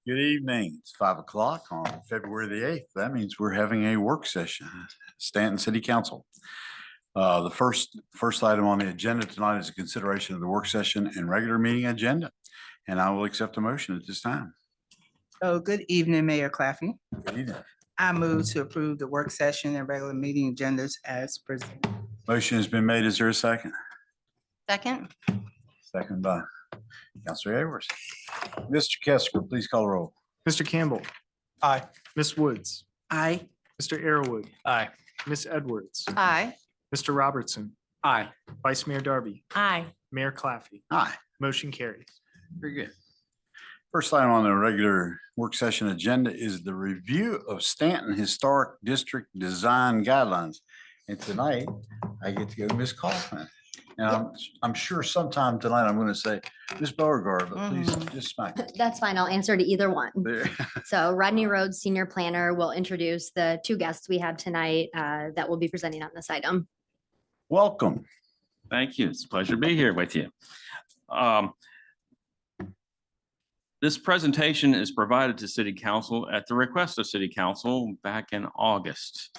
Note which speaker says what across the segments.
Speaker 1: Good evening. It's 5 o'clock on February the 8th. That means we're having a work session, Staunton City Council. The first item on the agenda tonight is a consideration of the work session and regular meeting agenda. And I will accept a motion at this time.
Speaker 2: Oh, good evening, Mayor Claffey.
Speaker 1: Good evening.
Speaker 2: I move to approve the work session and regular meeting agendas as presented.
Speaker 1: Motion has been made. Is there a second?
Speaker 3: Second.
Speaker 1: Second by Councilor Edwards. Mr. Kester, please call the roll.
Speaker 4: Mr. Campbell. Aye. Ms. Woods.
Speaker 2: Aye.
Speaker 4: Mr. Arrowood.
Speaker 5: Aye.
Speaker 4: Ms. Edwards.
Speaker 3: Aye.
Speaker 4: Mr. Robertson.
Speaker 5: Aye.
Speaker 4: Vice Mayor Darby.
Speaker 3: Aye.
Speaker 4: Mayor Claffey.
Speaker 1: Aye.
Speaker 4: Motion carries.
Speaker 1: Very good. First item on the regular work session agenda is the review of Staunton Historic District Design Guidelines. And tonight, I get to go to Ms. Kaufman. And I'm sure sometime tonight I'm going to say, Ms. Beauregard, but please just smack it.
Speaker 6: That's fine. I'll answer to either one.
Speaker 1: There.
Speaker 6: So Rodney Rhodes, Senior Planner, will introduce the two guests we have tonight that will be presenting on this item.
Speaker 1: Welcome.
Speaker 5: Thank you. It's a pleasure to be here with you. This presentation is provided to City Council at the request of City Council back in August.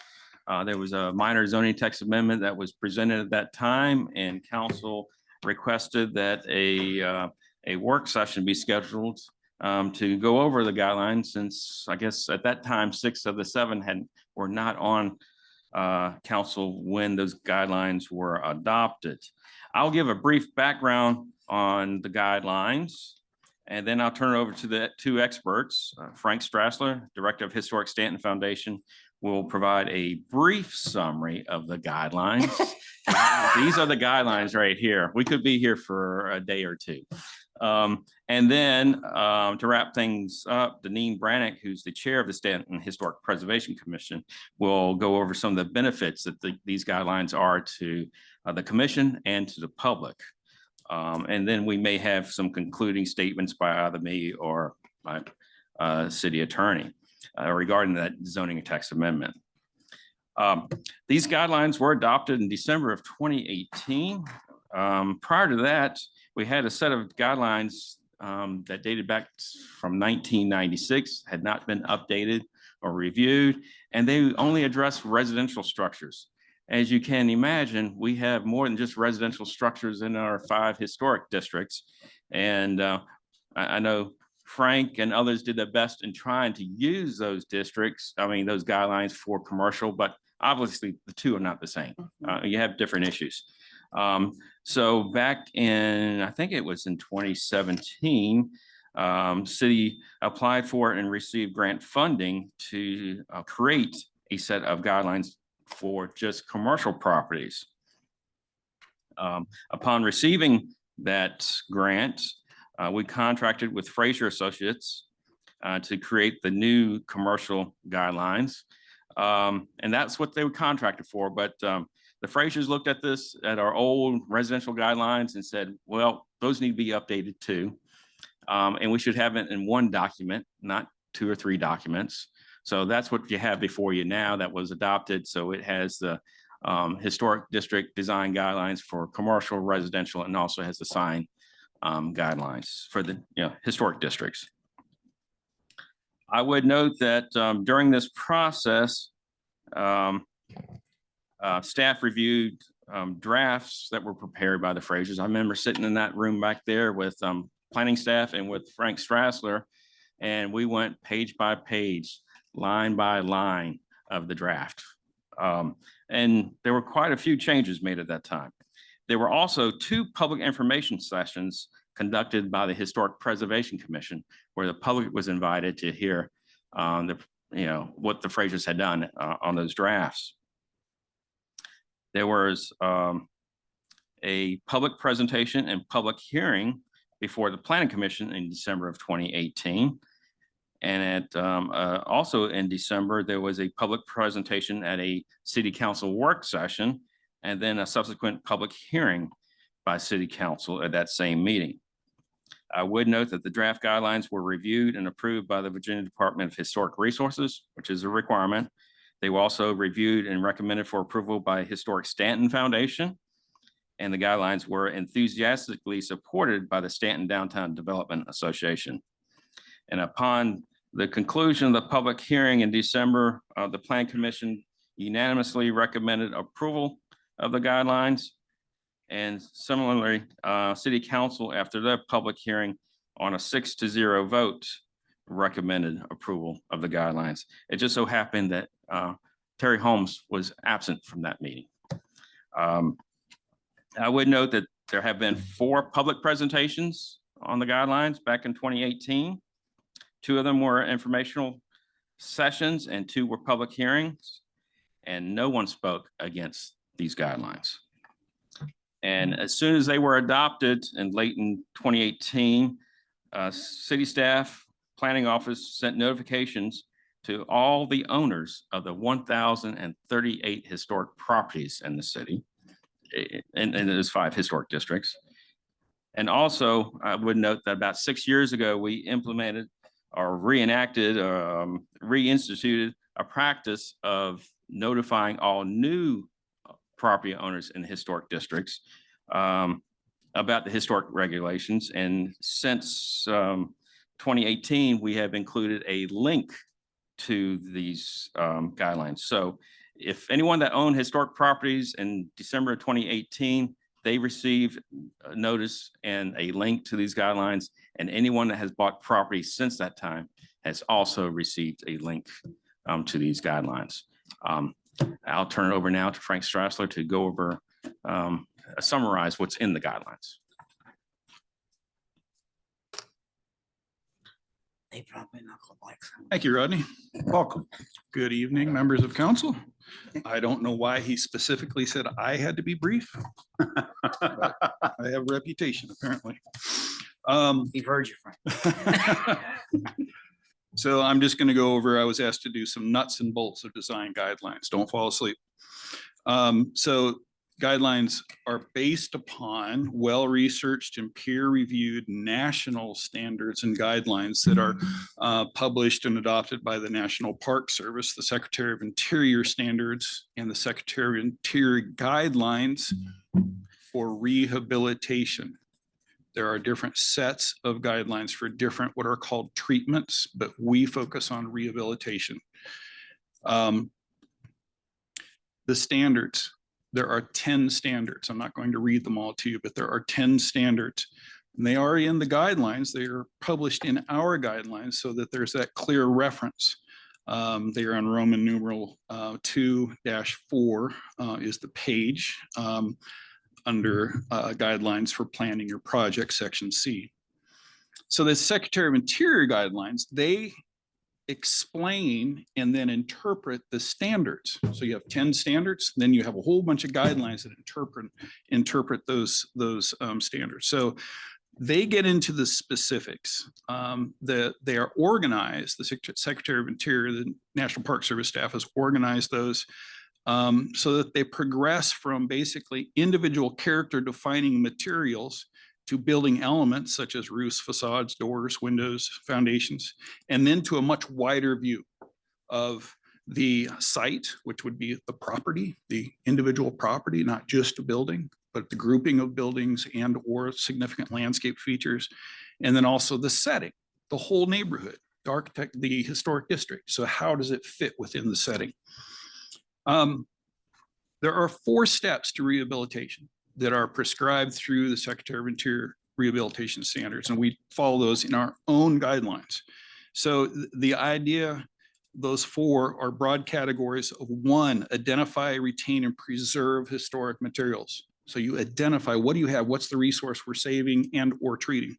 Speaker 5: There was a minor zoning text amendment that was presented at that time, and Council requested that a work session be scheduled to go over the guidelines, since I guess at that time 6 of the 7 were not on Council when those guidelines were adopted. I'll give a brief background on the guidelines, and then I'll turn it over to the two experts. Frank Strassler, Director of Historic Staunton Foundation, will provide a brief summary of the guidelines. These are the guidelines right here. We could be here for a day or two. And then to wrap things up, Deneen Brannick, who's the chair of the Staunton Historic Preservation Commission, will go over some of the benefits that these guidelines are to the commission and to the public. And then we may have some concluding statements by either me or my city attorney regarding that zoning text amendment. These guidelines were adopted in December of 2018. Prior to that, we had a set of guidelines that dated back from 1996, had not been updated or reviewed, and they only address residential structures. As you can imagine, we have more than just residential structures in our 5 historic districts. And I know Frank and others did their best in trying to use those those guidelines for commercial, but obviously the two are not the same. You have different issues. So back in, I think it was in 2017, city applied for and received grant funding to create a set of guidelines for just commercial properties. Upon receiving that grant, we contracted with Fraser Associates to create the new commercial guidelines. And that's what they were contracted for. But the Frasers looked at this, at our old residential guidelines, and said, well, those need to be updated too. And we should have it in one document, not 2 or 3 documents. So that's what you have before you now that was adopted. So it has the historic district design guidelines for commercial, residential, and also has the sign guidelines for the historic districts. I would note that during this process, staff reviewed drafts that were prepared by the Frasers. I remember sitting in that room back there with planning staff and with Frank Strassler, and we went page by page, line by line of the draft. And there were quite a few changes made at that time. There were also 2 public information sessions conducted by the Historic Preservation Commission, where the public was invited to hear what the Frasers had done on those drafts. There was a public presentation and public hearing before the Planning Commission in December of 2018. And also in December, there was a public presentation at a City Council work session, and then a subsequent public hearing by City Council at that same meeting. I would note that the draft guidelines were reviewed and approved by the Virginia Department of Historic Resources, which is a requirement. They were also reviewed and recommended for approval by Historic Staunton Foundation, and the guidelines were enthusiastically supported by the Staunton Downtown Development Association. And upon the conclusion of the public hearing in December, the Plan Commission unanimously recommended approval of the guidelines. And similarly, City Council, after their public hearing on a 6-0 vote, recommended approval of the guidelines. It just so happened that Terry Holmes was absent from that meeting. I would note that there have been 4 public presentations on the guidelines back in 2018. 2 of them were informational sessions and 2 were public hearings, and no one spoke against these guidelines. And as soon as they were adopted in late in 2018, city staff, planning office sent notifications to all the owners of the 1,038 historic properties in the city, and there's 5 historic districts. And also, I would note that about 6 years ago, we implemented or reinacted, reinstituted a practice of notifying all new property owners in historic districts about the historic regulations. And since 2018, we have included a link to these guidelines. So if anyone that owned historic properties in December of 2018, they received a notice and a link to these guidelines. And anyone that has bought property since that time has also received a link to these guidelines. I'll turn it over now to Frank Strassler to go over, summarize what's in the guidelines.
Speaker 2: They probably not look like some.
Speaker 3: Thank you, Rodney.
Speaker 1: Welcome.
Speaker 3: Good evening, members of council. I don't know why he specifically said I had to be brief. But I have a reputation, apparently.
Speaker 2: We've heard you, Frank.
Speaker 3: So I'm just going to go over, I was asked to do some nuts and bolts of design guidelines. Don't fall asleep. So guidelines are based upon well-researched and peer-reviewed national standards and guidelines that are published and adopted by the National Park Service, the Secretary of Interior standards, and the Secretary of Interior guidelines for rehabilitation. There are different sets of guidelines for different what are called treatments, but we focus on rehabilitation. The standards, there are 10 standards. I'm not going to read them all to you, but there are 10 standards. And they are in the guidelines. They are published in our guidelines so that there's that clear reference. They are on Roman numeral 2-4 is the page. Under guidelines for planning your project, section C. So the Secretary of Interior guidelines, they explain and then interpret the standards. So you have 10 standards, then you have a whole bunch of guidelines that interpret those standards. So they get into the specifics. They are organized, the Secretary of Interior, the National Park Service staff has organized those so that they progress from basically individual character defining materials to building elements such as roofs, facades, doors, windows, foundations, and then to a much wider view of the site, which would be the property, the individual property, not just a building, but the grouping of buildings and or significant landscape features, and then also the setting, the whole neighborhood, the architect, the historic district. So how does it fit within the setting? There are 4 steps to rehabilitation that are prescribed through the Secretary of Interior rehabilitation standards, and we follow those in our own guidelines. So the idea, those 4 are broad categories of 1, identify, retain, and preserve historic materials. So you identify what do you have, what's the resource we're saving and or treating.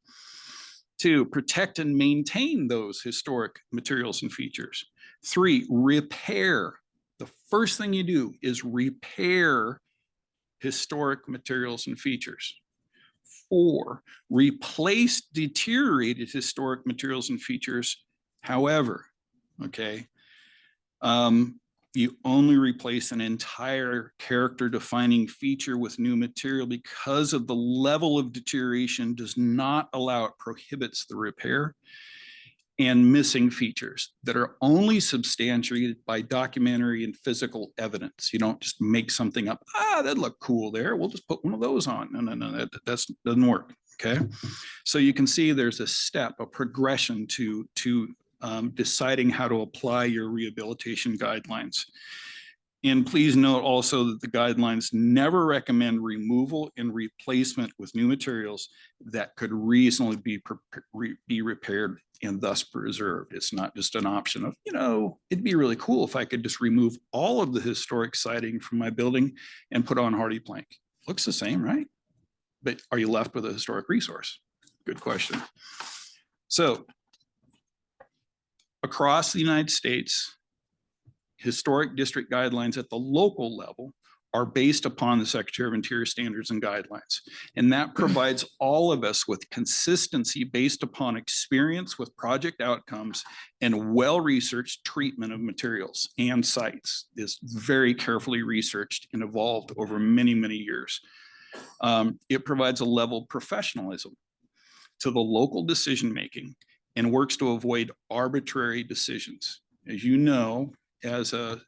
Speaker 3: 2, protect and maintain those historic materials and features. 3, repair. The first thing you do is repair historic materials and features. 4, replace deteriorated historic materials and features. However, okay, you only replace an entire character defining feature with new material because of the level of deterioration does not allow, it prohibits the repair. And missing features that are only substantiated by documentary and physical evidence. You don't just make something up. That'd look cool there. We'll just put one of those on. No, that doesn't work. Okay, so you can see there's a step, a progression to deciding how to apply your rehabilitation guidelines. And please note also that the guidelines never recommend removal and replacement with new materials that could reasonably be repaired and thus preserved. It's not just an option of, you know, it'd be really cool if I could just remove all of the historic siding from my building and put on hardy plank. Looks the same, right? But are you left with a historic resource? Good question. So across the United States, historic district guidelines at the local level are based upon the Secretary of Interior standards and guidelines. And that provides all of us with consistency based upon experience with project outcomes and well-researched treatment of materials and sites. Is very carefully researched and evolved over many, many years. It provides a level of professionalism to the local decision-making and works to avoid arbitrary decisions. As you know, as a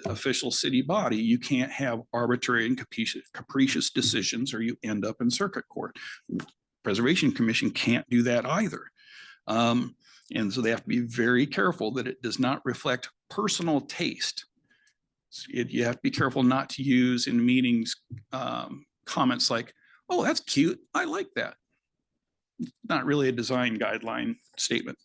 Speaker 3: official city body, you can't have arbitrary and capricious decisions or you end up in circuit court. Preservation Commission can't do that either. And so they have to be very careful that it does not reflect personal taste. You have to be careful not to use in meetings comments like, oh, that's cute, I like that. Not really a design guideline statement.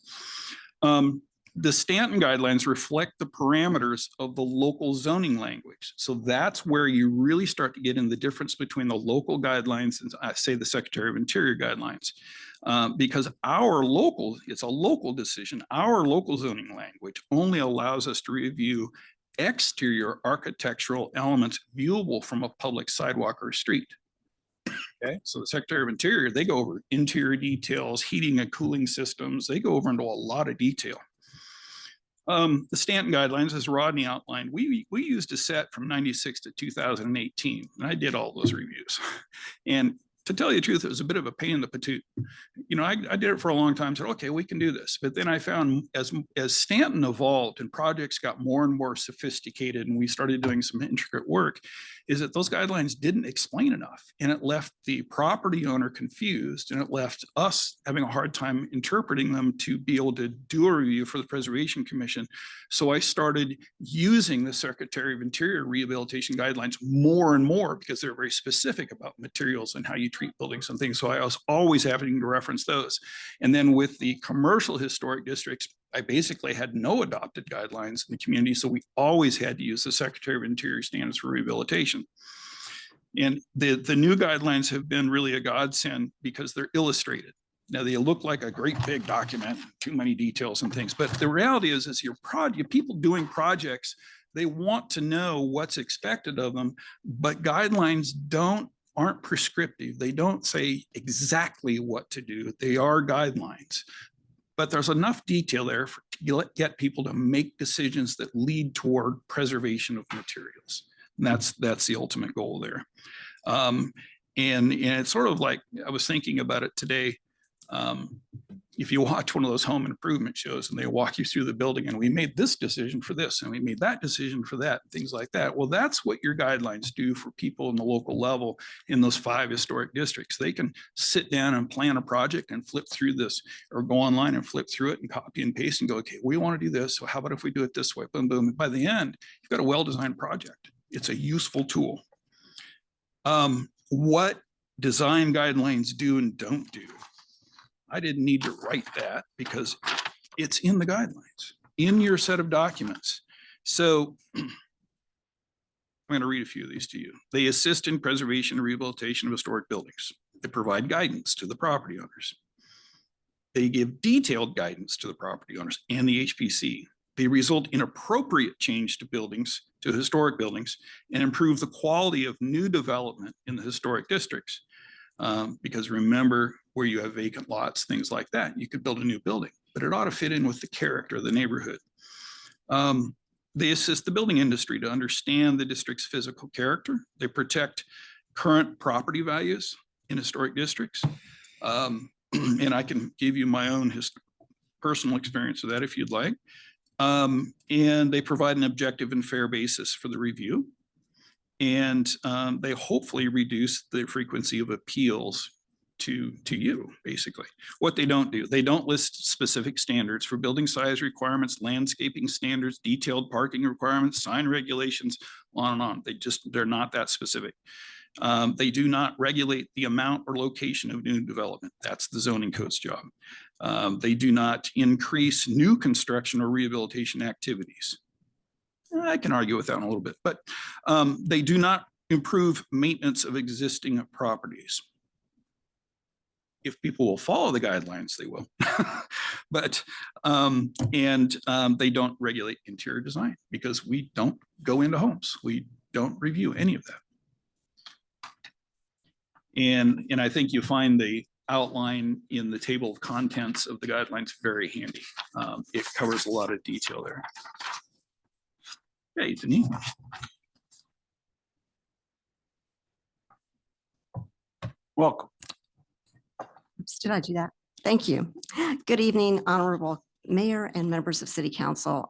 Speaker 3: The Staunton guidelines reflect the parameters of the local zoning language. So that's where you really start to get in the difference between the local guidelines and I say the Secretary of Interior guidelines. Because it's a local decision, our local zoning language only allows us to review exterior architectural elements viewable from a public sidewalk or street. Okay, so the Secretary of Interior, they go over interior details, heating and cooling systems. They go over into a lot of detail. The Staunton guidelines, as Rodney outlined, we used a set from 96 to 2018, and I did all those reviews. And to tell you the truth, it was a bit of a pain in the patoot. You know, I did it for a long time, said, okay, we can do this. But then I found as Staunton evolved and projects got more and more sophisticated and we started doing some intricate work, is that those guidelines didn't explain enough. And it left the property owner confused and it left us having a hard time interpreting them to be able to do a review for the Preservation Commission. So I started using the Secretary of Interior rehabilitation guidelines more and more because they're very specific about materials and how you treat buildings and things. So I was always having to reference those. And then with the commercial historic districts, I basically had no adopted guidelines in the community. So we always had to use the Secretary of Interior standards for rehabilitation. And the new guidelines have been really a godsend because they're illustrated. Now they look like a great big document, too many details and things, but the reality is your people doing projects, they want to know what's expected of them, but guidelines aren't prescriptive. They don't say exactly what to do. They are guidelines, but there's enough detail there to get people to make decisions that lead toward preservation of materials. And that's the ultimate goal there. And it's sort of like, I was thinking about it today. If you watch one of those home improvement shows and they walk you through the building and we made this decision for this and we made that decision for that, things like that. Well, that's what your guidelines do for people in the local level in those 5 historic districts. They can sit down and plan a project and flip through this or go online and flip through it and copy and paste and go, okay, we want to do this. So how about if we do it this way? Boom, boom. By the end, you've got a well-designed project. It's a useful tool. What design guidelines do and don't do. I didn't need to write that because it's in the guidelines, in your set of documents. So I'm going to read a few of these to you. They assist in preservation and rehabilitation of historic buildings. They provide guidance to the property owners. They give detailed guidance to the property owners and the HPC. They result in appropriate change to buildings, to historic buildings, and improve the quality of new development in the historic districts. Because remember, where you have vacant lots, things like that, you could build a new building, but it ought to fit in with the character of the neighborhood. They assist the building industry to understand the district's physical character. They protect current property values in historic districts. And I can give you my own personal experience of that if you'd like. And they provide an objective and fair basis for the review. And they hopefully reduce the frequency of appeals to you, basically. What they don't do, they don't list specific standards for building size requirements, landscaping standards, detailed parking requirements, sign regulations, on and on. They're not that specific. They do not regulate the amount or location of new development. That's the zoning code's job. They do not increase new construction or rehabilitation activities. I can argue with that a little bit, but they do not improve maintenance of existing properties. If people will follow the guidelines, they will. But, they don't regulate interior design because we don't go into homes. We don't review any of that. And I think you find the outline in the table of contents of the guidelines very handy. It covers a lot of detail there. Okay, Denise.
Speaker 1: Welcome.
Speaker 7: Did I do that? Thank you. Good evening, Honorable Mayor and members of City Council.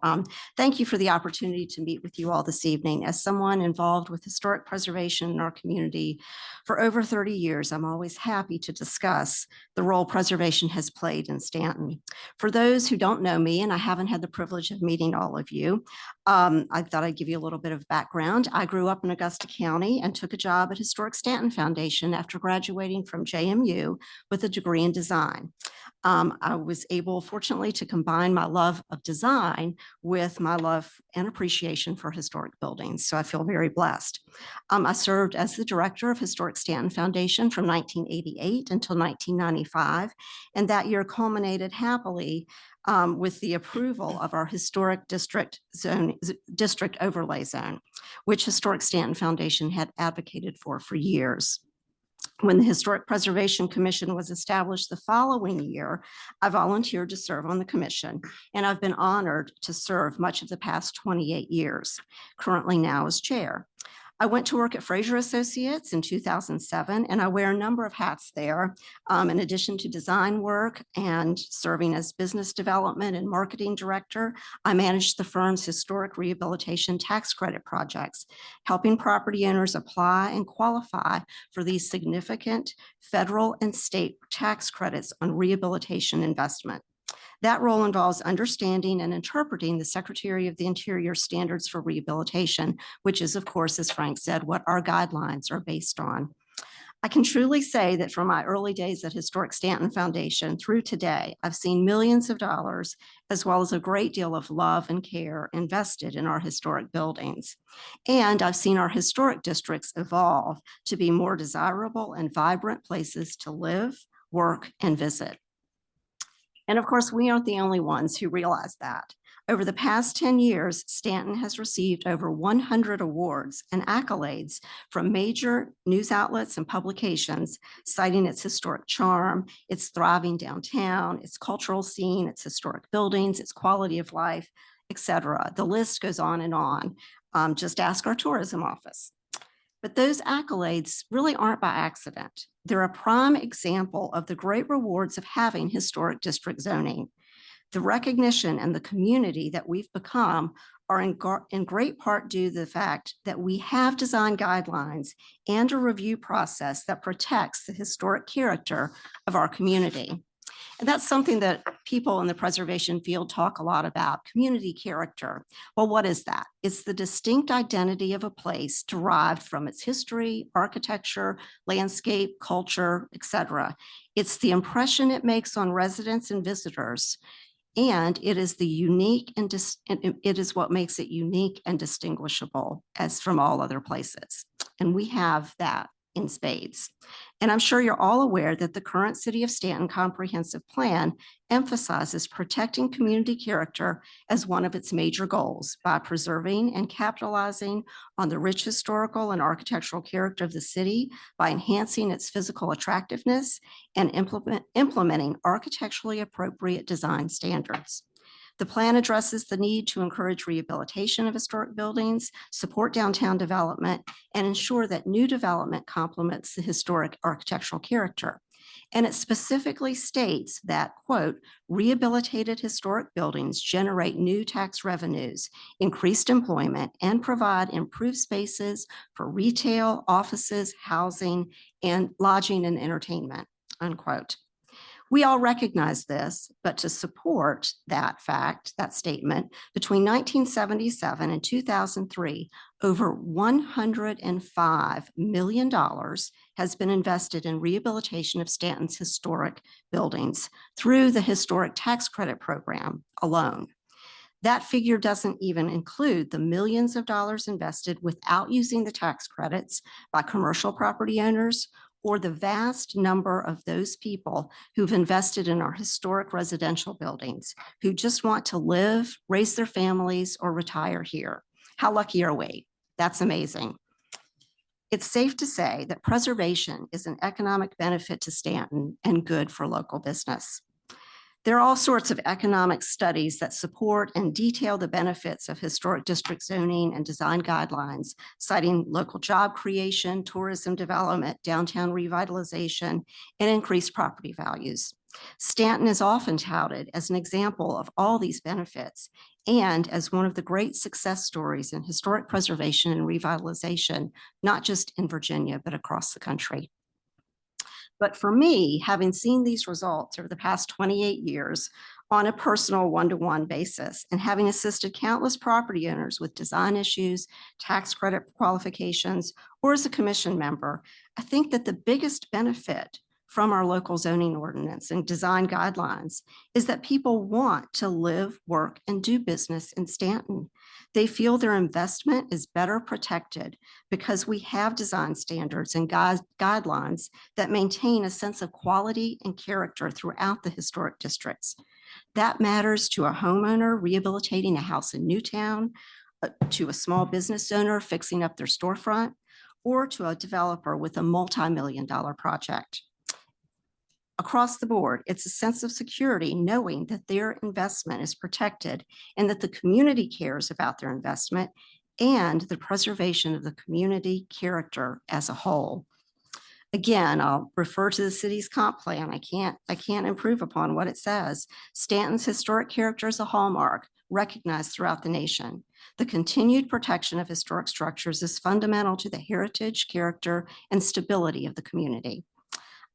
Speaker 7: Thank you for the opportunity to meet with you all this evening. As someone involved with historic preservation in our community for over 30 years, I'm always happy to discuss the role preservation has played in Staunton. For those who don't know me, and I haven't had the privilege of meeting all of you, I thought I'd give you a little bit of background. I grew up in Augusta County and took a job at Historic Staunton Foundation after graduating from JMU with a degree in design. I was able, fortunately, to combine my love of design with my love and appreciation for historic buildings. So I feel very blessed. I served as the director of Historic Staunton Foundation from 1988 until 1995. And that year culminated happily with the approval of our historic district overlay zone, which Historic Staunton Foundation had advocated for years. When the Historic Preservation Commission was established the following year, I volunteered to serve on the commission, and I've been honored to serve much of the past 28 years, currently now as chair. I went to work at Fraser Associates in 2007, and I wear a number of hats there. In addition to design work and serving as business development and marketing director, I managed the firm's historic rehabilitation tax credit projects, helping property owners apply and qualify for these significant federal and state tax credits on rehabilitation investment. That role involves understanding and interpreting the Secretary of the Interior standards for rehabilitation, which is, of course, as Frank said, what our guidelines are based on. I can truly say that from my early days at Historic Staunton Foundation through today, I've seen millions of dollars, as well as a great deal of love and care invested in our historic buildings. And I've seen our historic districts evolve to be more desirable and vibrant places to live, work, and visit. And of course, we aren't the only ones who realize that. Over the past 10 years, Staunton has received over 100 awards and accolades from major news outlets and publications, citing its historic charm, its thriving downtown, its cultural scene, its historic buildings, its quality of life, etc. The list goes on and on. Just ask our tourism office. But those accolades really aren't by accident. They're a prime example of the great rewards of having historic district zoning. The recognition and the community that we've become are in great part due to the fact that we have design guidelines and a review process that protects the historic character of our community. And that's something that people in the preservation field talk a lot about, community character. Well, what is that? It's the distinct identity of a place derived from its history, architecture, landscape, culture, etc. It's the impression it makes on residents and visitors, and it is it is what makes it unique and distinguishable as from all other places. And we have that in spades. And I'm sure you're all aware that the current City of Staunton Comprehensive Plan emphasizes protecting community character as one of its major goals by preserving and capitalizing on the rich historical and architectural character of the city by enhancing its physical attractiveness and implementing architecturally appropriate design standards. The plan addresses the need to encourage rehabilitation of historic buildings, support downtown development, and ensure that new development complements the historic architectural character. And it specifically states that, quote, rehabilitated historic buildings generate new tax revenues, increased employment, and provide improved spaces for retail, offices, housing, and lodging and entertainment. unquote. We all recognize this, but to support that fact, that statement, between 1977 and 2003, over $105 million has been invested in rehabilitation of Staunton's historic buildings through the Historic Tax Credit Program alone. That figure doesn't even include the millions of dollars invested without using the tax credits by commercial property owners or the vast number of those people who've invested in our historic residential buildings, who just want to live, raise their families, or retire here. How lucky are we? That's amazing. It's safe to say that preservation is an economic benefit to Staunton and good for local business. There are all sorts of economic studies that support and detail the benefits of historic district zoning and design guidelines, citing local job creation, tourism development, downtown revitalization, and increased property values. Staunton is often touted as an example of all these benefits and as one of the great success stories in historic preservation and revitalization, not just in Virginia, but across the country. But for me, having seen these results over the past 28 years on a personal one-to-one basis and having assisted countless property owners with design issues, tax credit qualifications, or as a commission member, I think that the biggest benefit from our local zoning ordinance and design guidelines is that people want to live, work, and do business in Staunton. They feel their investment is better protected because we have design standards and guidelines that maintain a sense of quality and character throughout the historic districts. That matters to a homeowner rehabilitating a house in Newtown, to a small business owner fixing up their storefront, or to a developer with a multi-million-dollar project. Across the board, it's a sense of security knowing that their investment is protected and that the community cares about their investment and the preservation of the community character as a whole. Again, I'll refer to the city's comp plan. I can't improve upon what it says. Staunton's historic character is a hallmark recognized throughout the nation. The continued protection of historic structures is fundamental to the heritage, character, and stability of the community.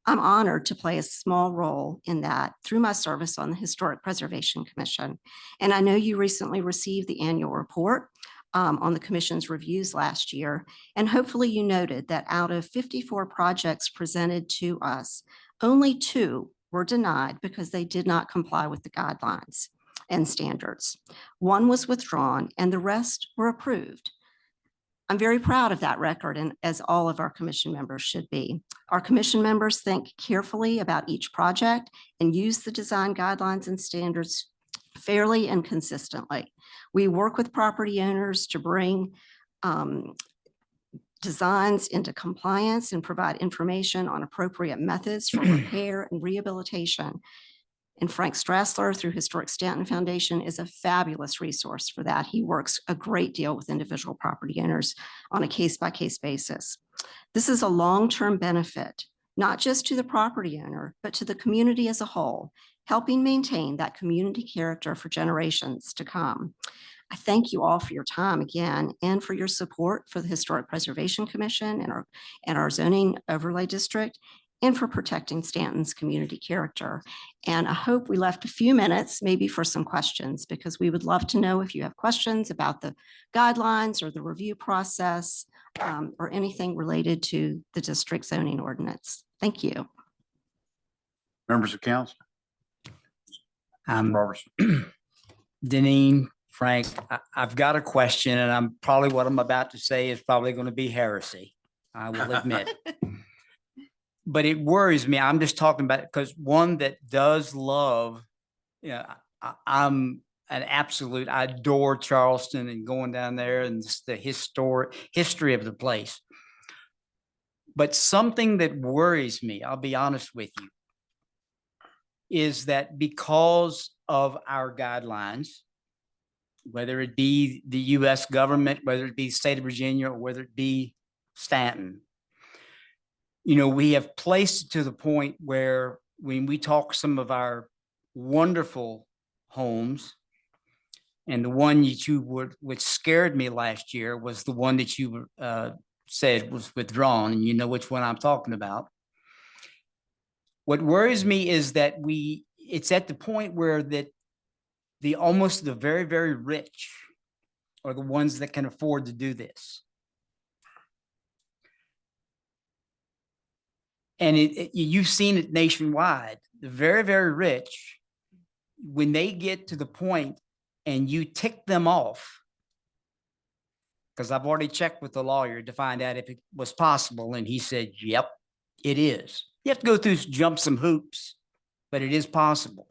Speaker 7: I'm honored to play a small role in that through my service on the Historic Preservation Commission. And I know you recently received the annual report on the Commission's reviews last year. And hopefully you noted that out of 54 projects presented to us, only 2 were denied because they did not comply with the guidelines and standards. 1 was withdrawn and the rest were approved. I'm very proud of that record, and as all of our commission members should be. Our commission members think carefully about each project and use the design guidelines and standards fairly and consistently. We work with property owners to bring designs into compliance and provide information on appropriate methods for repair and rehabilitation. And Frank Strassler, through Historic Staunton Foundation, is a fabulous resource for that. He works a great deal with individual property owners on a case-by-case basis. This is a long-term benefit, not just to the property owner, but to the community as a whole, helping maintain that community character for generations to come. I thank you all for your time again and for your support for the Historic Preservation Commission and our zoning overlay district, and for protecting Staunton's community character. And I hope we left a few minutes maybe for some questions, because we would love to know if you have questions about the guidelines or the review process or anything related to the district zoning ordinance. Thank you.
Speaker 1: Members of council. Robertson.
Speaker 8: Deneen, Frank, I've got a question, and I'm probably what I'm about to say is probably going to be heresy. I will admit. But it worries me. I'm just talking about it because one that does love, I'm an absolute, I adore Charleston and going down there and the history of the place. But something that worries me, I'll be honest with you, is that because of our guidelines, whether it be the US government, whether it be the state of Virginia, or whether it be Staunton, we have placed it to the point where when we talk some of our wonderful homes, and the one that which scared me last year was the one that you said was withdrawn, and you know which one I'm talking about. What worries me is that it's at the point where almost the very, very rich are the ones that can afford to do this. And you've seen it nationwide. The very, very rich, when they get to the point and you tick them off, because I've already checked with the lawyer to find out if it was possible, and he said, yep, it is. You have to go through, jump some hoops, but it is possible.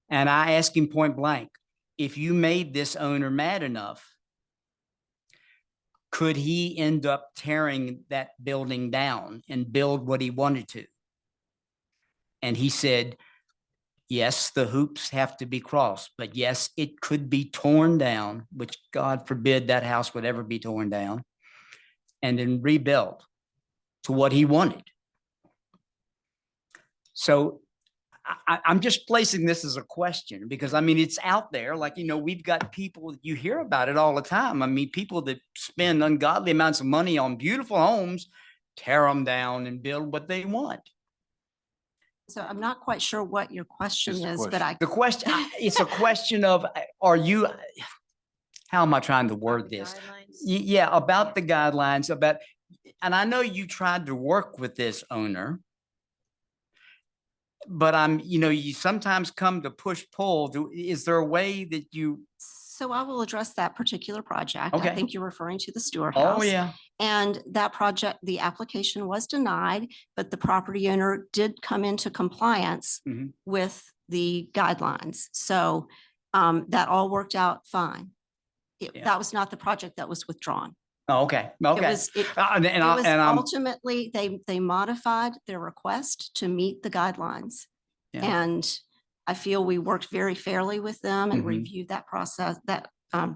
Speaker 8: And I asked him point blank, if you made this owner mad enough, could he end up tearing that building down and build what he wanted to? And he said, yes, the hoops have to be crossed, but yes, it could be torn down, which God forbid that house would ever be torn down, and then rebuilt to what he wanted. So I'm just placing this as a question because I mean, it's out there. Like, you know, we've got people, you hear about it all the time. I mean, people that spend ungodly amounts of money on beautiful homes, tear them down and build what they want.
Speaker 7: So I'm not quite sure what your question
Speaker 1: Just a
Speaker 7: is, but I.
Speaker 8: The question, it's a question of, how am I trying to word this? Yeah, about the guidelines, and I know you tried to work with this owner, but you sometimes come to push pull. Is there a way that you?
Speaker 7: So I will address that particular project.
Speaker 8: Okay.
Speaker 7: I think you're referring to the Stewart House.
Speaker 8: Oh, yeah.
Speaker 7: And that project, the application was denied, but the property owner did come into compliance
Speaker 8: Mhm.
Speaker 7: with the guidelines. So that all worked out fine.
Speaker 8: Yeah.
Speaker 7: That was not the project that was withdrawn.
Speaker 8: Oh, okay.
Speaker 7: It
Speaker 8: Okay.
Speaker 7: was, it
Speaker 8: And
Speaker 7: was
Speaker 8: I'm,
Speaker 7: ultimately, they modified their request to meet the guidelines.
Speaker 8: Yeah.
Speaker 7: And I feel we worked very fairly with them and
Speaker 8: Mhm.
Speaker 7: reviewed that process, that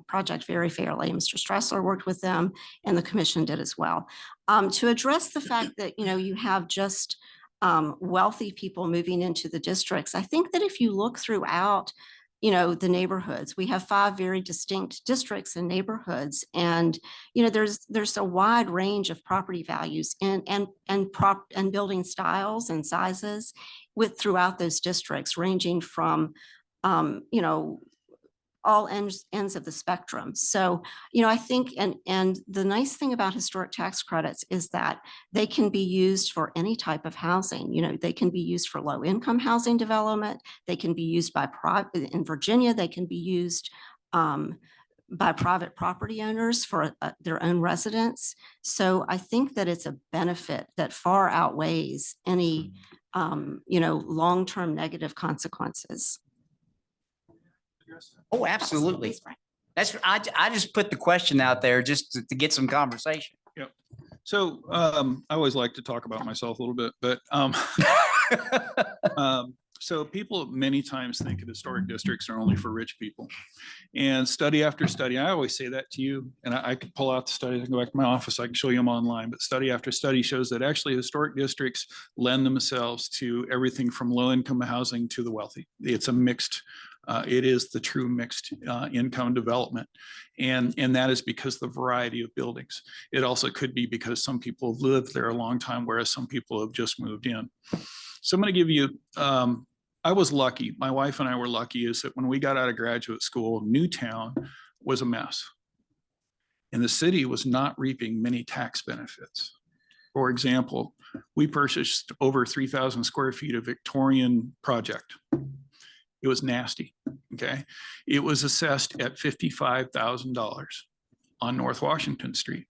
Speaker 7: project very fairly. Mr. Stressler worked with them and the commission did as well. To address the fact that, you have just wealthy people moving into the districts, I think that if you look throughout, the neighborhoods, we have 5 very distinct districts and neighborhoods. And, there's a wide range of property values and building styles and sizes throughout those districts, ranging from, all ends of the spectrum. So, I think, and the nice thing about historic tax credits is that they can be used for any type of housing. They can be used for low income housing development. They can be used by private, in Virginia, they can be used by private property owners for their own residence. So I think that it's a benefit that far outweighs any, long-term negative consequences.
Speaker 8: oh, absolutely. I just put the question out there just to get some conversation.
Speaker 3: So I always like to talk about myself a little bit, but so people many times think that historic districts are only for rich people. And study after study, I always say that to you, and I could pull out the studies and go back to my office, I can show you them online, but study after study shows that actually historic districts lend themselves to everything from low income housing to the wealthy. It's a mixed, it is the true mixed income development. And that is because of the variety of buildings. It also could be because some people have lived there a long time, whereas some people have just moved in. So I'm going to give you, I was lucky. My wife and I were lucky is that when we got out of graduate school, Newtown was a mess. And the city was not reaping many tax benefits. For example, we purchased over 3,000 square feet of Victorian project. It was nasty, okay? It was assessed at $55,000 on North Washington Street.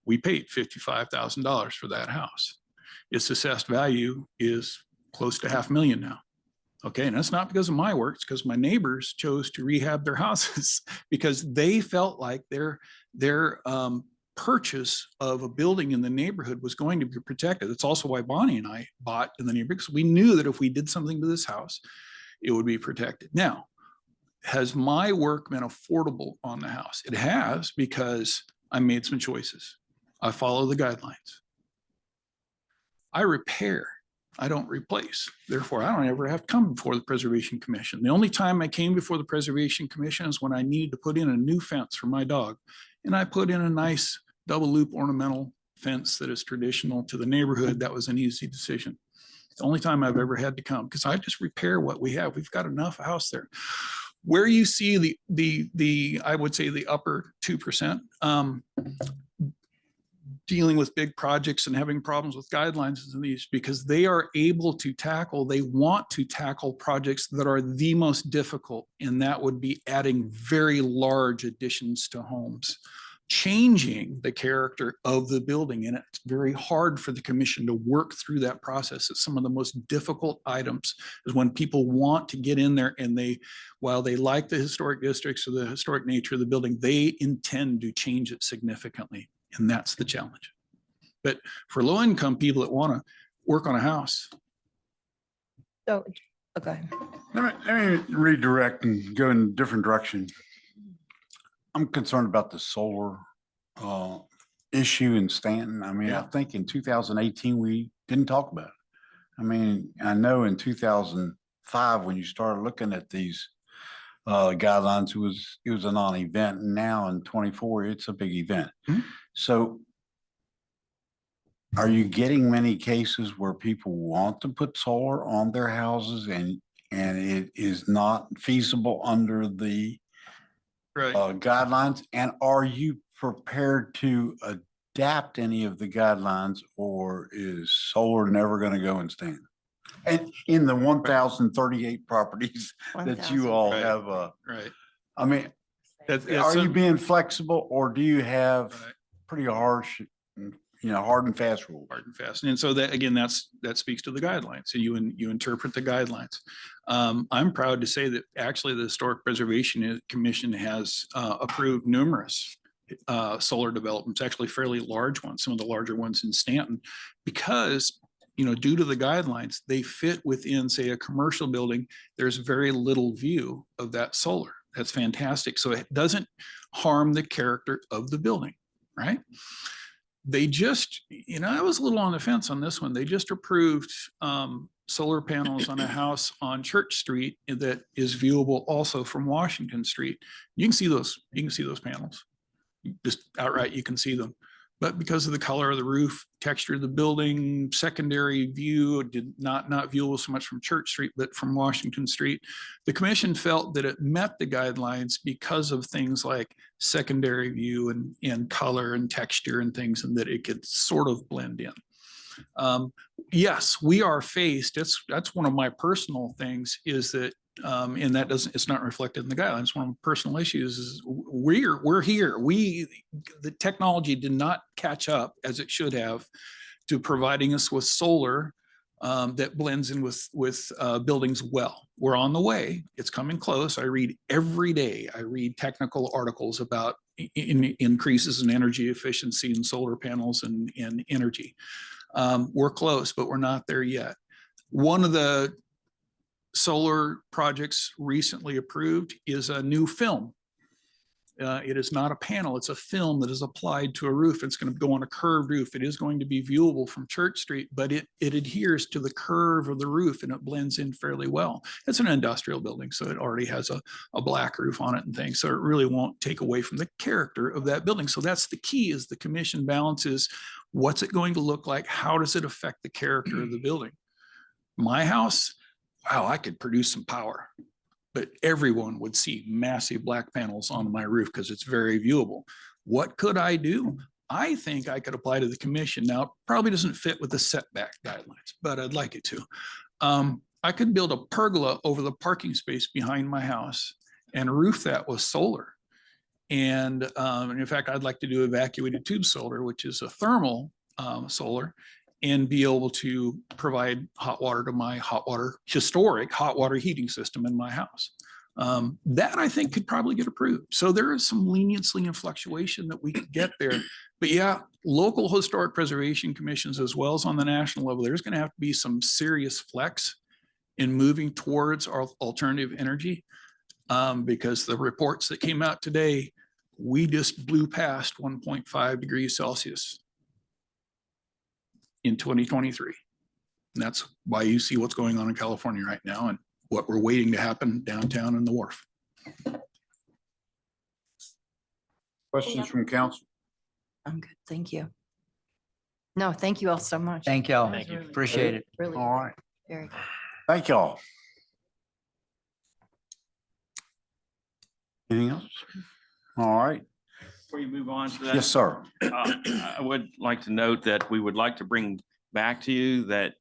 Speaker 3: We paid $55,000 for that house. Its assessed value is close to $500,000 now. Okay, and that's not because of my work, it's because my neighbors chose to rehab their houses because they felt like their purchase of a building in the neighborhood was going to be protected. That's also why Bonnie and I bought in the neighborhood, because we knew that if we did something to this house, it would be protected. Now, has my work been affordable on the house? It has, because I made some choices. I follow the guidelines. I repair. I don't replace. Therefore, I don't ever have to come before the Preservation Commission. The only time I came before the Preservation Commission is when I needed to put in a new fence for my dog. And I put in a nice double loop ornamental fence that is traditional to the neighborhood. That was an easy decision. The only time I've ever had to come, because I just repair what we have. We've got enough house there. Where you see I would say the upper 2%, dealing with big projects and having problems with guidelines in these, because they are able to tackle, they want to tackle projects that are the most difficult. And that would be adding very large additions to homes, changing the character of the building. And it's very hard for the commission to work through that process. It's some of the most difficult items is when people want to get in there and while they like the historic districts or the historic nature of the building, they intend to change it significantly. And that's the challenge. But for low income people that want to work on a house.
Speaker 9: So, okay.
Speaker 1: Let me redirect and go in a different direction. I'm concerned about the solar issue in Staunton. I mean, I think in 2018, we didn't talk about it. I mean, I know in 2005, when you started looking at these guidelines, it was a non-event. And now in 24, it's a big event. So are you getting many cases where people want to put solar on their houses and it is not feasible under the guidelines? And are you prepared to adapt any of the guidelines, or is solar never going to go in Staunton? And in the 1,038 properties that you all have, I mean, are you being flexible, or do you have pretty harsh, hard and fast rules?
Speaker 3: Hard and fast. And so that, again, that speaks to the guidelines. So you interpret the guidelines. I'm proud to say that actually the Historic Preservation Commission has approved numerous solar developments, actually fairly large ones, some of the larger ones in Staunton, because due to the guidelines, they fit within, say, a commercial building. There's very little view of that solar. That's fantastic. So it doesn't harm the character of the building, right? They just, I was a little on the fence on this one. They just approved solar panels on a house on Church Street that is viewable also from Washington Street. You can see those panels. Just outright, you can see them. But because of the color of the roof, texture of the building, secondary view, did not viewable so much from Church Street, but from Washington Street. The commission felt that it met the guidelines because of things like secondary view and color and texture and things, and that it could sort of blend in. Yes, we are faced. That's one of my personal things is that, and it's not reflected in the guidelines. One of the personal issues is we're here. The technology did not catch up as it should have to providing us with solar that blends in with buildings well. We're on the way. It's coming close. I read every day. I read technical articles about increases in energy efficiency in solar panels and energy. We're close, but we're not there yet. One of the solar projects recently approved is a new film. It is not a panel, it's a film that is applied to a roof. It's going to go on a curved roof. It is going to be viewable from Church Street, but it adheres to the curve of the roof and it blends in fairly well. It's an industrial building, so it already has a black roof on it and things. So it really won't take away from the character of that building. So that's the key, is the commission balances what's it going to look like? How does it affect the character of the building? My house, wow, I could produce some power, but everyone would see massive black panels on my roof because it's very viewable. What could I do? I think I could apply to the commission. Now, it probably doesn't fit with the setback guidelines, but I'd like it to. I could build a pergola over the parking space behind my house and roof that with solar. And in fact, I'd like to do evacuated tube solar, which is a thermal solar, and be able to provide hot water to my historic hot water heating system in my house. That I think could probably get approved. So there is some leniency and fluctuation that we could get there. But yeah, local historic preservation commissions, as well as on the national level, there's going to have to be some serious flex in moving towards our alternative energy, because the reports that came out today, we just blew past 1.5 degrees Celsius in 2023. And that's why you see what's going on in California right now and what we're waiting to happen downtown in the wharf.
Speaker 1: Questions from council?
Speaker 9: I'm good. Thank you. No, thank you all so much.
Speaker 8: Thank y'all.
Speaker 4: Thank you.
Speaker 8: Appreciate it.
Speaker 9: Really,
Speaker 1: All right.
Speaker 9: very good.
Speaker 1: Thank y'all. Anything else? All right.
Speaker 5: Before you move on to that.
Speaker 1: Yes, sir.
Speaker 5: I would like to note that we would like to bring back to you that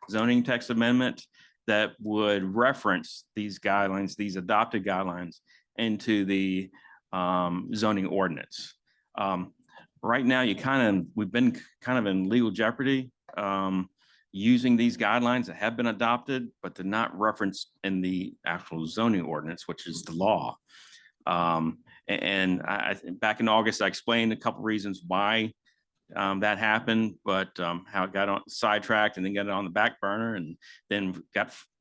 Speaker 5: zoning text amendment that would reference these guidelines, these adopted guidelines into the zoning ordinance. Right now, we've been kind of in legal jeopardy using these guidelines that have been adopted, but they're not referenced in the actual zoning ordinance, which is the law. And back in August, I explained a couple reasons why that happened, but how it got on sidetracked and then got it on the back burner and then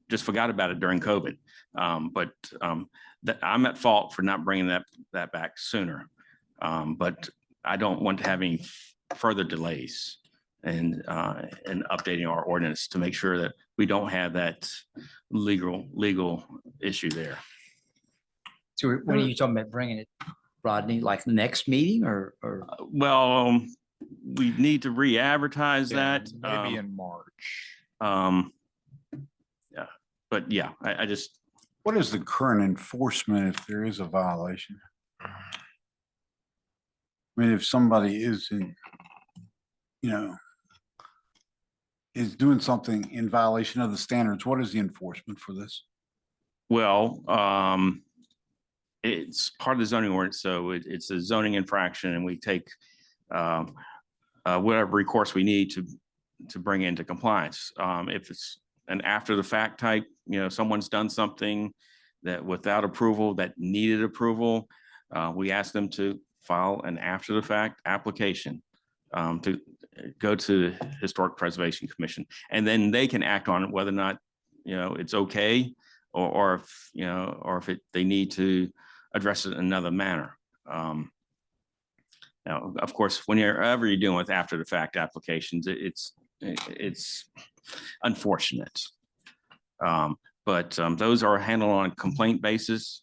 Speaker 5: just forgot about it during COVID. But I'm at fault for not bringing that back sooner. But I don't want to have any further delays in updating our ordinance to make sure that we don't have that legal issue there.
Speaker 8: So when are you talking about bringing it, Rodney, like next meeting or?
Speaker 5: Well, we need to re-advertise that.
Speaker 10: Maybe in March.
Speaker 5: Yeah, but yeah, I just,
Speaker 1: What is the current enforcement if there is a violation? I mean, if somebody is is doing something in violation of the standards, what is the enforcement for this?
Speaker 5: well, it's part of the zoning ordinance, so it's a zoning infraction and we take whatever recourse we need to bring into compliance. If it's an after the fact type, someone's done something that without approval that needed approval, we ask them to file an after the fact application to go to the Historic Preservation Commission, and then they can act on it whether or not it's okay or if they need to address it in another manner. Now, of course, whenever you're dealing with after the fact applications, it's unfortunate. But those are handled on a complaint basis.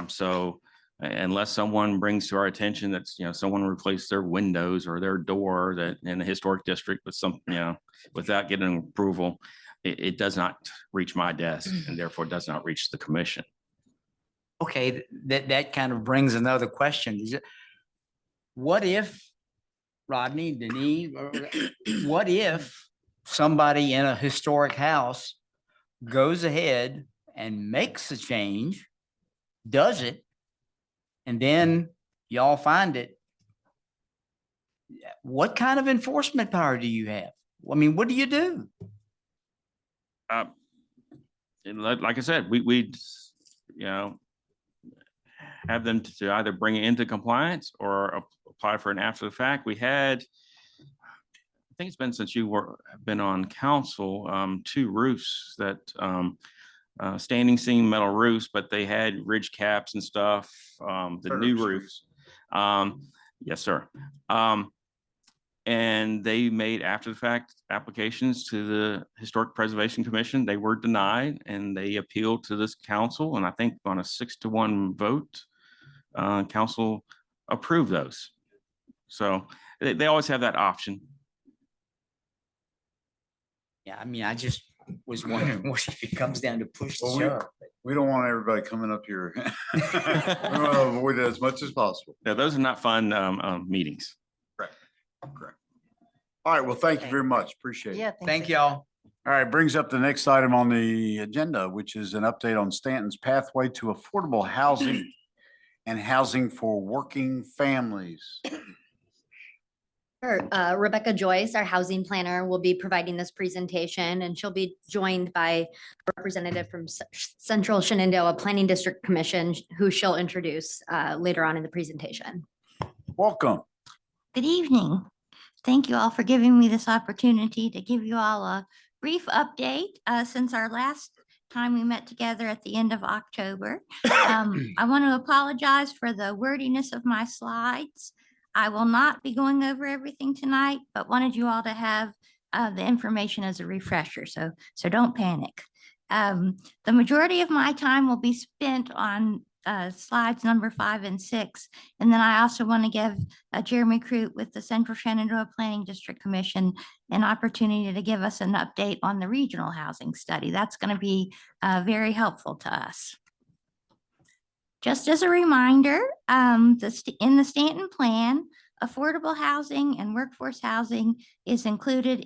Speaker 5: So unless someone brings to our attention that someone replaced their windows or their door that in the historic district with without getting approval, it does not reach my desk and therefore does not reach the commission.
Speaker 8: Okay, that kind of brings another question. What if, Rodney, Denise, what if somebody in a historic house goes ahead and makes a change, does it, and then y'all find it? What kind of enforcement power do you have? I mean, what do you do?
Speaker 5: Like I said, we have them to either bring it into compliance or apply for an after the fact. We had, I think it's been since you been on council, 2 roofs that standing seam metal roofs, but they had ridge caps and stuff, the new roofs. Yes, sir. And they made after the fact applications to the Historic Preservation Commission. They were denied and they appealed to this council. And I think on a 6-1 vote, council approved those. So they always have that option.
Speaker 8: Yeah, I mean, I just was wondering what if it comes down to push the
Speaker 1: Well,
Speaker 8: shove.
Speaker 1: We don't want everybody coming up here. We want to avoid it as much as possible.
Speaker 5: Now, those are not fun meetings.
Speaker 1: Correct. All right, well, thank you very much. Appreciate it.
Speaker 9: Yeah.
Speaker 8: Thank y'all.
Speaker 1: All right, brings up the next item on the agenda, which is an update on Staunton's pathway to affordable housing and housing for working families.
Speaker 6: Sure. Rebecca Joyce, our housing planner, will be providing this presentation, and she'll be joined by a representative from Central Shenandoah Planning District Commission, who she'll introduce later on in the presentation.
Speaker 1: Welcome.
Speaker 11: Good evening. Thank you all for giving me this opportunity to give you all a brief update since our last time we met together at the end of October. I want to apologize for the wordiness of my slides. I will not be going over everything tonight, but wanted you all to have the information as a refresher, so don't panic. The majority of my time will be spent on slides number 5 and 6. And then I also want to give Jeremy Crute with the Central Shenandoah Planning District Commission an opportunity to give us an update on the regional housing study. That's going to be very helpful to us. Just as a reminder, in the Staunton plan, affordable housing and workforce housing is included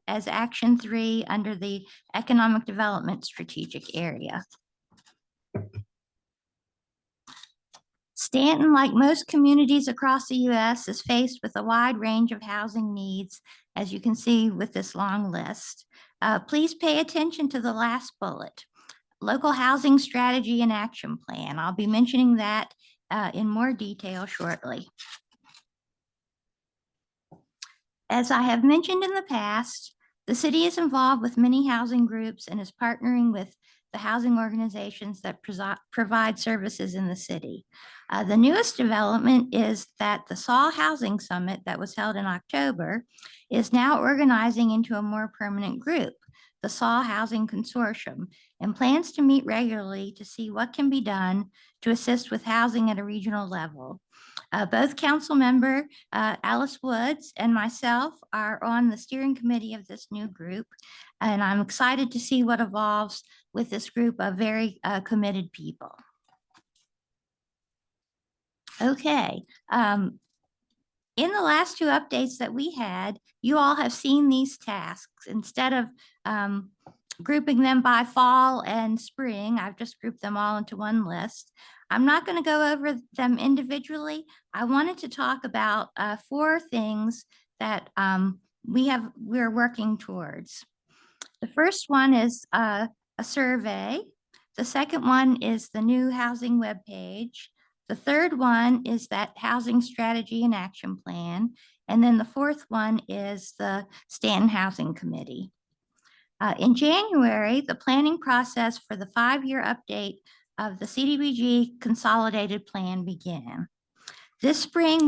Speaker 11: as Action 3 under the Economic Development Strategic Area. Staunton, like most communities across the U.S., is faced with a wide range of housing needs, as you can see with this long list. Please pay attention to the last bullet, Local Housing Strategy and Action Plan. I'll be mentioning that in more detail shortly. As I have mentioned in the past, the city is involved with many housing groups and is partnering with the housing organizations that provide services in the city. The newest development is that the Saw Housing Summit that was held in October is now organizing into a more permanent group, the Saw Housing Consortium, and plans to meet regularly to see what can be done to assist with housing at a regional level. Both council member Alice Woods and myself are on the steering committee of this new group, and I'm excited to see what evolves with this group of very committed people. Okay. In the last 2 updates that we had, you all have seen these tasks. Instead of grouping them by fall and spring, I've just grouped them all into one list. I'm not going to go over them individually. I wanted to talk about 4 things that we're working towards. The first one is a survey. The second one is the new housing webpage. The third one is that housing strategy and action plan. And then the fourth one is the Staunton Housing Committee. In January, the planning process for the 5-year update of the CDBG consolidated plan began. This spring,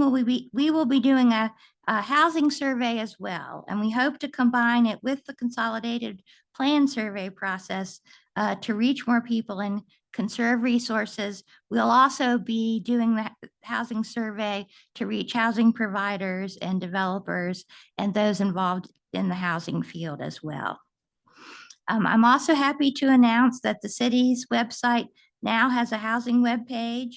Speaker 11: we will be doing a housing survey as well, and we hope to combine it with the consolidated plan survey process to reach more people and conserve resources. We'll also be doing the housing survey to reach housing providers and developers and those involved in the housing field as well. I'm also happy to announce that the city's website now has a housing webpage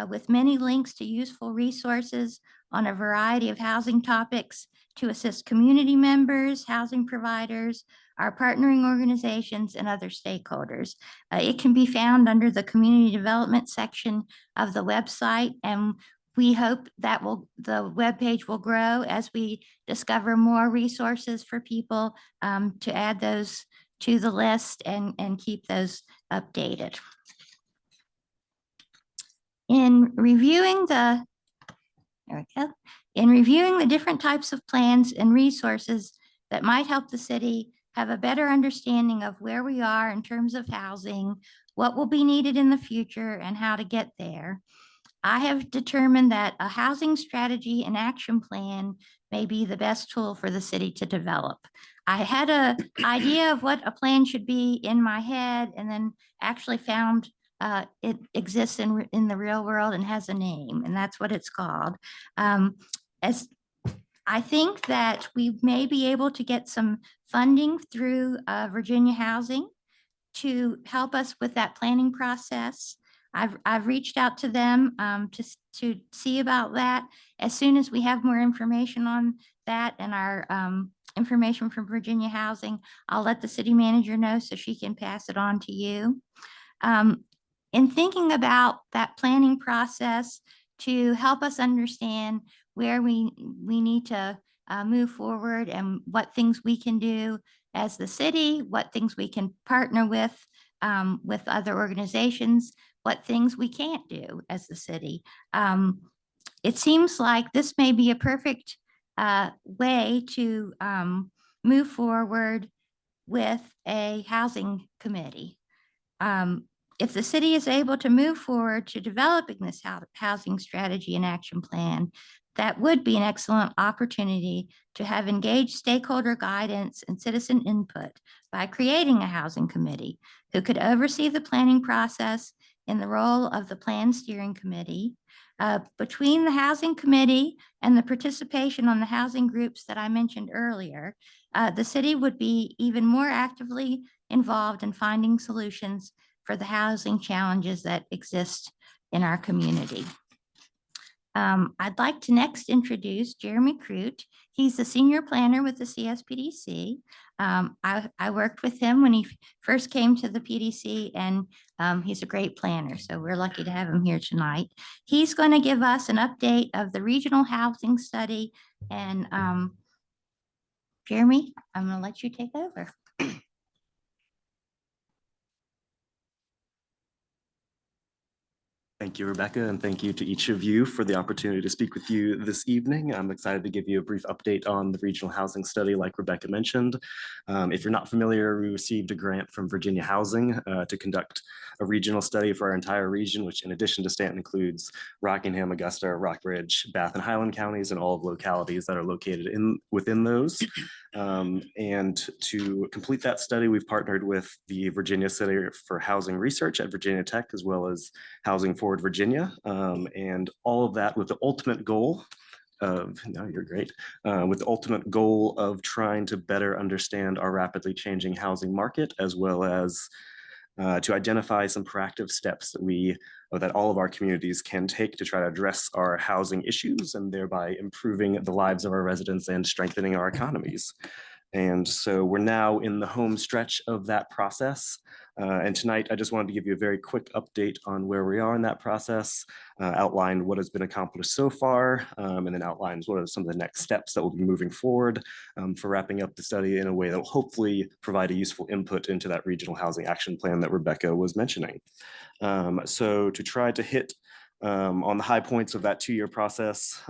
Speaker 11: with many links to useful resources on a variety of housing topics to assist community members, housing providers, our partnering organizations, and other stakeholders. It can be found under the community development section of the website, and we hope that the webpage will grow as we discover more resources for people to add those to the list and keep those updated. In reviewing the different types of plans and resources that might help the city have a better understanding of where we are in terms of housing, what will be needed in the future, and how to get there, I have determined that a housing strategy and action plan may be the best tool for the city to develop. I had an idea of what a plan should be in my head, and then actually found it exists in the real world and has a name, and that's what it's called. As I think that we may be able to get some funding through Virginia Housing to help us with that planning process. I've reached out to them to see about that. As soon as we have more information on that and our information from Virginia Housing, I'll let the city manager know so she can pass it on to you. In thinking about that planning process to help us understand where we need to move forward and what things we can do as the city, what things we can partner with other organizations, what things we can't do as the city. It seems like this may be a perfect way to move forward with a housing committee. If the city is able to move forward to developing this housing strategy and action plan, that would be an excellent opportunity to have engaged stakeholder guidance and citizen input by creating a housing committee who could oversee the planning process in the role of the Plan Steering Committee. Between the Housing Committee and the participation on the housing groups that I mentioned earlier, the city would be even more actively involved in finding solutions for the housing challenges that exist in our community. I'd like to next introduce Jeremy Crute. He's the senior planner with the CSPDC. I worked with him when he first came to the PDC, and he's a great planner, so we're lucky to have him here tonight. He's going to give us an update of the regional housing study, and Jeremy, I'm going to let you take over.
Speaker 12: Thank you, Rebecca, and thank you to each of you for the opportunity to speak with you this evening. I'm excited to give you a brief update on the regional housing study, like Rebecca mentioned. If you're not familiar, we received a grant from Virginia Housing to conduct a regional study for our entire region, which in addition to Staunton includes Rockingham, Augusta, Rockbridge, Bath and Highland counties, and all of the localities that are located within those. And to complete that study, we've partnered with the Virginia Center for Housing Research at Virginia Tech, as well as Housing Forward Virginia, and all of that with the ultimate goal of, no, you're great, with the ultimate goal of trying to better understand our rapidly changing housing market, as well as to identify some proactive steps that all of our communities can take to try to address our housing issues and thereby improving the lives of our residents and strengthening our economies. And so we're now in the home stretch of that process. And tonight, I just wanted to give you a very quick update on where we are in that process, outline what has been accomplished so far, and then outlines what are some of the next steps that will be moving forward for wrapping up the study in a way that will hopefully provide a useful input into that regional housing action plan that Rebecca was mentioning. So to try to hit on the high points of that 2-year process,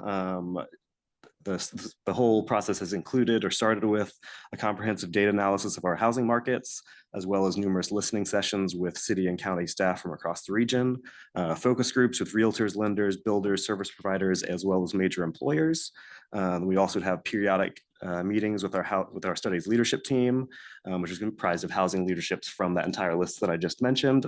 Speaker 12: the whole process has included or started with a comprehensive data analysis of our housing markets, as well as numerous listening sessions with city and county staff from across the region, focus groups with realtors, lenders, builders, service providers, as well as major employers. We also have periodic meetings with our studies leadership team, which is comprised of housing leaderships from that entire list that I just mentioned.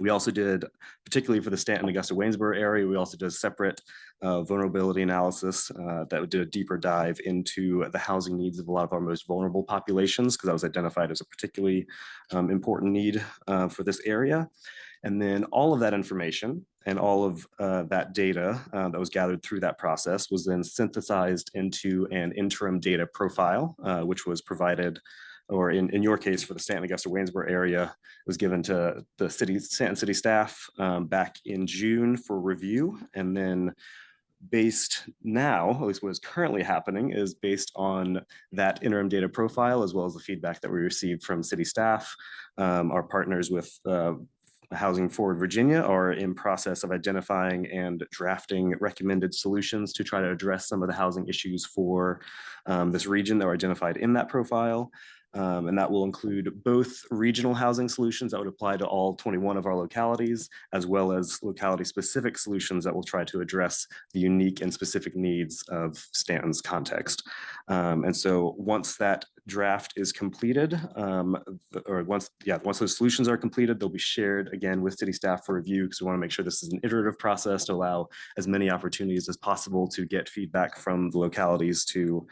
Speaker 12: We also did, particularly for the Staunton, Augusta, Waynesboro area, we also did a separate vulnerability analysis that did a deeper dive into the housing needs of a lot of our most vulnerable populations, because that was identified as a particularly important need for this area. And then all of that information and all of that data that was gathered through that process was then synthesized into an interim data profile, which was provided, or in your case for the Staunton, Augusta, Waynesboro area, was given to the Staunton city staff back in June for review. And then based now, at least what is currently happening, is based on that interim data profile, as well as the feedback that we received from city staff. Our partners with Housing Forward Virginia are in process of identifying and drafting recommended solutions to try to address some of the housing issues for this region that were identified in that profile. And that will include both regional housing solutions that would apply to all 21 of our localities, as well as locality-specific solutions that will try to address the unique and specific needs of Staunton's context. And so once that draft is completed, or once those solutions are completed, they'll be shared again with city staff for review, because we want to make sure this is an iterative process to allow as many opportunities as possible to get feedback from the localities to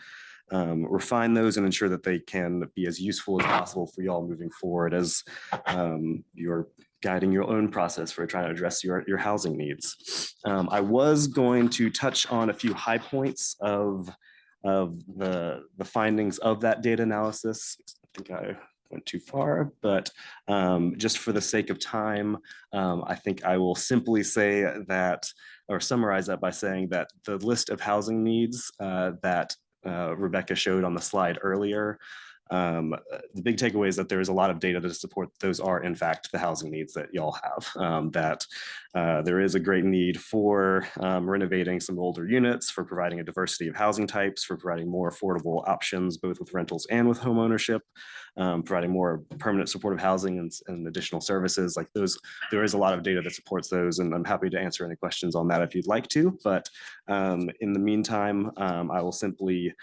Speaker 12: refine those and ensure that they can be as useful as possible for y'all moving forward as you're guiding your own process for trying to address your housing needs. I was going to touch on a few high points of the findings of that data analysis. I think I went too far, but just for the sake of time, I think I will simply say that, or summarize that by saying that the list of housing needs that Rebecca showed on the slide earlier, the big takeaway is that there is a lot of data to support those are in fact the housing needs that y'all have, that there is a great need for renovating some older units, for providing a diversity of housing types, for providing more affordable options, both with rentals and with home ownership, providing more permanent supportive housing and additional services like those. There is a lot of data that supports those, and I'm happy to answer any questions on that if you'd like to. But in the meantime, I will simply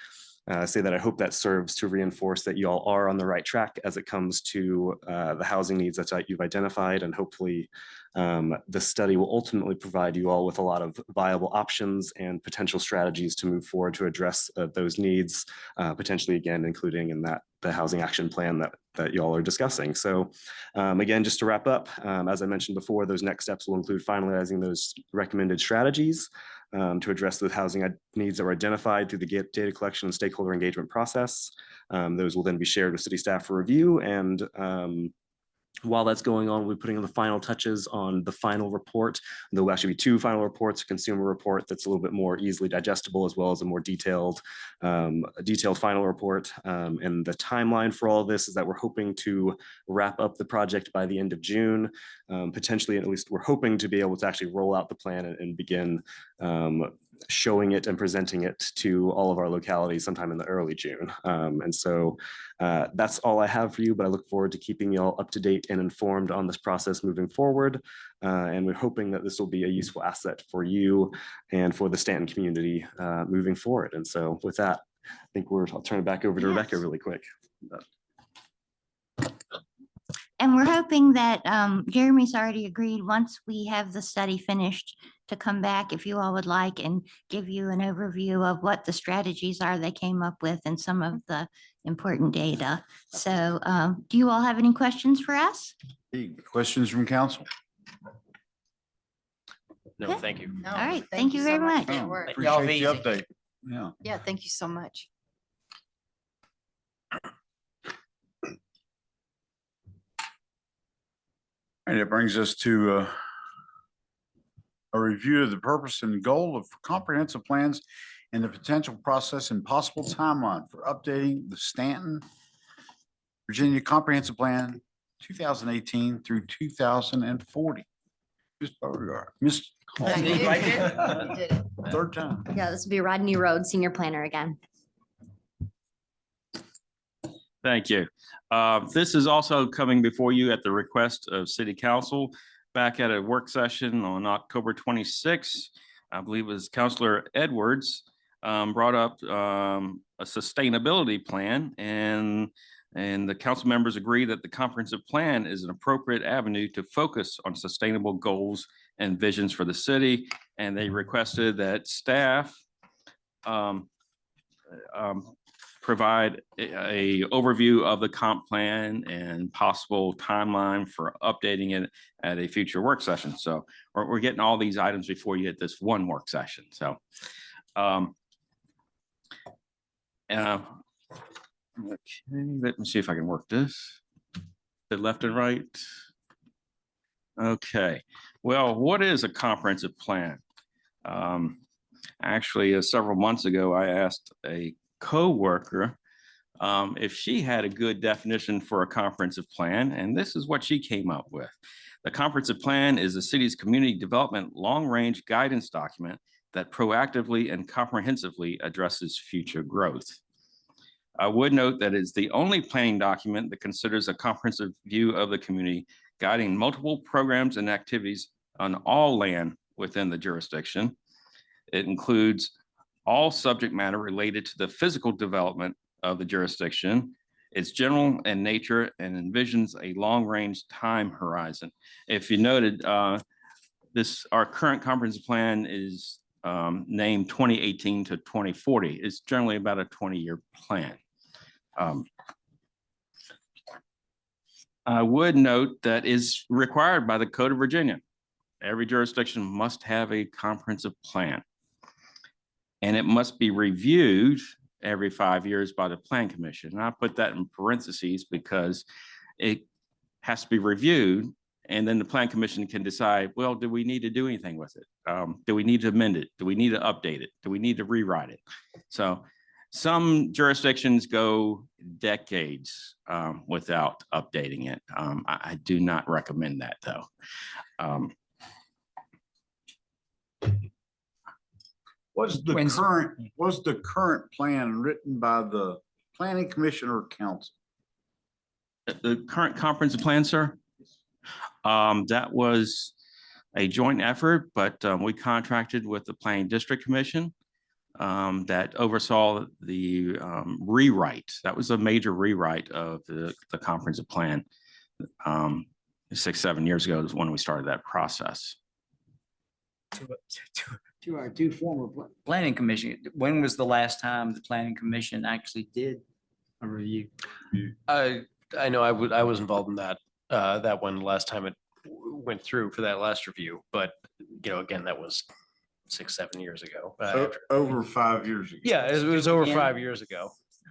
Speaker 12: say that I hope that serves to reinforce that you all are on the right track as it comes to the housing needs that you've identified, and hopefully the study will ultimately provide you all with a lot of viable options and potential strategies to move forward to address those needs, potentially again, including in the housing action plan that you all are discussing. So again, just to wrap up, as I mentioned before, those next steps will include finalizing those recommended strategies to address the housing needs that were identified through the data collection and stakeholder engagement process. Those will then be shared with city staff for review, and while that's going on, we'll be putting the final touches on the final report. There will actually be 2 final reports, a consumer report that's a little bit more easily digestible, as well as a more detailed final report. And the timeline for all of this is that we're hoping to wrap up the project by the end of June. Potentially, at least we're hoping to be able to actually roll out the plan and begin showing it and presenting it to all of our localities sometime in the early June. And so that's all I have for you, but I look forward to keeping you all up to date and informed on this process moving forward. And we're hoping that this will be a useful asset for you and for the Staunton community moving forward. And so with that, I think I'll turn it back over to Rebecca really quick.
Speaker 11: And we're hoping that Jeremy's already agreed, once we have the study finished, to come back, if you all would like, and give you an overview of what the strategies are they came up with and some of the important data. So do you all have any questions for us?
Speaker 1: Hey, questions from council?
Speaker 5: No,
Speaker 11: Okay.
Speaker 5: thank you.
Speaker 9: No,
Speaker 11: All right, thank you very
Speaker 9: so much
Speaker 11: much.
Speaker 9: for your work.
Speaker 8: Y'all
Speaker 1: Appreciate the
Speaker 8: easy.
Speaker 1: update. Yeah.
Speaker 9: Yeah, thank you so much.
Speaker 1: And it brings us to a review of the purpose and goal of comprehensive plans and the potential process and possible timeline for updating the Staunton, Virginia Comprehensive Plan 2018 through 2040. Ms. Beauregard, Ms. Hall.
Speaker 9: You did
Speaker 8: Right
Speaker 9: it.
Speaker 8: there.
Speaker 9: You did it.
Speaker 1: Third time.
Speaker 6: Yeah, this will be Rodney Road, Senior Planner again.
Speaker 5: Thank you. This is also coming before you at the request of City Council. Back at a work session on October 26th, I believe it was Councilor Edwards brought up a sustainability plan, and the council members agree that the comprehensive plan is an appropriate avenue to focus on sustainable goals and visions for the city. And they requested that staff provide a overview of the comp plan and possible timeline for updating it at a future work session. So we're getting all these items before you hit this one work session. So okay, let me see if I can work this. The left and right. Okay, well, what is a comprehensive plan? Actually, several months ago, I asked a co-worker if she had a good definition for a comprehensive plan, and this is what she came up with. The comprehensive plan is the city's community development long-range guidance document that proactively and comprehensively addresses future growth. I would note that it's the only planning document that considers a comprehensive view of the community, guiding multiple programs and activities on all land within the jurisdiction. It includes all subject matter related to the physical development of the jurisdiction. It's general in nature and envisions a long-range time horizon. If you noted, our current comprehensive plan is named 2018 to 2040. It's generally about a 20-year plan. I would note that is required by the Code of Virginia. Every jurisdiction must have a comprehensive plan, and it must be reviewed every 5 years by the Plan Commission. And I put that in parentheses because it has to be reviewed, and then the Plan Commission can decide, well, do we need to do anything with it? Do we need to amend it? Do we need to update it? Do we need to rewrite it? So some jurisdictions go decades without updating it. I do not recommend that, though.
Speaker 1: Was the current plan written by the Planning Commission or Council?
Speaker 5: The current comprehensive plan, sir? That was a joint effort, but we contracted with the Planning District Commission. that oversaw the rewrite. That was a major rewrite of the comprehensive plan. 6, 7 years ago is when we started that process.
Speaker 8: To our two former planning commission, when was the last time the planning commission actually did a review?
Speaker 13: I know I was involved in that one last time it went through for that last review, but again, that was 6, 7 years ago.
Speaker 1: Over 5 years ago.
Speaker 13: Yeah, it was over
Speaker 8: Again?
Speaker 13: 5 years ago.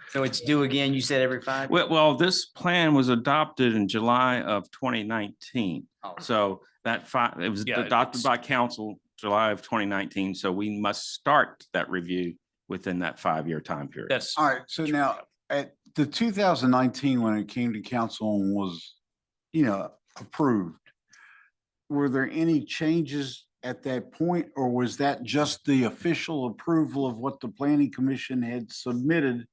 Speaker 8: So it's due again, you said every 5?
Speaker 5: Well, this plan was adopted in July of 2019.
Speaker 8: Oh.
Speaker 5: So it was
Speaker 13: Yeah,
Speaker 5: adopted
Speaker 13: it's-
Speaker 5: by council July of 2019. So we must start that review within that 5-year time period.
Speaker 13: That's
Speaker 1: All right, so now at the 2019, when it came to council and was, approved, were there any changes at that point, or was that just the official approval of what the planning commission had submitted?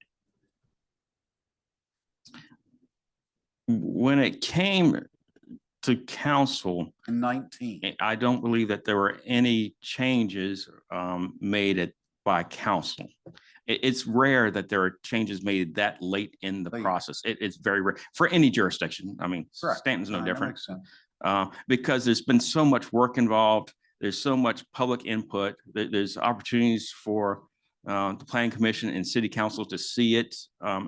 Speaker 5: When it came to council,
Speaker 1: In 19.
Speaker 5: I don't believe that there were any changes made by council. It's rare that there are changes made that late in the
Speaker 1: Late.
Speaker 5: process. It's very rare for any jurisdiction. I mean,
Speaker 1: Correct.
Speaker 5: Stanton's no
Speaker 1: That
Speaker 5: different.
Speaker 1: makes sense.
Speaker 5: Because there's been so much work involved. There's so much public input. There's opportunities for the planning commission and city council to see it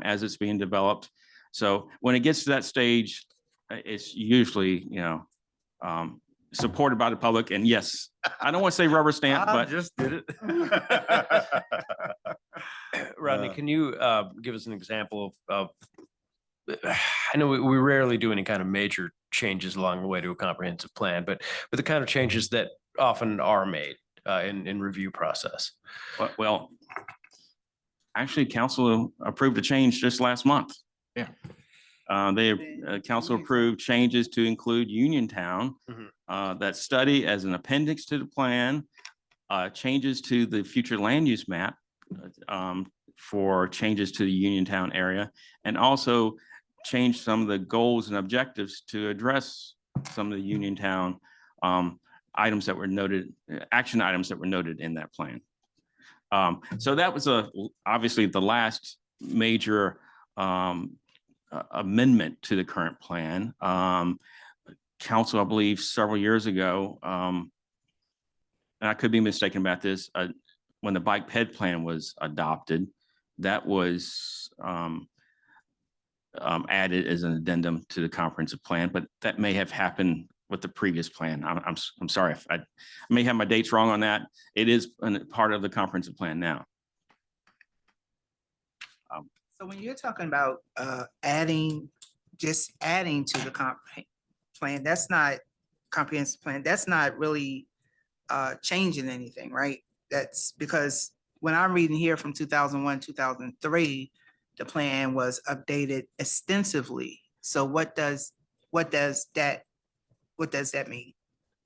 Speaker 5: as it's being developed. So when it gets to that stage, it's usually, supported by the public. And yes, I don't want to say rubber stamp,
Speaker 1: I
Speaker 5: but
Speaker 1: just did it.
Speaker 13: Rodney, can you give us an example of I know we rarely do any kind of major changes along the way to a comprehensive plan, but the kind of changes that often are made in review process.
Speaker 5: well, actually, council approved a change just last month.
Speaker 1: Yeah.
Speaker 5: Council approved changes to include Uniontown, that study as an appendix to the plan, changes to the future land use map for changes to the Uniontown area, and also change some of the goals and objectives to address some of the Uniontown items that were noted, action items that were noted in that plan. So that was obviously the last major amendment to the current plan. Council, I believe, several years ago, and I could be mistaken about this, when the bike ped plan was adopted, that was added as an addendum to the comprehensive plan, but that may have happened with the previous plan. I'm sorry if I may have my dates wrong on that. It is part of the comprehensive plan now.
Speaker 2: So when you're talking about just adding to the plan, that's not comprehensive plan, that's not really changing anything, right? That's because when I'm reading here from 2001, 2003, the plan was updated extensively. So what does that mean?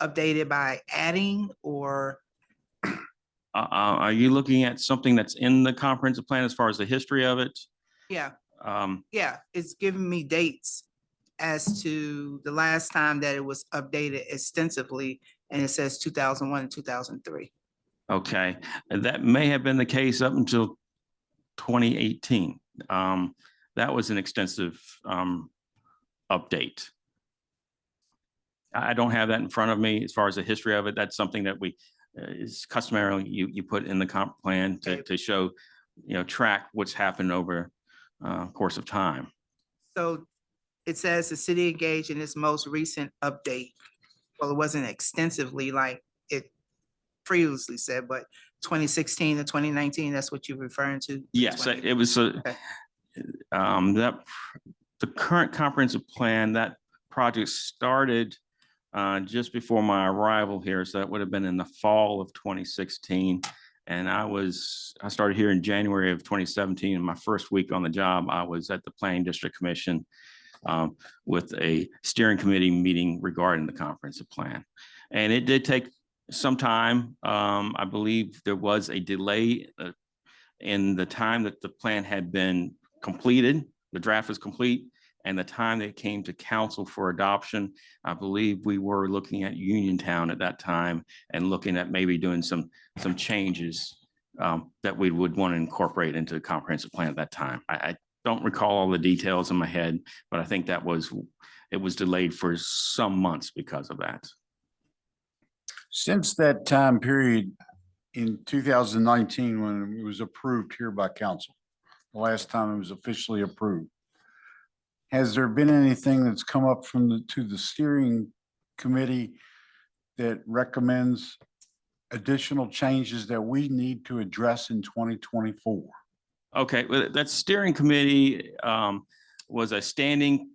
Speaker 2: Updated by adding, or?
Speaker 5: Are you looking at something that's in the comprehensive plan as far as the history of it?
Speaker 2: Yeah. Yeah, it's giving me dates as to the last time that it was updated extensively, and it says 2001 and 2003.
Speaker 5: Okay, and that may have been the case up until 2018. That was an extensive update. I don't have that in front of me as far as the history of it. That's something that is customarily you put in the comp plan to show, track what's happened over course of time.
Speaker 2: So it says the city engaged in its most recent update. Well, it wasn't extensively like it previously said, but 2016 to 2019, that's what you're referring to?
Speaker 5: Yes, it was that the current comprehensive plan, that project started just before my arrival here. So that would have been in the fall of 2016. And I started here in January of 2017. And my first week on the job, I was at the Planning District Commission with a steering committee meeting regarding the comprehensive plan. And it did take some time. I believe there was a delay in the time that the plan had been completed. The draft was complete, and the time that it came to council for adoption. I believe we were looking at Uniontown at that time and looking at maybe doing some changes that we would want to incorporate into the comprehensive plan at that time. I don't recall all the details in my head, but I think it was delayed for some months because of that.
Speaker 1: Since that time period in 2019, when it was approved here by council, the last time it was officially approved, has there been anything that's come up from the steering committee that recommends additional changes that we need to address in 2024?
Speaker 5: Okay, well, that steering committee was not a standing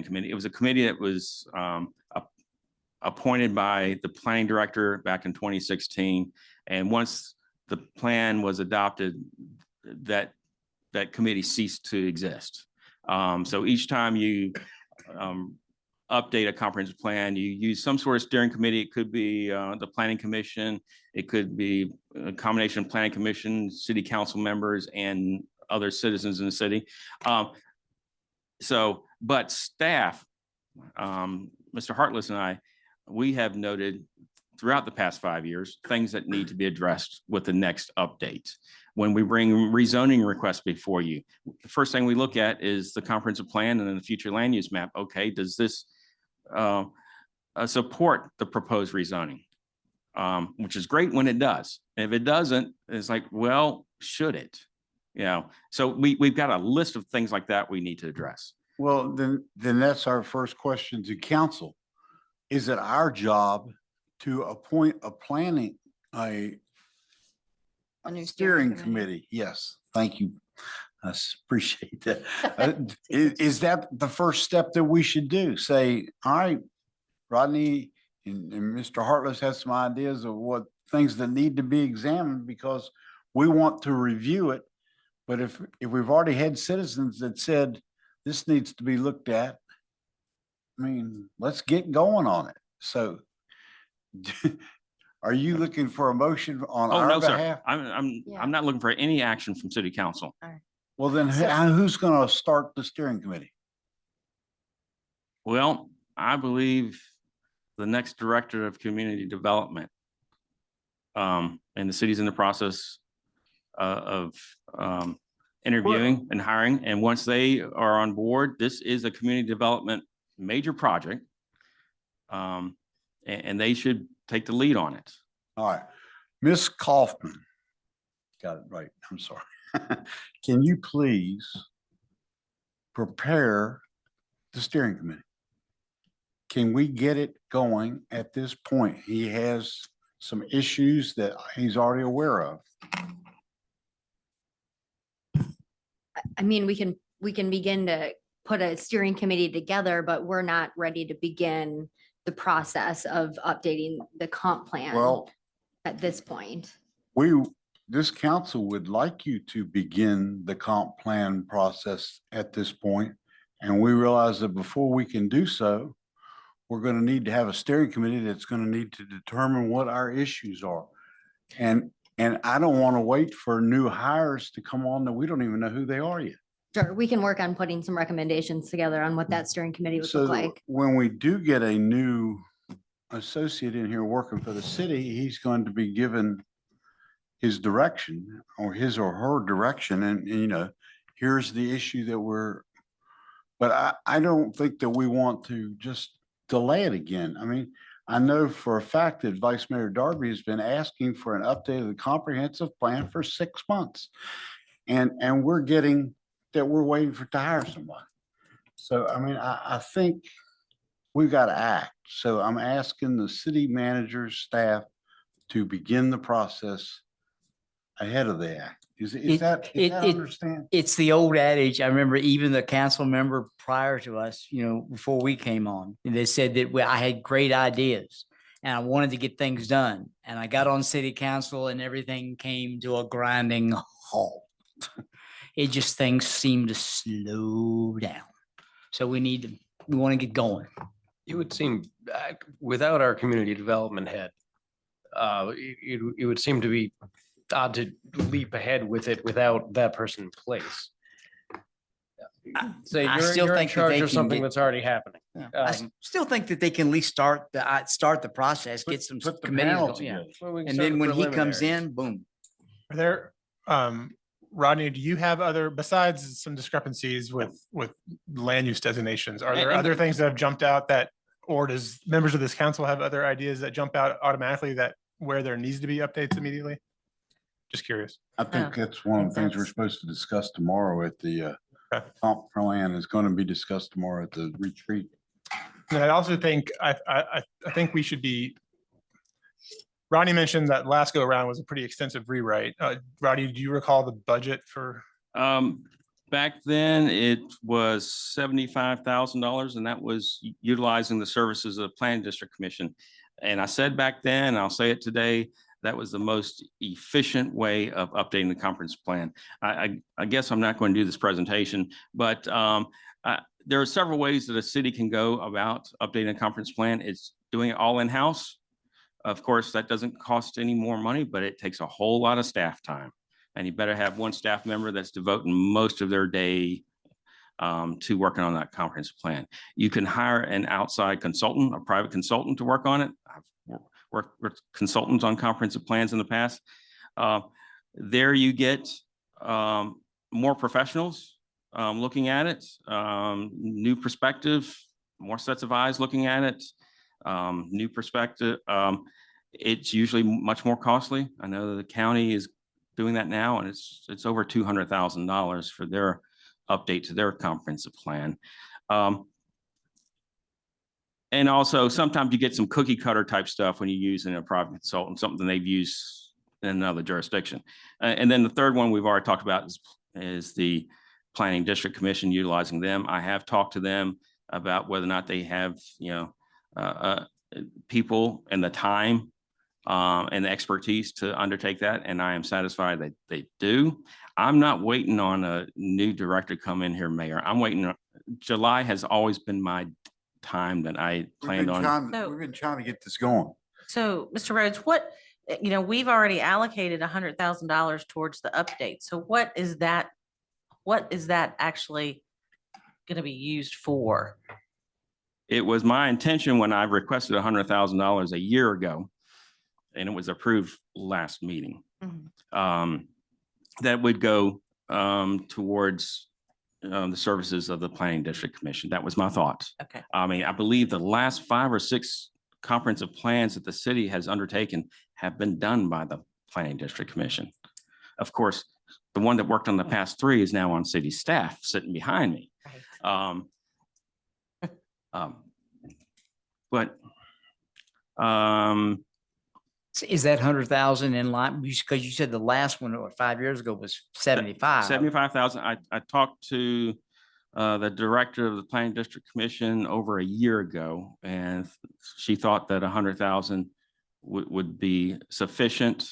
Speaker 5: committee. It was a committee that was appointed by the planning director back in 2016. And once the plan was adopted, that committee ceased to exist. So each time you update a comprehensive plan, you use some sort of steering committee. It could be the planning commission. It could be a combination of planning commission, city council members, and other citizens in the city. But staff, Mr. Hartless and I, we have noted throughout the past 5 years, things that need to be addressed with the next update. When we bring rezoning requests before you, the first thing we look at is the comprehensive plan and then the future land use map. Okay, does this support the proposed rezoning? Which is great when it does. If it doesn't, it's like, well, should it? You know, so we've got a list of things like that we need to address.
Speaker 1: Well, then that's our first question to council. Is it our job to appoint a
Speaker 9: new
Speaker 1: steering committee? Yes, thank you. I appreciate that. Is that the first step that we should do? Say, all right, Rodney and Mr. Hartless has some ideas of what things that need to be examined because we want to review it. But if we've already had citizens that said this needs to be looked at, I mean, let's get going on it. So are you looking for a motion on
Speaker 5: Oh,
Speaker 1: our
Speaker 5: no, sir.
Speaker 1: behalf?
Speaker 5: I'm not looking for any action from city council.
Speaker 1: Well, then who's going to start the steering committee?
Speaker 5: Well, I believe the next director of community development, and the city's in the process of interviewing and hiring. And once they are on board, this is a community development major project. And they should take the lead on it.
Speaker 1: All right. Ms. Kaufman. Got it right. I'm sorry. Can you please prepare the steering committee? Can we get it going at this point? He has some issues that he's already aware of.
Speaker 6: I mean, we can begin to put a steering committee together, but we're not ready to begin the process of updating the comp plan
Speaker 1: Well,
Speaker 6: at this point.
Speaker 1: this council would like you to begin the comp plan process at this point, and we realize that before we can do so, we're going to need to have a steering committee that's going to need to determine what our issues are. And I don't want to wait for new hires to come on that we don't even know who they are yet.
Speaker 6: Sure, we can work on putting some recommendations together on what that steering committee would look
Speaker 1: So
Speaker 6: like.
Speaker 1: when we do get a new associate in here working for the city, he's going to be given his direction or his or her direction. And you know, here's the issue that but I don't think that we want to just delay it again. I mean, I know for a fact that Vice Mayor Darby has been asking for an update of the comprehensive plan for 6 months. And we're getting that we're waiting to hire somebody. So, I mean, I think we've got to act. So I'm asking the city manager's staff to begin the process ahead of the act. Is that understand?
Speaker 8: It's the old adage. I remember even the council member prior to us, you know, before we came on, and they said that I had great ideas and I wanted to get things done. And I got on city council and everything came to a grinding halt. It just, things seem to slow down. So we want to get going.
Speaker 13: It would seem, without our community development head, it would seem to be odd to leap ahead with it without that person in place. Say
Speaker 8: I
Speaker 13: you're
Speaker 8: still
Speaker 13: in
Speaker 8: think that
Speaker 13: charge
Speaker 8: they
Speaker 13: of
Speaker 8: can
Speaker 13: something
Speaker 8: get-
Speaker 13: that's already happening.
Speaker 8: I still think that they can at least start the process, get some
Speaker 1: Put the
Speaker 8: committees
Speaker 1: panel
Speaker 8: going, yeah.
Speaker 1: together.
Speaker 13: Well, we can
Speaker 8: And
Speaker 13: start
Speaker 8: then
Speaker 13: with
Speaker 8: when he comes
Speaker 13: preliminaries.
Speaker 8: in, boom.
Speaker 4: Are there, Rodney, do you have other, besides some discrepancies with land use designations, are there
Speaker 5: And-
Speaker 4: other things that have jumped out that, or does members of this council have other ideas that jump out automatically that where there needs to be updates immediately? Just curious.
Speaker 1: I think that's one of the things we're supposed to discuss tomorrow at the
Speaker 4: Okay.
Speaker 1: comp plan is going to be discussed tomorrow at the retreat.
Speaker 4: And I also think, I think we should be, Ronnie mentioned that last go around was a pretty extensive rewrite. Rodney, do you recall the budget for?
Speaker 5: Back then, it was $75,000, and that was utilizing the services of the Planning District Commission. And I said back then, and I'll say it today, that was the most efficient way of updating the comprehensive plan. I guess I'm not going to do this presentation, but there are several ways that a city can go about updating a comprehensive plan. It's doing it all in-house. Of course, that doesn't cost any more money, but it takes a whole lot of staff time. And you better have one staff member that's devoting most of their day to working on that comprehensive plan. You can hire an outside consultant, a private consultant to work on it. I've worked with consultants on comprehensive plans in the past. There you get more professionals looking at it, new perspective, more sets of eyes looking at it, new perspective. It's usually much more costly. I know the county is doing that now, and it's over $200,000 for their update to their comprehensive plan. And also sometimes you get some cookie cutter type stuff when you use in a private consultant, something they've used in another jurisdiction. And then the third one we've already talked about is the Planning District Commission, utilizing them. I have talked to them about whether or not they have, people and the time and the expertise to undertake that. And I am satisfied that they do. I'm not waiting on a new director to come in here, Mayor. I'm waiting. July has always been my time that I planned on.
Speaker 1: We've been trying to get this going.
Speaker 9: So, Mr. Rhodes, we've already allocated $100,000 towards the update. So what is that actually going to be used for?
Speaker 5: It was my intention when I requested $100,000 a year ago, and it was approved last meeting. That would go towards the services of the Planning District Commission. That was my thought.
Speaker 9: Okay.
Speaker 5: I mean, I believe the last 5 or 6 comprehensive plans that the city has undertaken have been done by the Planning District Commission. Of course, the one that worked on the past 3 is now on city staff sitting behind me.
Speaker 9: Right.
Speaker 5: But
Speaker 8: Is that 100,000 in line? Because you said the last one, or 5 years ago, was 75.
Speaker 5: 75,000. I talked to the director of the Planning District Commission over a year ago, and she thought that 100,000 would be sufficient.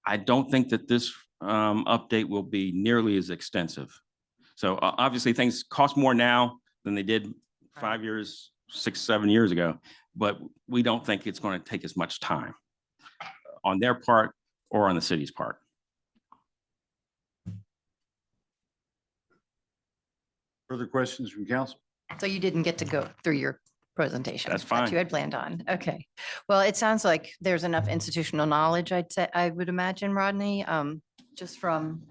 Speaker 5: I don't think that this update will be nearly as extensive. So obviously things cost more now than they did 5 years, 6, 7 years ago, but we don't think it's going to take as much time on their part or on the city's part.
Speaker 1: Further questions from council?
Speaker 9: So you didn't get to go through your presentation.
Speaker 5: That's
Speaker 9: that
Speaker 5: fine.
Speaker 9: You had planned on. Okay. Well, it sounds like there's enough institutional knowledge, I would imagine, Rodney, just from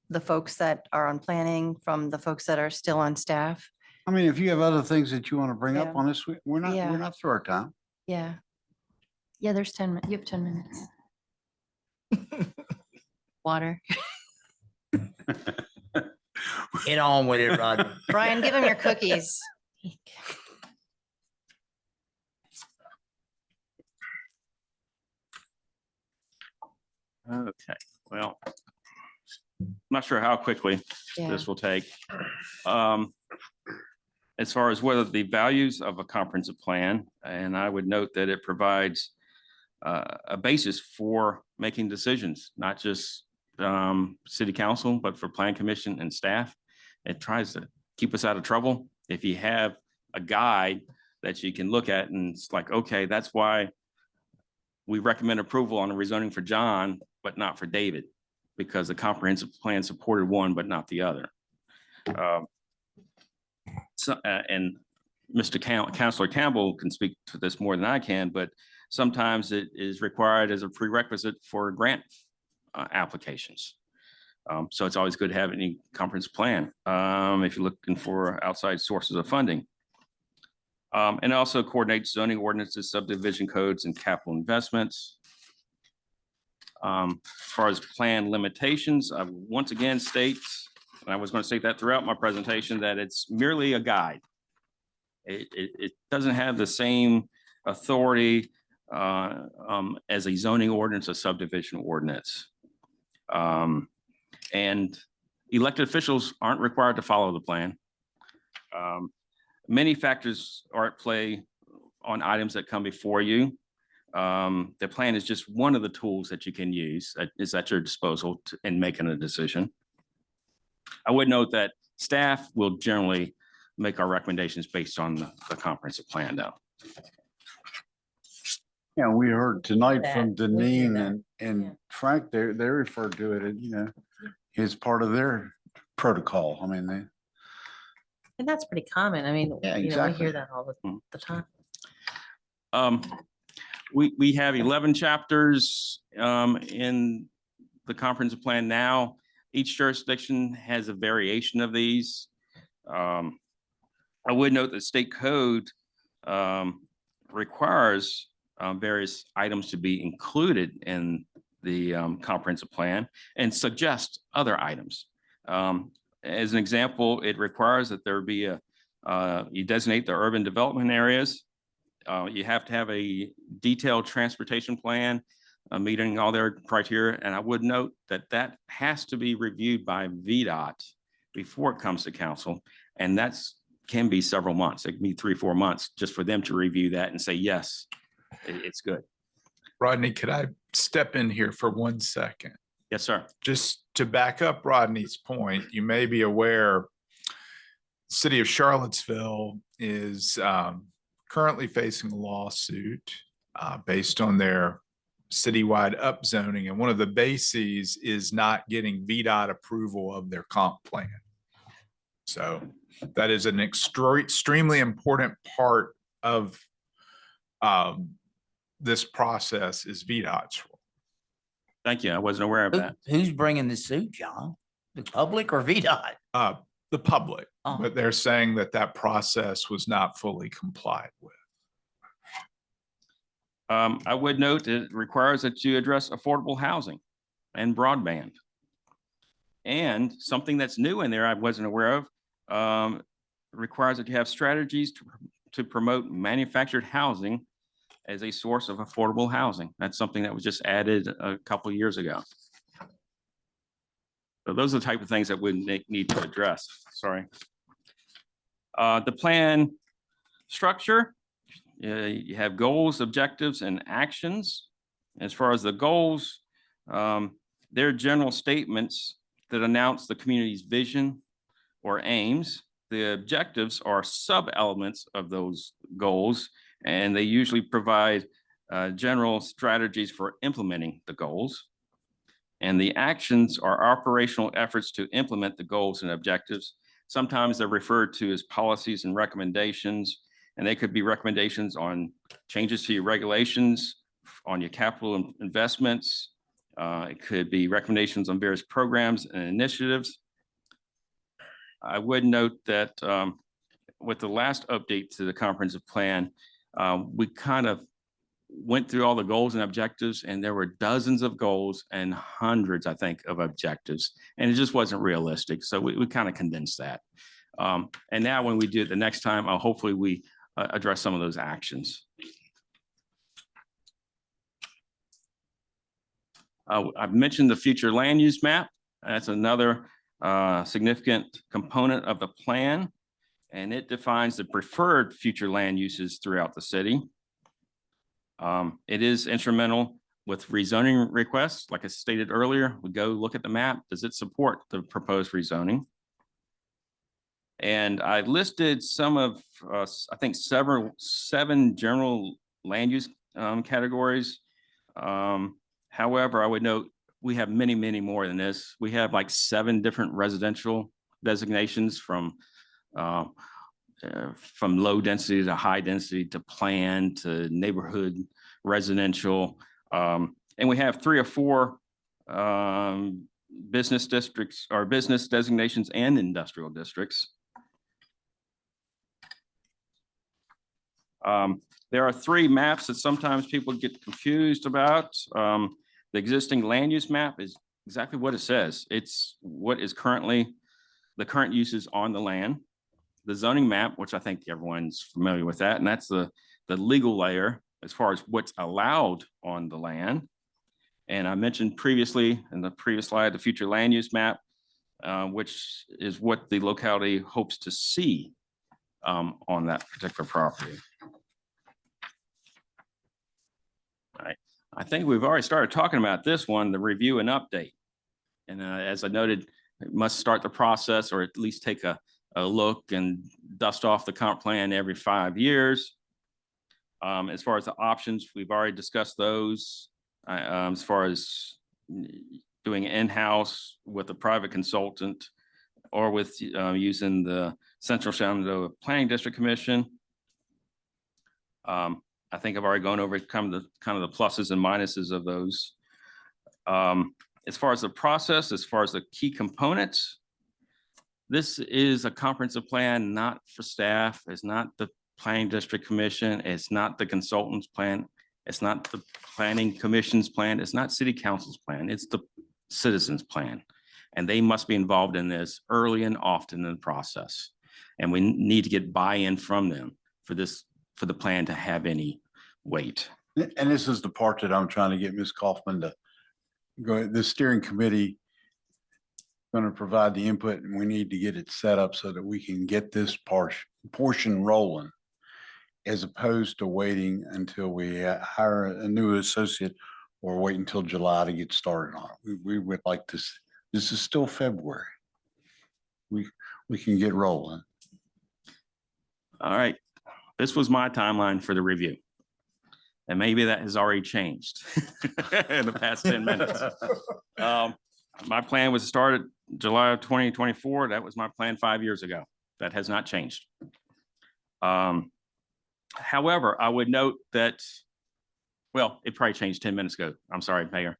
Speaker 9: the folks that are on planning, from the folks that are still on staff.
Speaker 1: I mean, if you have other things that you want to bring up
Speaker 9: Yeah.
Speaker 1: on this, we're
Speaker 9: Yeah.
Speaker 1: not through our time.
Speaker 9: Yeah. Yeah, there's 10 minutes. You have 10 minutes. Water.
Speaker 8: Get on with it, Rodney.
Speaker 9: Brian, give him your cookies.
Speaker 5: Okay, well, I'm not sure how quickly
Speaker 9: Yeah.
Speaker 5: this will take. As far as whether the values of a comprehensive plan, and I would note that it provides a basis for making decisions, not just city council, but for plan commission and staff. It tries to keep us out of trouble. If you have a guide that you can look at and it's like, okay, that's why we recommend approval on the rezoning for John, but not for David, because the comprehensive plan supported one, but not the other. And Councilor Campbell can speak to this more than I can, but sometimes it is required as a prerequisite for grant applications. So it's always good to have any comprehensive plan if you're looking for outside sources of funding. And also coordinate zoning ordinances, subdivision codes, and capital investments. As far as plan limitations, I once again state, and I was going to state that throughout my presentation, that it's merely a guide. It doesn't have the same authority as a zoning ordinance, a subdivision ordinance. And elected officials aren't required to follow the plan. Many factors are at play on items that come before you. The plan is just one of the tools that you can use that is at your disposal in making a decision. I would note that staff will generally make our recommendations based on the comprehensive plan though.
Speaker 1: Yeah, we heard tonight
Speaker 9: That,
Speaker 1: from
Speaker 9: we hear
Speaker 1: Deneen
Speaker 9: that.
Speaker 1: and
Speaker 9: Yeah.
Speaker 1: Frank, they referred to it, you know, as part of their protocol. I mean, they,
Speaker 14: And that's pretty common. I mean,
Speaker 1: Yeah,
Speaker 14: we
Speaker 1: exactly.
Speaker 14: hear that all the time.
Speaker 5: We have 11 chapters in the comprehensive plan now. Each jurisdiction has a variation of these. I would note that state code requires various items to be included in the comprehensive plan and suggest other items. As an example, it requires that there be you designate the urban development areas. You have to have a detailed transportation plan meeting all their criteria. And I would note that that has to be reviewed by VDOT before it comes to council. And that's can be several months. It can be 3-4 months just for them to review that and say, yes, it's good.
Speaker 10: Rodney, could I step in here for 1 second?
Speaker 5: Yes, sir.
Speaker 10: Just to back up Rodney's point, you may be aware, City of Charlottesville is currently facing a lawsuit based on their citywide upzoning. And one of the bases is not getting VDOT approval of their comp plan. So that is an extremely important part of this process is VDOT's role.
Speaker 5: Thank you. I wasn't aware of that.
Speaker 8: Who's bringing the suit, John? The public or VDOT?
Speaker 10: The public,
Speaker 8: Oh.
Speaker 10: but they're saying that that process was not fully complied with.
Speaker 5: I would note that it requires that you address affordable housing and broadband. And something that's new in there I wasn't aware of, requires that you have strategies to promote manufactured housing as a source of affordable housing. That's something that was just added a couple of years ago. So those are the type of things that we need to address. Sorry. The plan structure, you have goals, objectives, and actions. As far as the goals, they're general statements that announce the community's vision or aims. The objectives are sub-elements of those goals, and they usually provide general strategies for implementing the goals. And the actions are operational efforts to implement the goals and objectives. Sometimes they're referred to as policies and recommendations, and they could be recommendations on changes to your regulations, on your capital investments. It could be recommendations on various programs and initiatives. I would note that with the last update to the comprehensive plan, we kind of went through all the goals and objectives, and there were dozens of goals and hundreds, I think, of objectives, and it just wasn't realistic. So we kind of condensed that. And now when we do it the next time, hopefully we address some of those actions. I've mentioned the future land use map. That's another significant component of the plan, and it defines the preferred future land uses throughout the city. It is instrumental with rezoning requests. Like I stated earlier, we go look at the map. Does it support the proposed rezoning? And I listed some of, I think, 7 general land use categories. However, I would note we have many, many more than this. We have like 7 different residential designations from low density to high density to planned to neighborhood residential. And we have 3 or 4 business districts or business designations and industrial districts. There are three maps that sometimes people get confused about. The existing land use map is exactly what it says. It's what is currently the current uses on the land. The zoning map, which I think everyone's familiar with that, and that's the legal layer as far as what's allowed on the land. And I mentioned previously in the previous slide, the future land use map, which is what the locality hopes to see on that particular property. All right. I think we've already started talking about this one, the review and update. And as I noted, it must start the process or at least take a look and dust off the comp plan every 5 years. As far as the options, we've already discussed those. As far as doing in-house with a private consultant or with using the Central Shenandoah Planning District Commission. I think I've already gone over kind of the pluses and minuses of those. As far as the process, as far as the key components, this is a comprehensive plan, not for staff. It's not the Planning District Commission. It's not the consultant's plan. It's not the Planning Commission's plan. It's not City Council's plan. It's the citizens' plan. And they must be involved in this early and often in the process. And we need to get buy-in from them for the plan to have any weight.
Speaker 1: And this is the part that I'm trying to get Ms. Kaufman to go, the steering committee going to provide the input, and we need to get it set up so that we can get this portion rolling, as opposed to waiting until we hire a new associate or wait until July to get started on it. We would like this. This is still February. We can get rolling.
Speaker 5: All right. This was my timeline for the review. And maybe that has already changed in the past 10 minutes. My plan was to start at July of 2024. That was my plan 5 years ago. That has not changed. However, I would note that, well, it probably changed 10 minutes ago. I'm sorry, Mayor.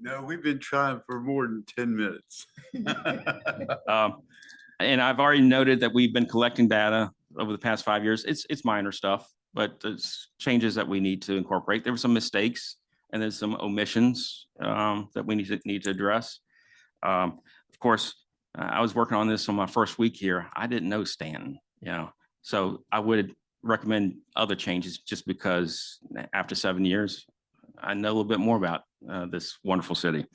Speaker 1: No, we've been trying for more than 10 minutes.
Speaker 5: And I've already noted that we've been collecting data over the past 5 years. It's minor stuff, but it's changes that we need to incorporate. There were some mistakes and there's some omissions that we need to address. Of course, I was working on this on my first week here. I didn't know Staunton, so I would recommend other changes just because after 7 years, I know a little bit more about this wonderful city.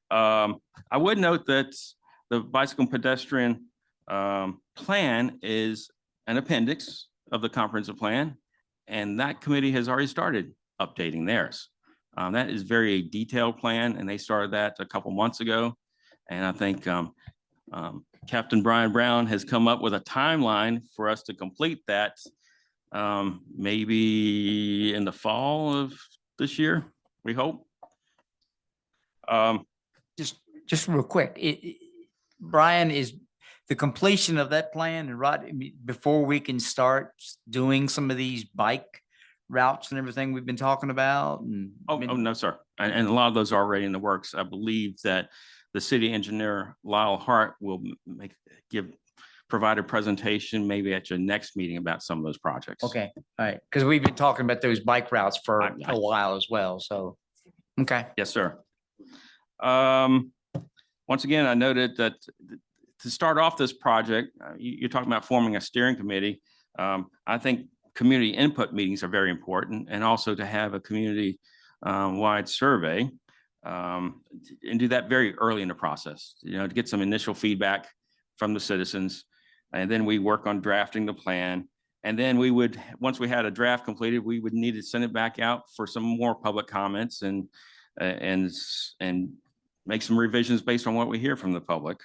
Speaker 5: I would note that the bicycle and pedestrian plan is an appendix of the comprehensive plan, and that committee has already started updating theirs. That is very detailed plan, and they started that a couple months ago. And I think Captain Brian Brown has come up with a timeline for us to complete that maybe in the fall of this year, we hope.
Speaker 8: Just real quick, Brian, is the completion of that plan and before we can start doing some of these bike routes and everything we've been talking about?
Speaker 5: Oh, no, sir. And a lot of those are already in the works. I believe that the city engineer, Lyle Hart, will provide a presentation maybe at your next meeting about some of those projects.
Speaker 8: Okay, all right, because we've been talking about those bike routes for a while as well, so, okay.
Speaker 5: Yes, sir. Once again, I noted that to start off this project, you're talking about forming a steering committee. I think community input meetings are very important, and also to have a community wide survey and do that very early in the process, to get some initial feedback from the citizens. And then we work on drafting the plan. And then we would, once we had a draft completed, we would need to send it back out for some more public comments and make some revisions based on what we hear from the public.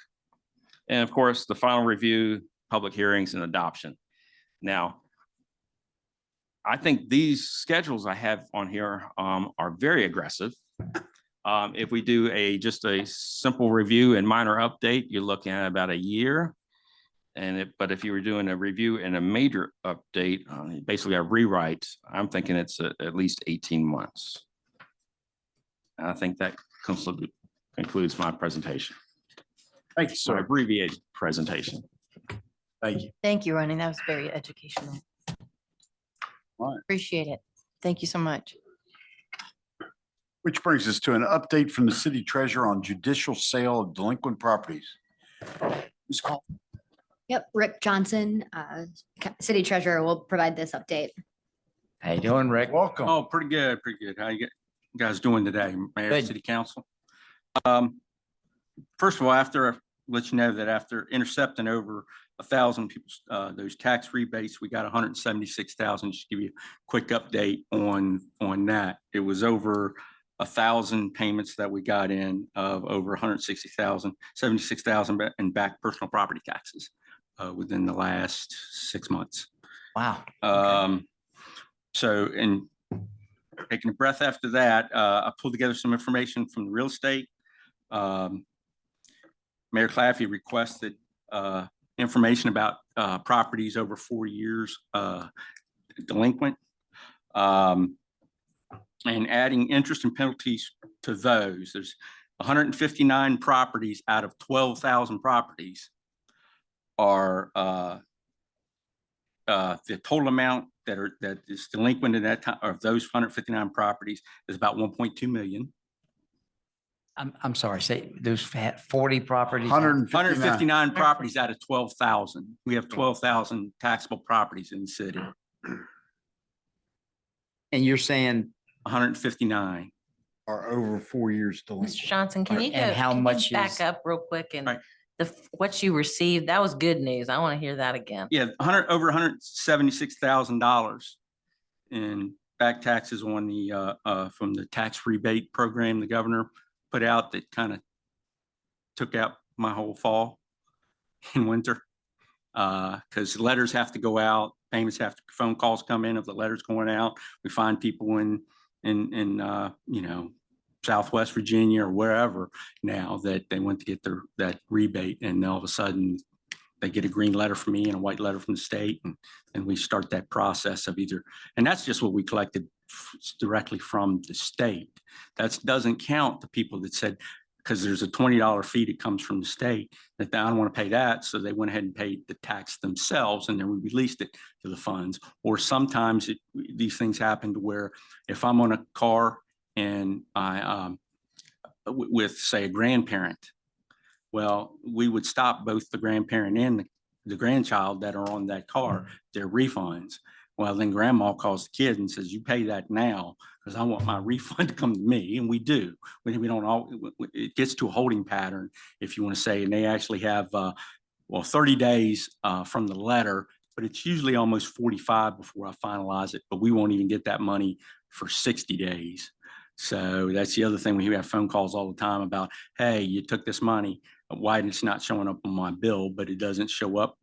Speaker 5: And of course, the final review, public hearings, and adoption. Now, I think these schedules I have on here are very aggressive. If we do just a simple review and minor update, you're looking at about a year. But if you were doing a review and a major update, basically a rewrite, I'm thinking it's at least 18 months. I think that concludes my presentation,
Speaker 1: Thank you,
Speaker 5: my
Speaker 1: sir.
Speaker 5: abbreviated presentation.
Speaker 1: Thank you.
Speaker 9: Thank you, Ronnie. That was very educational.
Speaker 1: All right.
Speaker 9: Appreciate it. Thank you so much.
Speaker 1: Which brings us to an update from the city treasurer on judicial sale of delinquent properties. Ms. Call.
Speaker 6: Yep, Rick Johnson, city treasurer will provide this update.
Speaker 8: How you doing, Rick?
Speaker 1: Welcome.
Speaker 5: Oh, pretty good, pretty good. How you guys doing today, Mayor,
Speaker 8: Good.
Speaker 5: City Council? First of all, let you know that after intercepting over 1,000 people, those tax rebates, we got 176,000. Just give you a quick update on that. It was over 1,000 payments that we got in of over 160,000, 76,000 in back personal property taxes within the last 6 months.
Speaker 8: Wow.
Speaker 5: So, and taking a breath after that, I pulled together some information from the real estate. Mayor Claffey requested information about properties over 4 years delinquent, and adding interest and penalties to those. There's 159 properties out of 12,000 properties are the total amount that is delinquent in that time of those 159 properties is about 1.2 million.
Speaker 8: I'm sorry, say those 40 properties.
Speaker 5: 159 properties out of 12,000. We have 12,000 taxable properties in the city.
Speaker 8: And you're saying
Speaker 5: 159.
Speaker 1: Are over 4 years delinquent.
Speaker 14: Mr. Johnson, can you
Speaker 8: And how much
Speaker 14: back
Speaker 8: is-
Speaker 14: up real quick and
Speaker 5: Right.
Speaker 14: what you received? That was good news. I want to hear that again.
Speaker 5: Yeah, over $176,000 in back taxes on the from the tax rebate program the governor put out that kind of took out my whole fall and winter. Because letters have to go out, payments have to, phone calls come in of the letters going out. We find people in you know, Southwest Virginia or wherever now that they went to get that rebate, and all of a sudden they get a green letter from me and a white letter from the state, and we start that process of either, and that's just what we collected directly from the state. That doesn't count the people that said, because there's a $20 fee that comes from the state, that I don't want to pay that, so they went ahead and paid the tax themselves, and then we released it to the funds. Or sometimes these things happen to where if I'm on a car and I with say a grandparent, well, we would stop both the grandparent and the grandchild that are on that car, their refunds. Well, then grandma calls the kid and says, you pay that now because I want my refund to come to me. And we do. We don't all, it gets to a holding pattern, if you want to say, and they actually have, 30 days from the letter, but it's usually almost 45 before I finalize it, but we won't even get that money for 60 days. So that's the other thing. We have phone calls all the time about, hey, you took this money, why it's not showing up on my bill, but it doesn't show up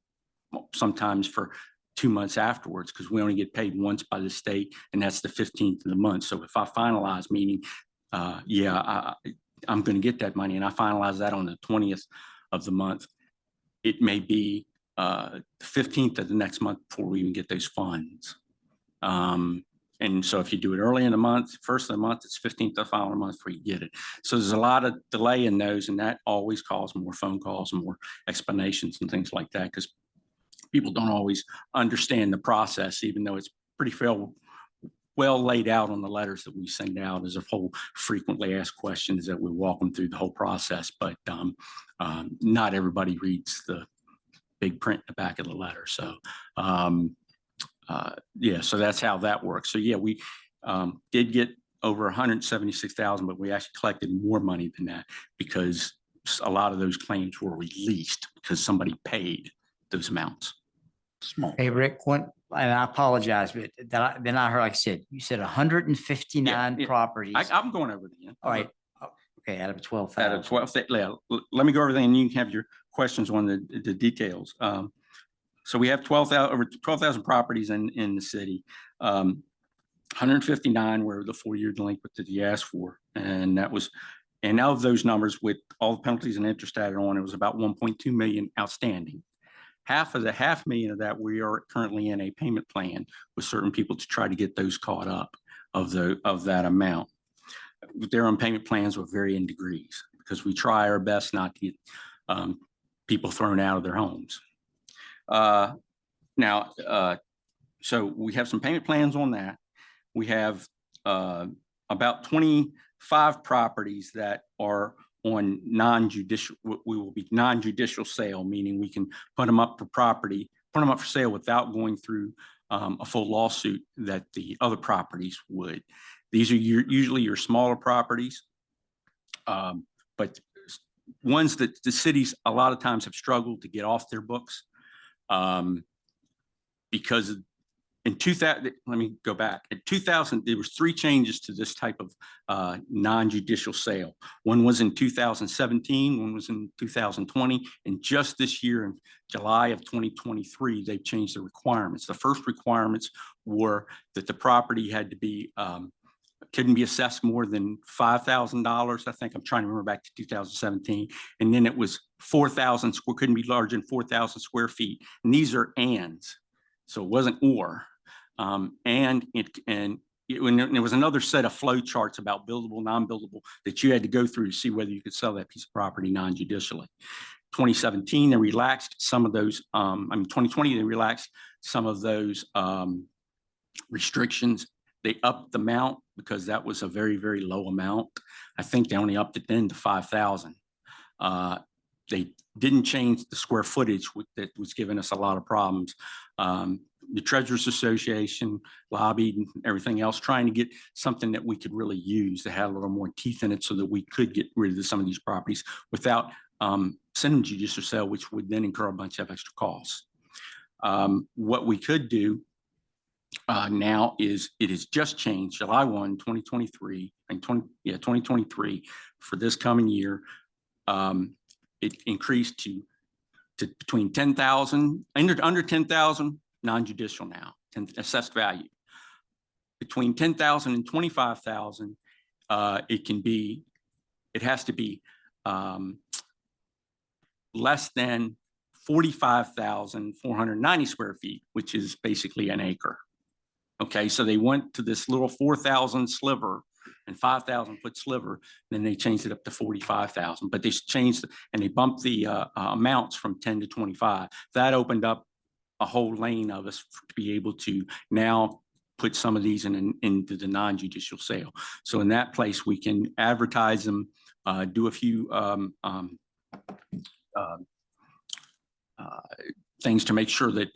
Speaker 5: sometimes for 2 months afterwards, because we only get paid once by the state, and that's the 15th of the month. So if I finalize, meaning, I'm going to get that money, and I finalize that on the 20th of the month, it may be the 15th of the next month before we even get those funds. And so if you do it early in the month, first of the month, it's 15th of the following month before you get it. So there's a lot of delay in those, and that always causes more phone calls and more explanations and things like that, because people don't always understand the process, even though it's pretty well laid out on the letters that we send out as a whole frequently asked questions that we walk them through the whole process. But not everybody reads the big print in the back of the letter. So so that's how that works. So yeah, we did get over 176,000, but we actually collected more money than that because a lot of those claims were released because somebody paid those amounts. Small.
Speaker 8: Hey, Rick, and I apologize, but then I heard, like I said, you said 159 properties.
Speaker 5: I'm going over it again.
Speaker 8: All right. Okay, out of 12,000.
Speaker 5: Out of 12, let me go over everything and you can have your questions on the details. So we have over 12,000 properties in the city. 159 were the 4-year delinquent that you asked for. And of those numbers with all the penalties and interest added on, it was about 1.2 million outstanding. Half of the $500,000 of that, we are currently in a payment plan with certain people to try to get those caught up of that amount.
Speaker 8: their own payment plans with varying degrees, because we try our best not to get people thrown out of their homes. So we have some payment plans on that. We have about 25 properties that are on non-judicial, we will be non-judicial sale, meaning we can put them up for sale without going through a full lawsuit that the other properties would. These are usually your smaller properties, but ones that the cities a lot of times have struggled to get off their books because in 2000, let me go back. In 2000, there was 3 changes to this type of non-judicial sale. One was in 2017, one was in 2020, and just this year in July of 2023, they've changed the requirements. The first requirements were that the property had to be couldn't be assessed more than $5,000. I think I'm trying to remember back to 2017. And then it was 4,000 square, couldn't be larger than 4,000 square feet. And these are ands. So it wasn't or. And there was another set of flow charts about buildable, non-buildable that you had to go through to see whether you could sell that piece of property non-judicially. 2017, they relaxed some of those, 2020, they relaxed some of those restrictions. They upped the amount because that was a very, very low amount. I think they only upped it then to 5,000. They didn't change the square footage that was giving us a lot of problems. The Treasurers Association lobbied and everything else, trying to get something that we could really use that had a little more teeth in it so that we could get rid of some of these properties without sending them to judicial sale, which would then incur a bunch of extra costs. What we could do now is it has just changed July 1, 2023 and 2023 for this coming year. It increased to between 10,000 under 10,000 non-judicial now, assessed value. Between 10,000 and 25,000, it has to be less than 45,490 square feet, which is basically an acre. Okay, so they went to this little 4,000 sliver and 5,000 foot sliver, then they changed it up to 45,000, but they changed and they bumped the amounts from 10 to 25. That opened up a whole lane of us to be able to now put some of these into the non-judicial sale. So in that place, we can advertise them, do a few things to make sure that,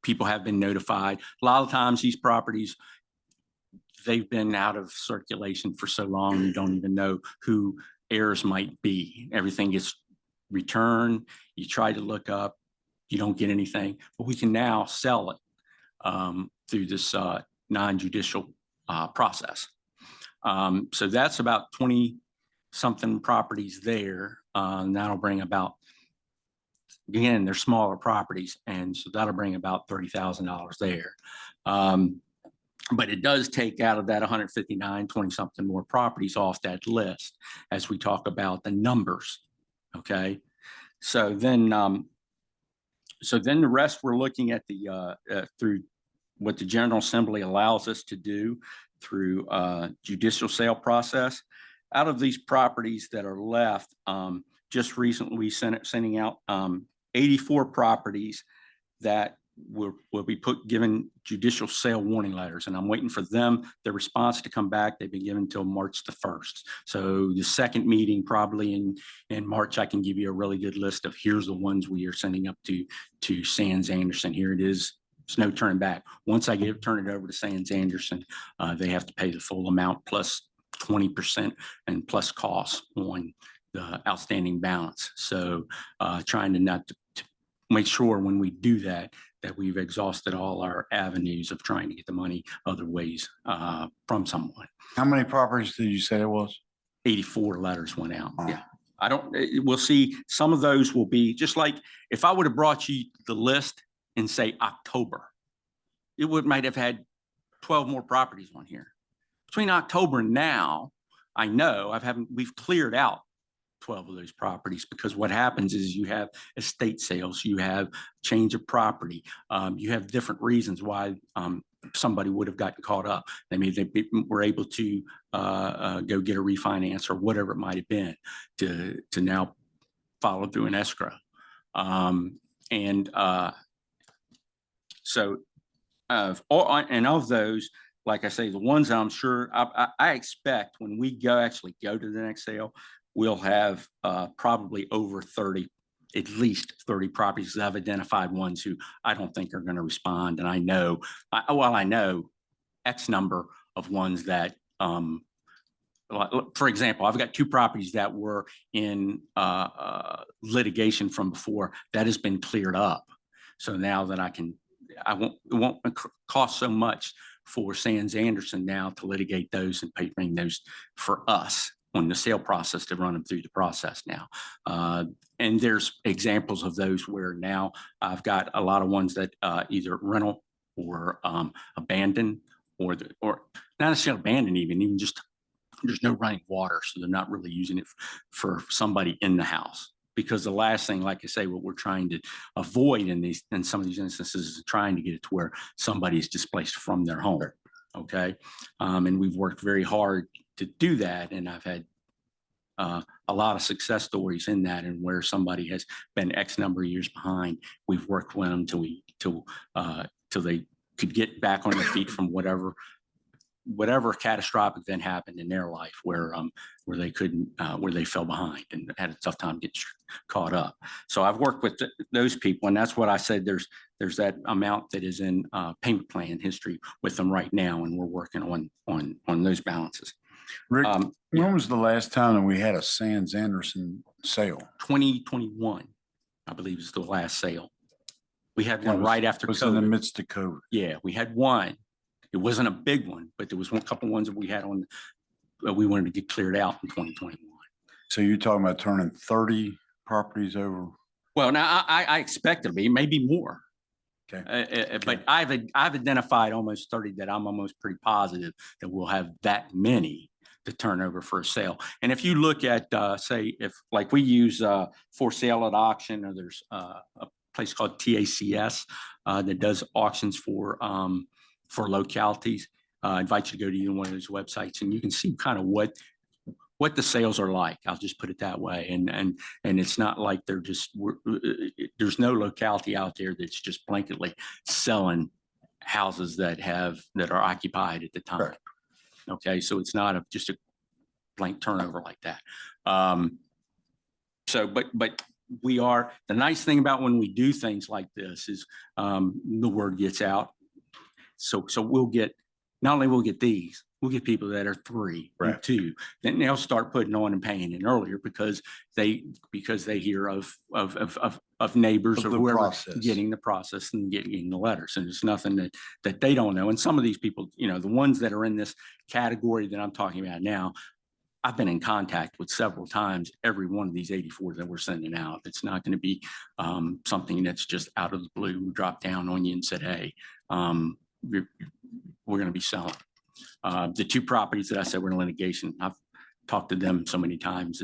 Speaker 8: people have been notified. A lot of times these properties, they've been out of circulation for so long, you don't even know who heirs might be. Everything gets returned. You try to look up, you don't get anything, but we can now sell it through this non-judicial process. So that's about 20 something properties there. And that'll bring about, again, they're smaller properties. And so that'll bring about $30,000 there. But it does take out of that 159, 20 something more properties off that list as we talk about the numbers. Okay. So then the rest we're looking at through what the General Assembly allows us to do through judicial sale process. Out of these properties that are left, just recently we sending out 84 properties that will be given judicial sale warning letters, and I'm waiting for their response to come back. They've been given until March the 1st. So the second meeting, probably in March, I can give you a really good list of here's the ones we are sending up to Sands Anderson. Here it is. There's no turning back. Once I turn it over to Sands Anderson, they have to pay the full amount plus 20% and plus costs on the outstanding balance. So trying to make sure when we do that we've exhausted all our avenues of trying to get the money other ways from someone.
Speaker 1: How many properties did you say it was?
Speaker 8: 84 letters went out. Yeah. We'll see. Some of those will be just like if I would have brought you the list in say October, might have had 12 more properties on here. Between October and now, I know we've cleared out 12 of those properties, because what happens is you have estate sales, you have change of property, you have different reasons why somebody would have gotten caught up. They were able to go get a refinance or whatever it might have been to now follow through an escrow. So of those, like I say, the ones I'm sure I expect when we actually go to the next sale, we'll have probably over 30, at least 30 properties. I've identified ones who I don't think are going to respond. And I know, I know X number of ones that, for example, I've got 2 properties that were in litigation from before that has been cleared up. So now that it won't cost so much for Sands Anderson now to litigate those and bring those for us on the sale process to run them through the process now. And there's examples of those where now I've got a lot of ones that either rental or abandoned or not necessarily abandoned, even just there's no running water. So they're not really using it for somebody in the house. Because the last thing, like I say, what we're trying to avoid in some of these instances is trying to get it to where somebody is displaced from their home. Okay. And we've worked very hard to do that. And I've had a lot of success stories in that, and where somebody has been X number of years behind, we've worked with them till they could get back on their feet from whatever catastrophic event happened in their life where they couldn't, where they fell behind and had a tough time getting caught up. So I've worked with those people, and that's what I said. There's that amount that is in payment plan history with them right now, and we're working on those balances.
Speaker 1: Rick, when was the last time that we had a Sands Anderson sale?
Speaker 8: 2021, I believe, is the last sale. We had one right after
Speaker 1: COVID. Was
Speaker 8: COVID.
Speaker 1: in the midst of COVID.
Speaker 8: Yeah, we had one. It wasn't a big one, but there was a couple ones that we had on, we wanted to get cleared out in 2021.
Speaker 1: So you're talking about turning 30 properties over?
Speaker 8: Well, now I expect it to be maybe more.
Speaker 1: Okay.
Speaker 8: But I've identified almost 30 that I'm almost pretty positive that we'll have that many to turn over for a sale. And if you look at, say, if like we use for sale at auction, or there's a place called TACS that does auctions for localities. I invite you to go to either one of those websites, and you can see kind of what the sales are like. I'll just put it that way. And it's not like they're just, there's no locality out there that's just blanketly selling houses that are occupied at the time. Right. Okay, so it's not just a blank turnover like that. But we are, the nice thing about when we do things like this is the word gets out. So we'll get, not only we'll get these, we'll get people that are 3 or 2, then they'll start putting on and paying in earlier because they hear of neighbors or whoever getting the process and getting the letters. And it's nothing that they don't know. And some of these people, the ones that are in this category that I'm talking about now, I've been in contact with several times, every one of these 84 that we're sending out. It's not going to be something that's just out of the blue. We dropped down on you and said, hey, we're going to be selling. The 2 properties that I said were in litigation, I've talked to them so many times.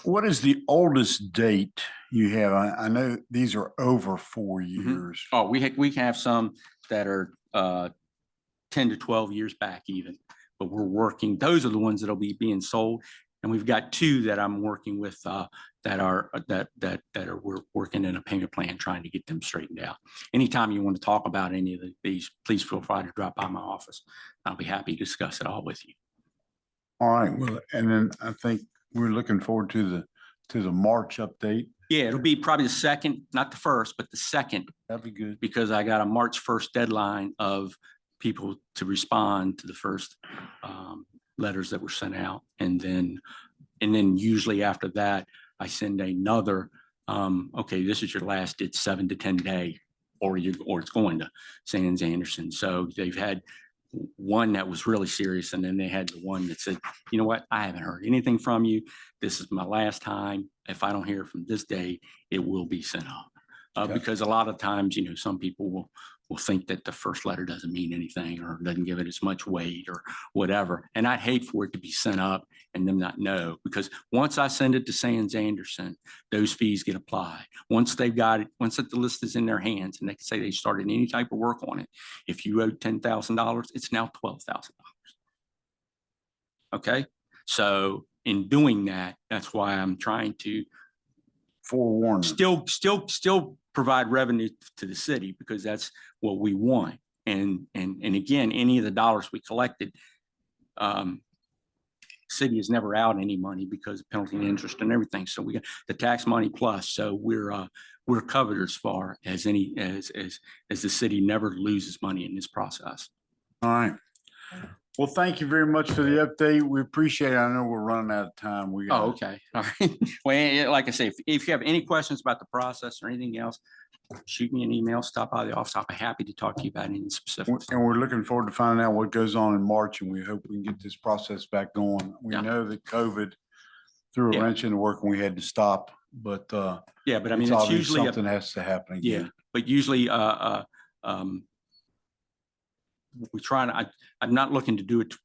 Speaker 1: What is the oldest date you have? I know these are over 4 years.
Speaker 8: Oh, we have some that are 10 to 12 years back even, but we're working. Those are the ones that'll be being sold. And we've got 2 that I'm working with we're working in a payment plan, trying to get them straightened out. Anytime you want to talk about any of these, please feel free to drop by my office. I'll be happy to discuss it all with you.
Speaker 1: All right. Well, and then I think we're looking forward to the March update.
Speaker 8: Yeah, it'll be probably the 2nd, not the 1st, but the 2nd.
Speaker 1: That'd be good.
Speaker 8: Because I got a March 1st deadline of people to respond to the first letters that were sent out. And then usually after that, I send another, okay, this is your last, it's 7 to 10 day, or it's going to Sands Anderson. So they've had one that was really serious. And then they had the one that said, you know what, I haven't heard anything from you. This is my last time. If I don't hear from this day, it will be sent up.
Speaker 1: Okay.
Speaker 15: Because a lot of times, you know, some people will think that the first letter doesn't mean anything or doesn't give it as much weight or whatever. And I'd hate for it to be sent up and them not know, because once I send it to Sands Anderson, those fees get applied. Once they've got it, once the list is in their hands and they can say they started any type of work on it, if you owe $10,000, it's now $12,000. Okay, so in doing that, that's why I'm trying to
Speaker 1: forewarn them.
Speaker 15: still provide revenue to the city, because that's what we want. And again, any of the dollars we collected, city is never out any money because of penalty and interest and everything. So we got the tax money plus. So we're covered as far as as the city never loses money in this process.
Speaker 1: All right. Well, thank you very much for the update. We appreciate it. I know we're running out of time. We
Speaker 15: Oh, okay. All right. Well, like I say, if you have any questions about the process or anything else, shoot me an email, stop by the office. I'll be happy to talk to you about any specifics.
Speaker 1: And we're looking forward to finding out what goes on in March, and we hope we can get this process back going. We
Speaker 15: Yeah.
Speaker 1: know that COVID threw a
Speaker 15: Yeah.
Speaker 1: wrench in the work and we had to stop, but
Speaker 15: Yeah, but I mean,
Speaker 1: it's
Speaker 15: it's
Speaker 1: obvious
Speaker 15: usually,
Speaker 1: something has to happen
Speaker 15: yeah,
Speaker 1: again.
Speaker 15: but usually, we try to, I'm not looking to do it.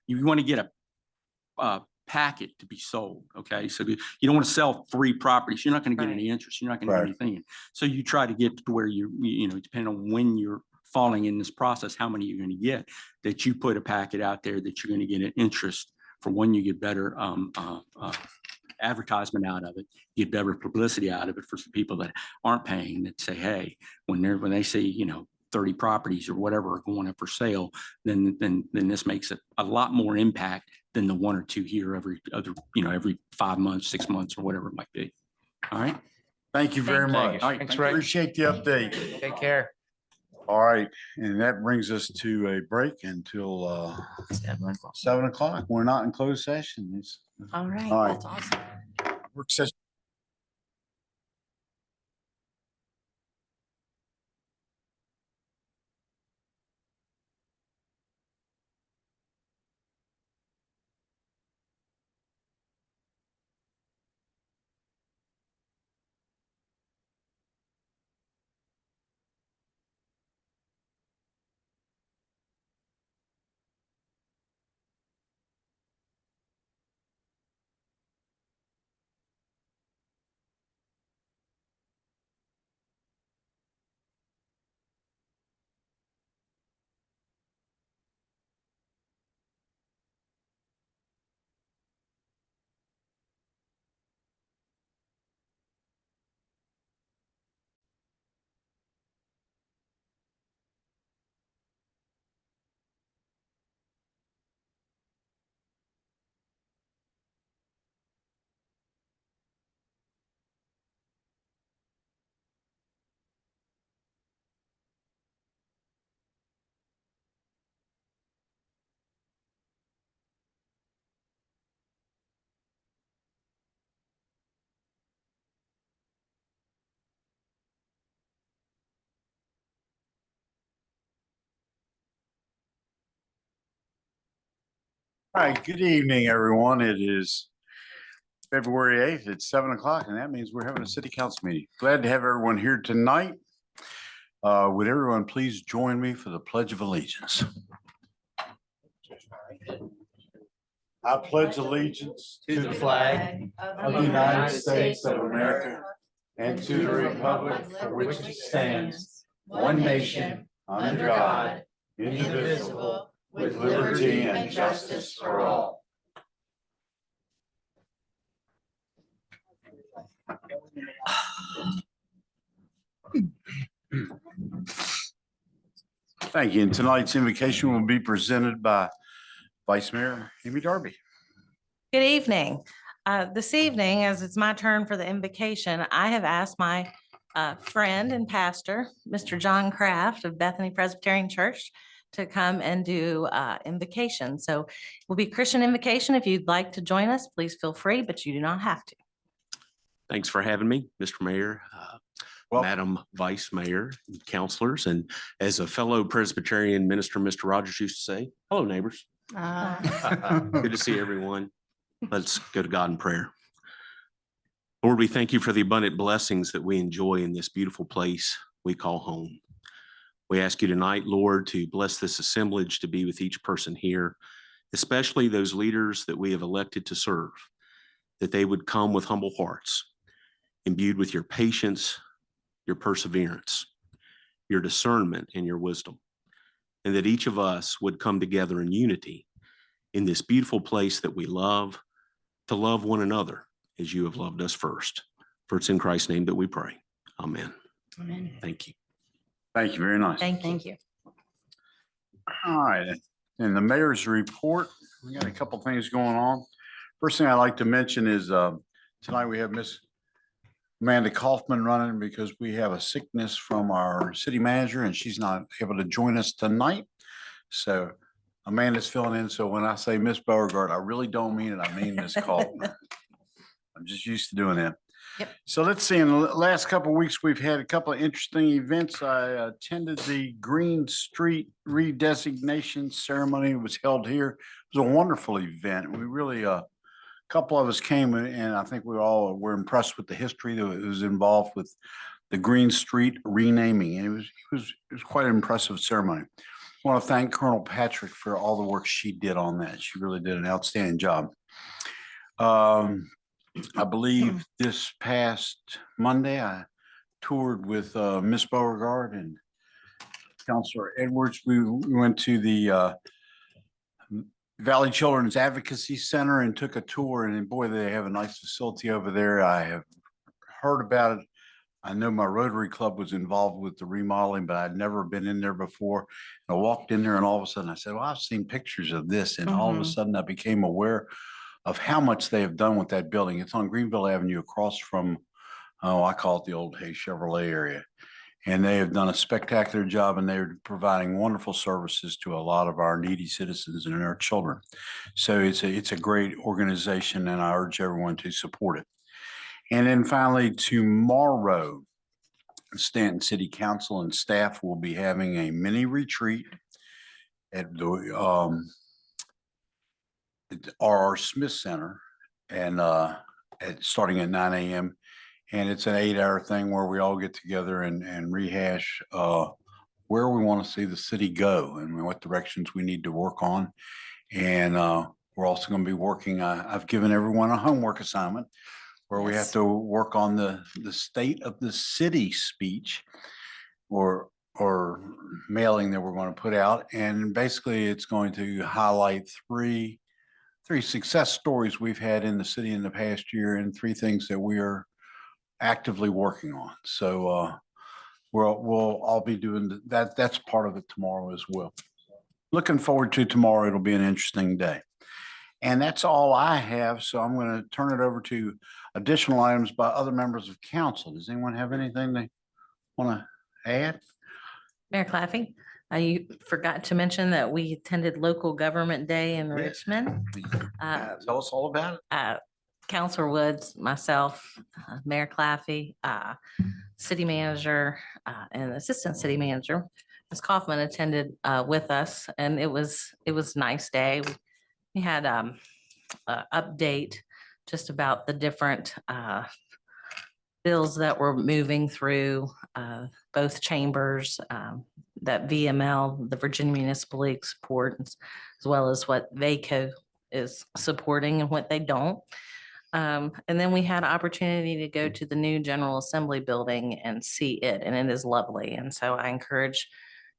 Speaker 15: You want to get a packet to be sold, okay? So you don't want to sell 3 properties. You're not going to get any interest. You're not going to
Speaker 1: Right.
Speaker 15: get anything. So you try to get to where you know, depending on when you're falling in this process, how many you're going to get, that you put a packet out there that you're going to get an interest for when you get better advertisement out of it, get better publicity out of it for some people that aren't paying, that say, hey, when they say, you know, 30 properties or whatever are going up for sale, then this makes it a lot more impact than the 1 or 2 here every 5 months, 6 months, or whatever it might be. All right.
Speaker 1: Thank you very much.
Speaker 15: All right.
Speaker 4: Thanks,
Speaker 15: thank
Speaker 4: Ray.
Speaker 15: you.
Speaker 1: Appreciate the update.
Speaker 4: Take care.
Speaker 1: All right, and that brings us to a break until 7 o'clock. We're not in closed session. It's
Speaker 14: All right,
Speaker 1: All right.
Speaker 14: that's awesome.
Speaker 1: work session. All right, good evening, everyone. It is February 8th. It's 7 o'clock, and that means we're having a city council meeting. Glad to have everyone here tonight. Would everyone please join me for the Pledge of Allegiance? I pledge allegiance to the flag of the United States of America and to the republic for which it stands, one nation, under God, indivisible, with liberty and justice for all. Thank you. And tonight's invocation will be presented by Vice Mayor Amy Darby.
Speaker 14: Good evening. This evening, as it's my turn for the invocation, I have asked my friend and pastor, Mr. John Kraft of Bethany Presbyterian Church, to come and do invocation. So it will be Christian invocation. If you'd like to join us, please feel free, but you do not have to.
Speaker 16: Thanks for having me, Mr. Mayor, Madam Vice Mayor, counselors, and as a fellow Presbyterian minister, Mr. Rogers used to say, hello, neighbors. Good to see everyone. Let's go to God in prayer. Lord, we thank you for the abundant blessings that we enjoy in this beautiful place we call home. We ask you tonight, Lord, to bless this assemblage, to be with each person here, especially those leaders that we have elected to serve, that they would come with humble hearts, imbued with your patience, your perseverance, your discernment, and your wisdom, and that each of us would come together in unity in this beautiful place that we love, to love one another as you have loved us first. For it's in Christ's name that we pray. Amen.
Speaker 6: Amen.
Speaker 16: Thank you.
Speaker 1: Thank you, very nice.
Speaker 9: Thank you.
Speaker 1: All right, in the mayor's report, we got a couple things going on. First thing I'd like to mention is tonight we have Miss Amanda Kaufman running because we have a sickness from our city manager and she's not able to join us tonight. So Amanda's filling in. So when I say Miss Beauregard, I really don't mean it. I mean Miss Kaufman. I'm just used to doing that.
Speaker 9: Yep.
Speaker 1: So let's see, in the last couple of weeks, we've had a couple of interesting events. I attended the Green Street redesignation ceremony. It was held here. It was a wonderful event. We really, a couple of us came and I think we all were impressed with the history that was involved with the Green Street renaming. And it was quite an impressive ceremony. I want to thank Colonel Patrick for all the work she did on that. She really did an outstanding job. I believe this past Monday, I toured with Miss Beauregard and Counselor Edwards. We went to the Valley Children's Advocacy Center and took a tour. And boy, they have a nice facility over there. I have heard about it. I know my Rotary Club was involved with the remodeling, but I'd never been in there before. And I walked in there and all of a sudden I said, well, I've seen pictures of this. And all of a sudden I became aware of how much they have done with that building. It's on Greenville Avenue across from, I call it the old Hay Chevrolet area. And they have done a spectacular job and they're providing wonderful services to a lot of our needy citizens and our children. So it's a great organization and I urge everyone to support it. And then finally, tomorrow, Staunton City Council and staff will be having a mini retreat at the R.R. Smith Center and starting at 9 a.m. And it's an 8-hour thing where we all get together and rehash where we want to see the city go and what directions we need to work on. And we're also going to be working, I've given everyone a homework assignment where we have to work on the state of the city speech or mailing that we're going to put out. And basically it's going to highlight three success stories we've had in the city in the past year and 3 things that we are actively working on. So we'll all be doing that. That's part of it tomorrow as well. Looking forward to tomorrow. It'll be an interesting day. And that's all I have. So I'm going to turn it over to additional items by other members of council. Does anyone have anything they want to add?
Speaker 14: Mayor Claffey, you forgot to mention that we attended Local Government Day in Richmond.
Speaker 1: Tell us all about it.
Speaker 14: Counselor Woods, myself, Mayor Claffey, City Manager, and Assistant City Manager, Ms. Kaufman attended with us, and it was a nice day. We had a update just about the different bills that were moving through both chambers, that VML, the Virginia Municipal League support, as well as what VACO is supporting and what they don't. And then we had an opportunity to go to the new General Assembly building and see it, and it is lovely. And so I encourage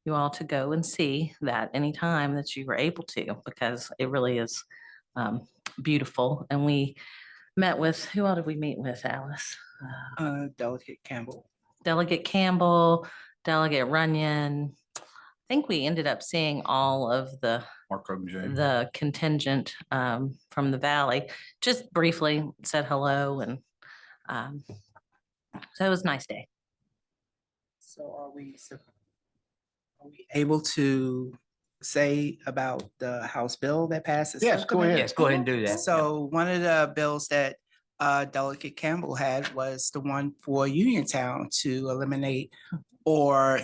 Speaker 14: you all to go and see that anytime that you were able to, because it really is beautiful. And we met with, who all did we meet with, Alice?
Speaker 2: Delegate Campbell.
Speaker 14: Delegate Campbell, Delegate Runyon. I think we ended up seeing all of the contingent from the Valley. Just briefly said hello, and so it was a nice day.
Speaker 2: So are we able to say about the House bill that passes?
Speaker 8: Yes, go ahead. Yes, go ahead and do that.
Speaker 2: So one of the bills that Delegate Campbell had was the one for Uniontown to eliminate or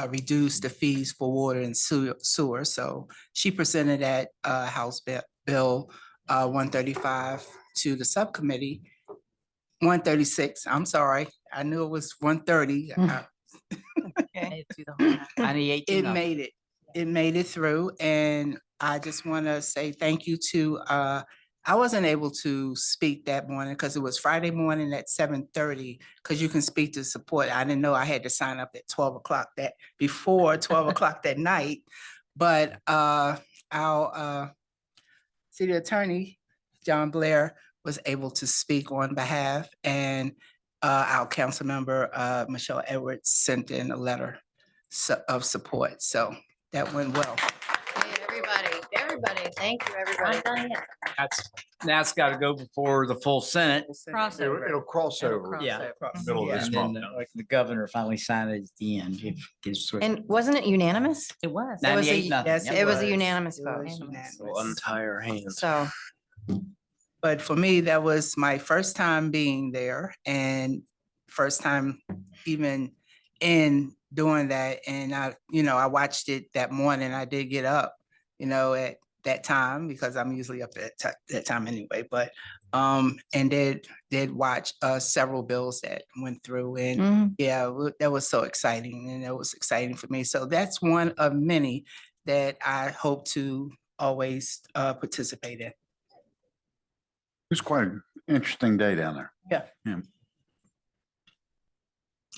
Speaker 2: reduce the fees for water and sewer. So she presented that House Bill 135 to the subcommittee. 1:36. I'm sorry. I knew it was 1:30. It made it. It made it through. And I just want to say thank you to, I wasn't able to speak that morning because it was Friday morning at 7:30, because you can speak to support. I didn't know I had to sign up at 12 o'clock before 12 o'clock that night. But our city attorney, John Blair, was able to speak on behalf, and our council member, Michelle Edwards, sent in a letter of support. So that went well.
Speaker 9: Everybody, thank you, everybody.
Speaker 8: That's got to go before the full Senate.
Speaker 1: It'll cross over.
Speaker 8: Yeah.
Speaker 1: Middle of this
Speaker 8: And then
Speaker 1: month.
Speaker 8: like the governor finally signed it at the end. It gets through.
Speaker 9: And wasn't it unanimous?
Speaker 14: It was.
Speaker 9: It was
Speaker 8: 98, nothing.
Speaker 2: Yes,
Speaker 8: Yep.
Speaker 9: It was a
Speaker 2: was.
Speaker 9: unanimous
Speaker 2: It
Speaker 9: vote.
Speaker 2: was unanimous.
Speaker 13: We'll untie our hands.
Speaker 9: So,
Speaker 2: But for me, that was my first time being there and first time even in doing that. And I watched it that morning. I did get up, at that time because I'm usually up at that time anyway, but, and did watch several bills that went through, and yeah, that was so exciting, and it was exciting for me. So that's one of many that I hope to always participate in.
Speaker 1: It was quite an interesting day down there.
Speaker 2: Yeah.
Speaker 1: Yeah.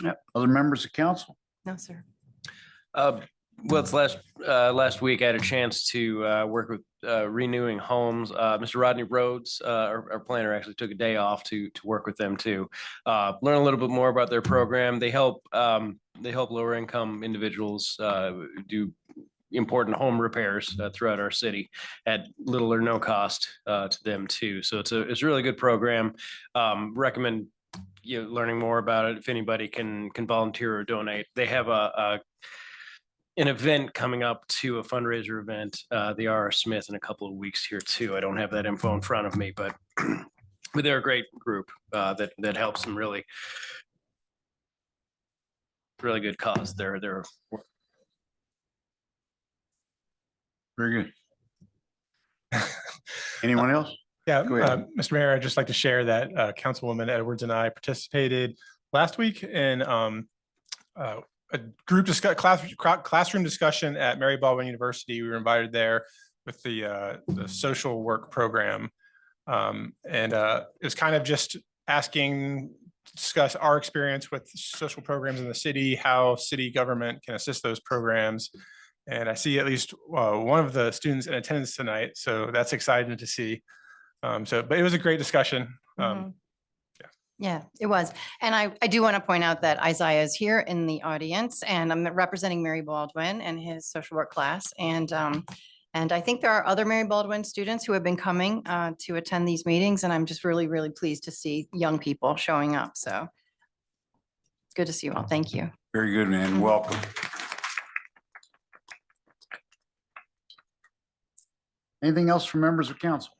Speaker 2: Yep.
Speaker 1: Other members of council?
Speaker 9: no, sir.
Speaker 13: Well, it's last week I had a chance to work with Renewing Homes. Mr. Rodney Rhodes, our planner, actually took a day off to work with them to learn a little bit more about their program. They help lower income individuals do important home repairs throughout our city at little or no cost to them too. So it's a really good program. Recommend learning more about it if anybody can volunteer or donate. They have an event coming up to a fundraiser event, the R.R. Smith, in a couple of weeks here too. I don't have that info in front of me, but they're a great group that helps some really good cause. They're
Speaker 1: Very good. Anyone else?
Speaker 4: Yeah,
Speaker 1: Go ahead.
Speaker 4: Mr. Mayor, I'd just like to share that Councilwoman Edwards and I participated last week in a group classroom discussion at Mary Baldwin University. We were invited there with the social work program. And it was kind of just discuss our experience with social programs in the city, how city government can assist those programs. And I see at least one of the students in attendance tonight, so that's exciting to see. But it was a great discussion.
Speaker 9: Yeah, it was. And I do want to point out that Isaiah is here in the audience, and I'm representing Mary Baldwin and his social work class. And I think there are other Mary Baldwin students who have been coming to attend these meetings, and I'm just really, really pleased to see young people showing up. So it's good to see you all. Thank you.
Speaker 1: Very good, man. Welcome. Anything else from members of council?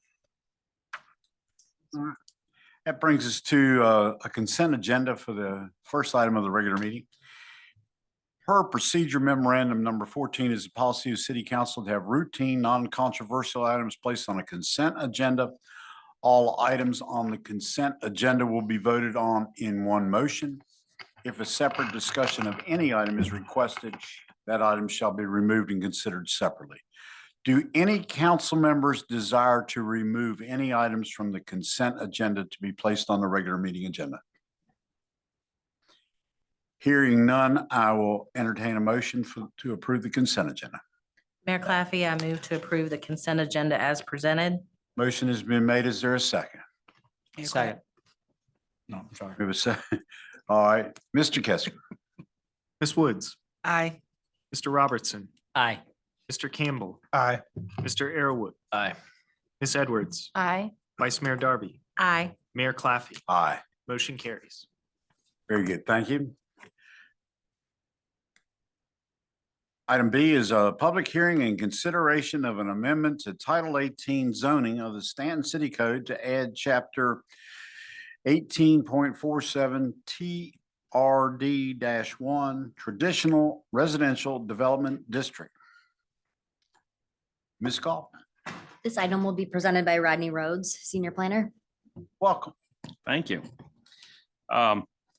Speaker 1: All right. That brings us to a consent agenda for the first item of the regular meeting. Per procedure memorandum number 14 is the policy of city council to have routine, non-controversial items placed on a consent agenda. All items on the consent agenda will be voted on in one motion. If a separate discussion of any item is requested, that item shall be removed and considered separately. Do any council members desire to remove any items from the consent agenda to be placed on the regular meeting agenda? Hearing none, I will entertain a motion to approve the consent agenda.
Speaker 14: Mayor Claffey, I move to approve the consent agenda as presented.
Speaker 1: Motion has been made. Is there a second?
Speaker 8: Second. No, I'm sorry.
Speaker 1: We have a second. All right, Mr. Kessler.
Speaker 17: Ms. Woods,
Speaker 2: Aye.
Speaker 17: Mr. Robertson,
Speaker 8: Aye.
Speaker 17: Mr. Campbell,
Speaker 4: Aye.
Speaker 17: Mr. Arrowood,
Speaker 13: Aye.
Speaker 17: Ms. Edwards,
Speaker 9: Aye.
Speaker 17: Vice Mayor Darby,
Speaker 14: Aye.
Speaker 17: Mayor Claffey.
Speaker 1: Aye.
Speaker 17: Motion carries.
Speaker 1: Very good. Thank you. Item B is a public hearing and consideration of an amendment to Title 18 zoning of the Staunton City Code to add Chapter 18.47 TRD-1 Traditional Residential Development District. Ms. Kaufman,
Speaker 6: This item will be presented by Rodney Rhodes, Senior Planner.
Speaker 1: welcome.
Speaker 5: Thank you.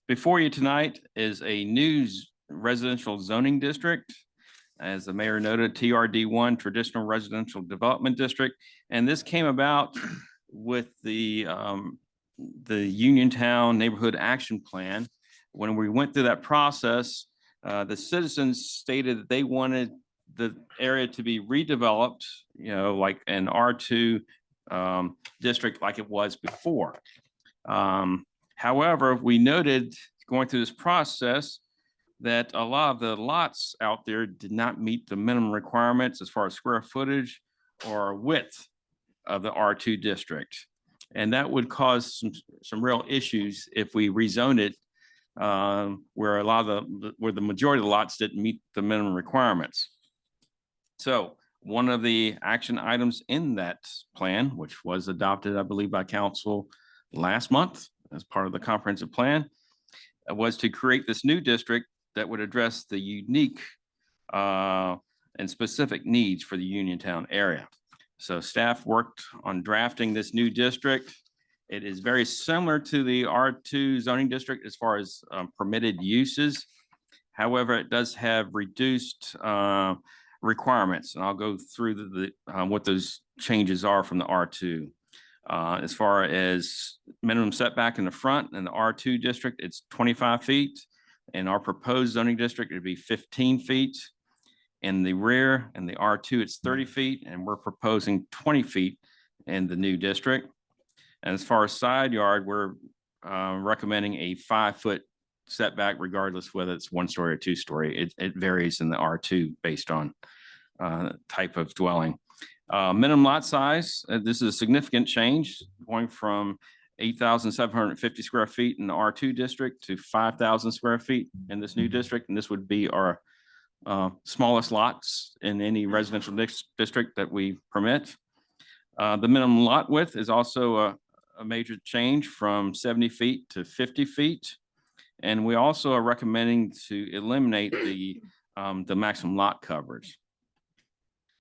Speaker 5: Before you tonight is a new residential zoning district. As the mayor noted, TRD1, Traditional Residential Development District. And this came about with the Uniontown Neighborhood Action Plan. When we went through that process, the citizens stated that they wanted the area to be redeveloped, you know, like an R2 district like it was before. However, we noted going through this process that a lot of the lots out there did not meet the minimum requirements as far as square footage or width of the R2 district. And that would cause some real issues if we rezone it where a lot of where the majority of the lots didn't meet the minimum requirements. So one of the action items in that plan, which was adopted, I believe, by council last month as part of the comprehensive plan, was to create this new district that would address the unique and specific needs for the Uniontown area. So staff worked on drafting this new district. It is very similar to the R2 zoning district as far as permitted uses. However, it does have reduced requirements, and I'll go through what those changes are from the R2. As far as minimum setback in the front in the R2 district, it's 25 feet. In our proposed zoning district, it'd be 15 feet. In the rear and the R2, it's 30 feet, and we're proposing 20 feet in the new district. And as far as side yard, we're recommending a 5-foot setback regardless whether it's 1-story or 2-story. It varies in the R2 based on type of dwelling. Minimum lot size, this is a significant change going from 8,750 square feet in the R2 district to 5,000 square feet in this new district. And this would be our smallest lots in any residential district that we permit. The minimum lot width is also a major change from 70 feet to 50 feet. And we also are recommending to eliminate the maximum lot coverage.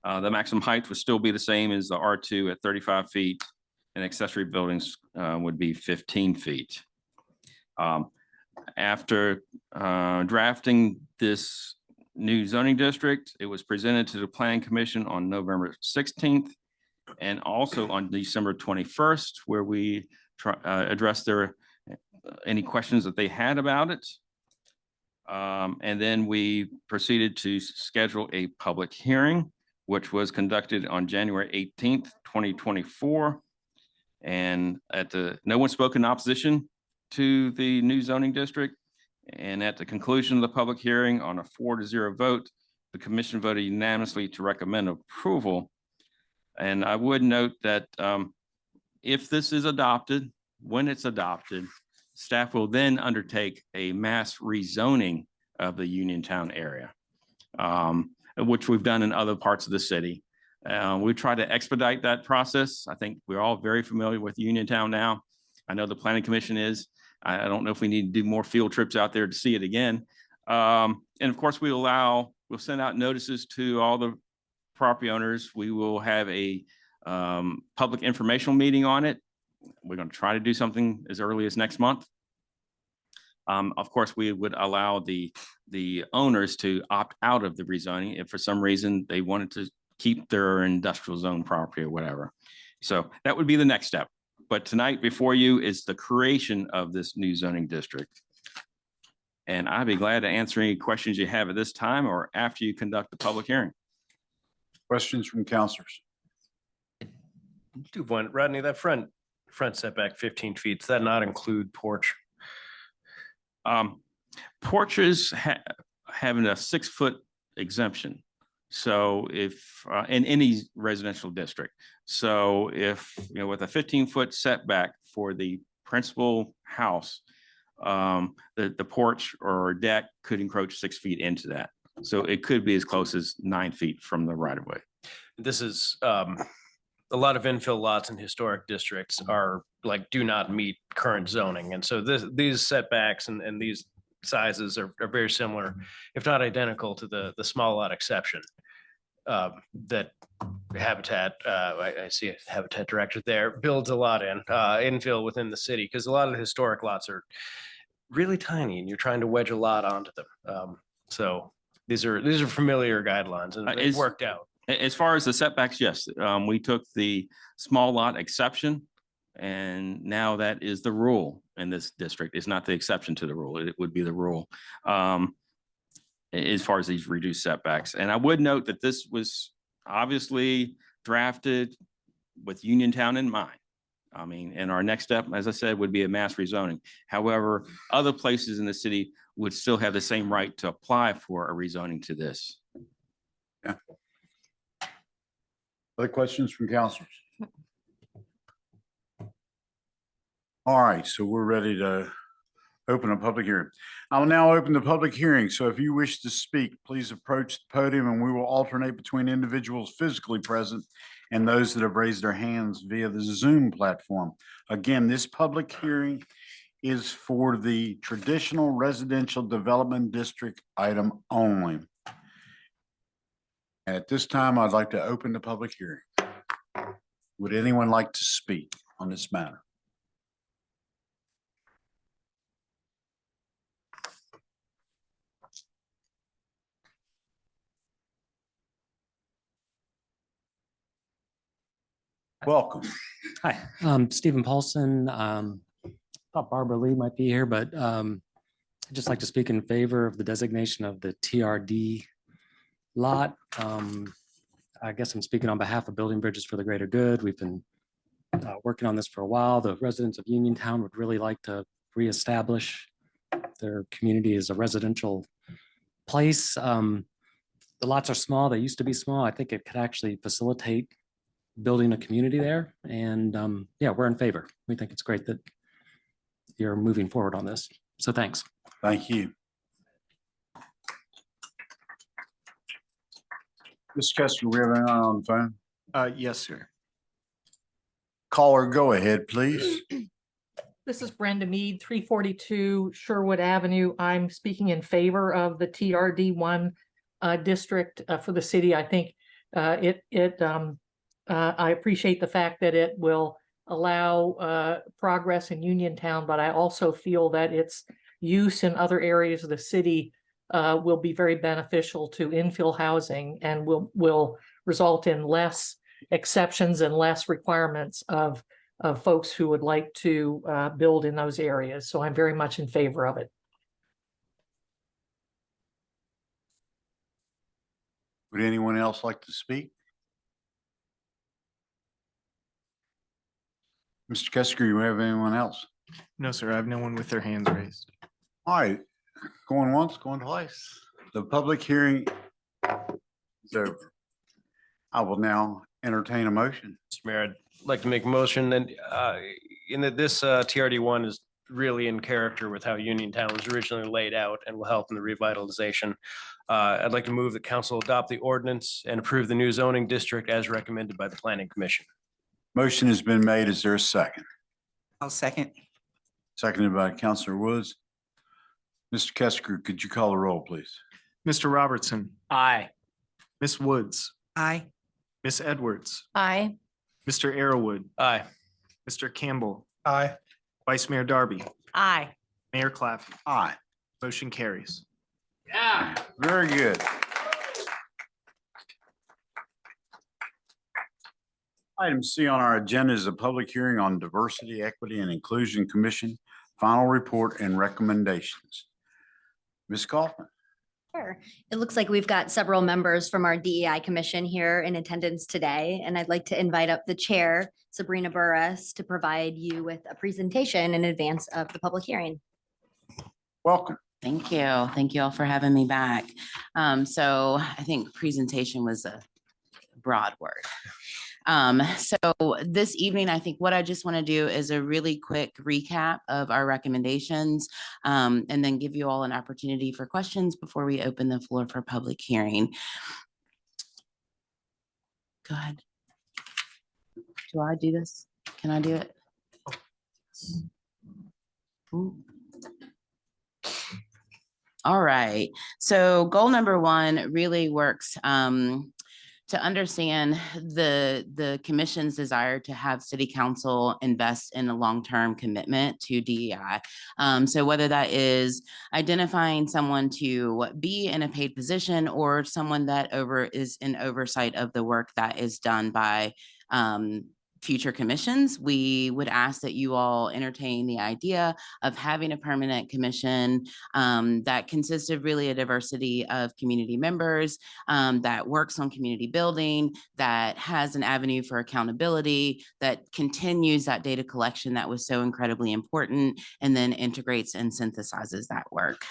Speaker 5: The maximum height would still be the same as the R2 at 35 feet, and accessory buildings would be 15 feet. After drafting this new zoning district, it was presented to the Planning Commission on November 16th and also on December 21st, where we addressed any questions that they had about it. And then we proceeded to schedule a public hearing, which was conducted on January 18th, 2024. And no one spoke in opposition to the new zoning district. And at the conclusion of the public hearing on a 4-0 vote, the commission voted unanimously to recommend approval. And I would note that if this is adopted, when it's adopted, staff will then undertake a mass rezoning of the Uniontown area, which we've done in other parts of the city. We try to expedite that process. I think we're all very familiar with Uniontown now. I know the Planning Commission is. I don't know if we need to do more field trips out there to see it again. And of course, we'll send out notices to all the property owners. We will have a public informational meeting on it. We're going to try to do something as early as next month. Of course, we would allow the owners to opt out of the rezoning if for some reason they wanted to keep their industrial zone property or whatever. So that would be the next step. But tonight before you is the creation of this new zoning district. And I'd be glad to answer any questions you have at this time or after you conduct the public hearing.
Speaker 1: Questions from counselors?
Speaker 13: Do one, Rodney, that front setback 15 feet, does that not include porch?
Speaker 5: Porches having a 6-foot exemption. So if in any residential district, so if with a 15-foot setback for the principal house, the porch or deck could encroach 6 feet into that. So it could be as close as 9 feet from the right of way.
Speaker 13: This is a lot of infill lots in historic districts do not meet current zoning. And so these setbacks and these sizes are very similar, if not identical, to the small lot exception that Habitat, I see a Habitat director there, builds a lot in infill within the city, because a lot of the historic lots are really tiny and you're trying to wedge a lot onto them. So these are familiar guidelines and it's
Speaker 5: Is-
Speaker 13: worked out.
Speaker 5: As far as the setbacks, yes, we took the small lot exception. And now that is the rule in this district. It's not the exception to the rule. It would be the rule. As far as these reduced setbacks. And I would note that this was obviously drafted with Uniontown in mind. I mean, and our next step, as I said, would be a mass rezoning. However, other places in the city would still have the same right to apply for a rezoning to this.
Speaker 1: Yeah. Other questions from councilors? All right, so we're ready to open a public hearing. I will now open the public hearing. So if you wish to speak, please approach the podium and we will alternate between individuals physically present and those that have raised their hands via the Zoom platform. Again, this public hearing is for the traditional residential development district item only. And at this time, I'd like to open the public hearing. Would anyone like to speak on this matter? Welcome.
Speaker 18: Hi, Stephen Paulson. Thought Barbara Lee might be here, but I'd just like to speak in favor of the designation of the TRD lot. I guess I'm speaking on behalf of Building Bridges for the Greater Good. We've been working on this for a while. The residents of Uniontown would really like to reestablish their community as a residential place. The lots are small. They used to be small. I think it could actually facilitate building a community there. And yeah, we're in favor. We think it's great that you're moving forward on this. So thanks.
Speaker 1: Thank you. Mr. Kester, we have anyone on the phone?
Speaker 17: Yes, sir.
Speaker 1: Caller, go ahead, please.
Speaker 19: This is Brenda Mead, 342 Sherwood Avenue. I'm speaking in favor of the TRD1 district for the city. I think I appreciate the fact that it will allow progress in Uniontown, but I also feel that its use in other areas of the city will be very beneficial to infill housing and will result in less exceptions and less requirements of folks who would like to build in those areas. So I'm very much in favor of it.
Speaker 1: Would anyone else like to speak? Mr. Kester, you have anyone else?
Speaker 17: No, sir. I have no one with their hands raised.
Speaker 1: All right, going once, going twice. The public hearing is over. I will now entertain a motion.
Speaker 13: Mr. Mayor, I'd like to make a motion and in that this TRD1 is really in character with how Uniontown was originally laid out and will help in the revitalization. I'd like to move that council adopt the ordinance and approve the new zoning district as recommended by the Planning Commission.
Speaker 1: Motion has been made. Is there a second?
Speaker 2: I'll second.
Speaker 1: Seconded by Councilor Woods. Mr. Kester, could you call the roll, please?
Speaker 17: Mr. Robertson,
Speaker 8: Aye.
Speaker 17: Miss Woods,
Speaker 2: Aye.
Speaker 17: Miss Edwards,
Speaker 9: Aye.
Speaker 17: Mr. Arrowood,
Speaker 13: Aye.
Speaker 17: Mr. Campbell,
Speaker 4: Aye.
Speaker 17: Vice Mayor Darby,
Speaker 9: Aye.
Speaker 17: Mayor Claffey.
Speaker 1: Aye.
Speaker 17: Motion carries.
Speaker 1: Yeah. Very good. Item C on our agenda is a public hearing on Diversity, Equity, and Inclusion Commission, final report and recommendations. Ms. Kaufman.
Speaker 6: Sure. It looks like we've got several members from our DEI commission here in attendance today, and I'd like to invite up the chair, Sabrina Burris, to provide you with a presentation in advance of the public hearing.
Speaker 1: Welcome.
Speaker 20: Thank you. Thank you all for having me back. So I think presentation was a broad word. So this evening, I think what I just want to do is a really quick recap of our recommendations and then give you all an opportunity for questions before we open the floor for public hearing. Go ahead. Do I do this? Can I do it? Ooh. All right. So goal number one really works to understand the commission's desire to have city council invest in a long-term commitment to DEI. So whether that is identifying someone to be in a paid position or someone that is in oversight of the work that is done by future commissions, we would ask that you all entertain the idea of having a permanent commission that consists of really a diversity of community members, that works on community building, that has an avenue for accountability, that continues that data collection that was so incredibly important, and then integrates and synthesizes that work.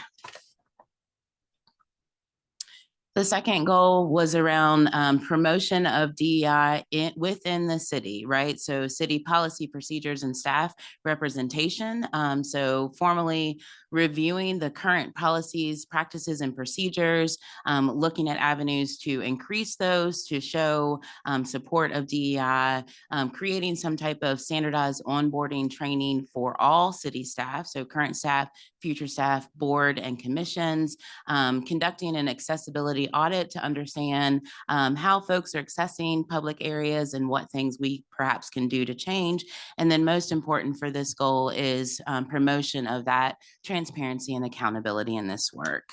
Speaker 20: The second goal was around promotion of DEI within the city, right? So city policy, procedures, and staff representation. So formally reviewing the current policies, practices, and procedures, looking at avenues to increase those, to show support of DEI, creating some type of standardized onboarding training for all city staff, so current staff, future staff, board, and commissions, conducting an accessibility audit to understand how folks are accessing public areas and what things we perhaps can do to change. And then most important for this goal is promotion of that transparency and accountability in this work.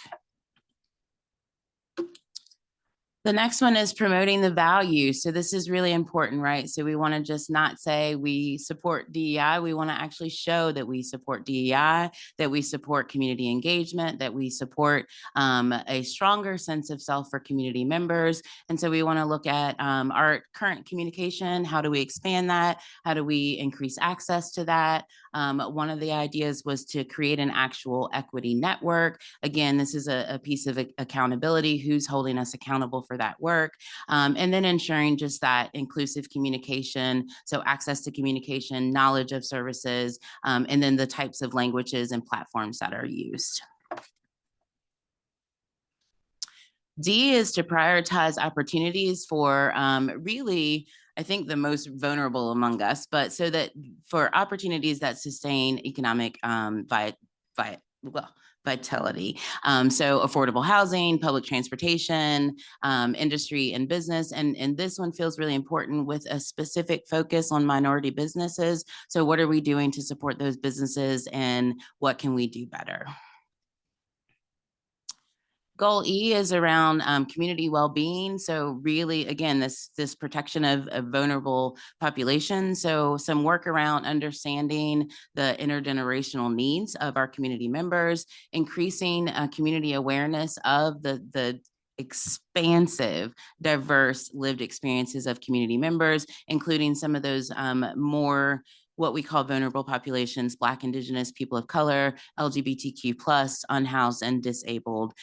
Speaker 20: The next one is promoting the value. So this is really important, right? So we want to just not say we support DEI. We want to actually show that we support DEI, that we support community engagement, that we support a stronger sense of self for community members. And so we want to look at our current communication. How do we expand that? How do we increase access to that? One of the ideas was to create an actual equity network. Again, this is a piece of accountability. Who's holding us accountable for that work? And then ensuring just that inclusive communication, so access to communication, knowledge of services, and then the types of languages and platforms that are used. D is to prioritize opportunities for really, I think, the most vulnerable among us, but so that for opportunities that sustain economic vitality. So affordable housing, public transportation, industry and business. And this one feels really important with a specific focus on minority businesses. So what are we doing to support those businesses and what can we do better? Goal E is around community well-being. So really, again, this protection of vulnerable populations. So some work around understanding the intergenerational needs of our community members, increasing community awareness of the expansive, diverse lived experiences of community members, including some of those more what we call vulnerable populations, Black, Indigenous, people of color, LGBTQ+, unhoused and disabled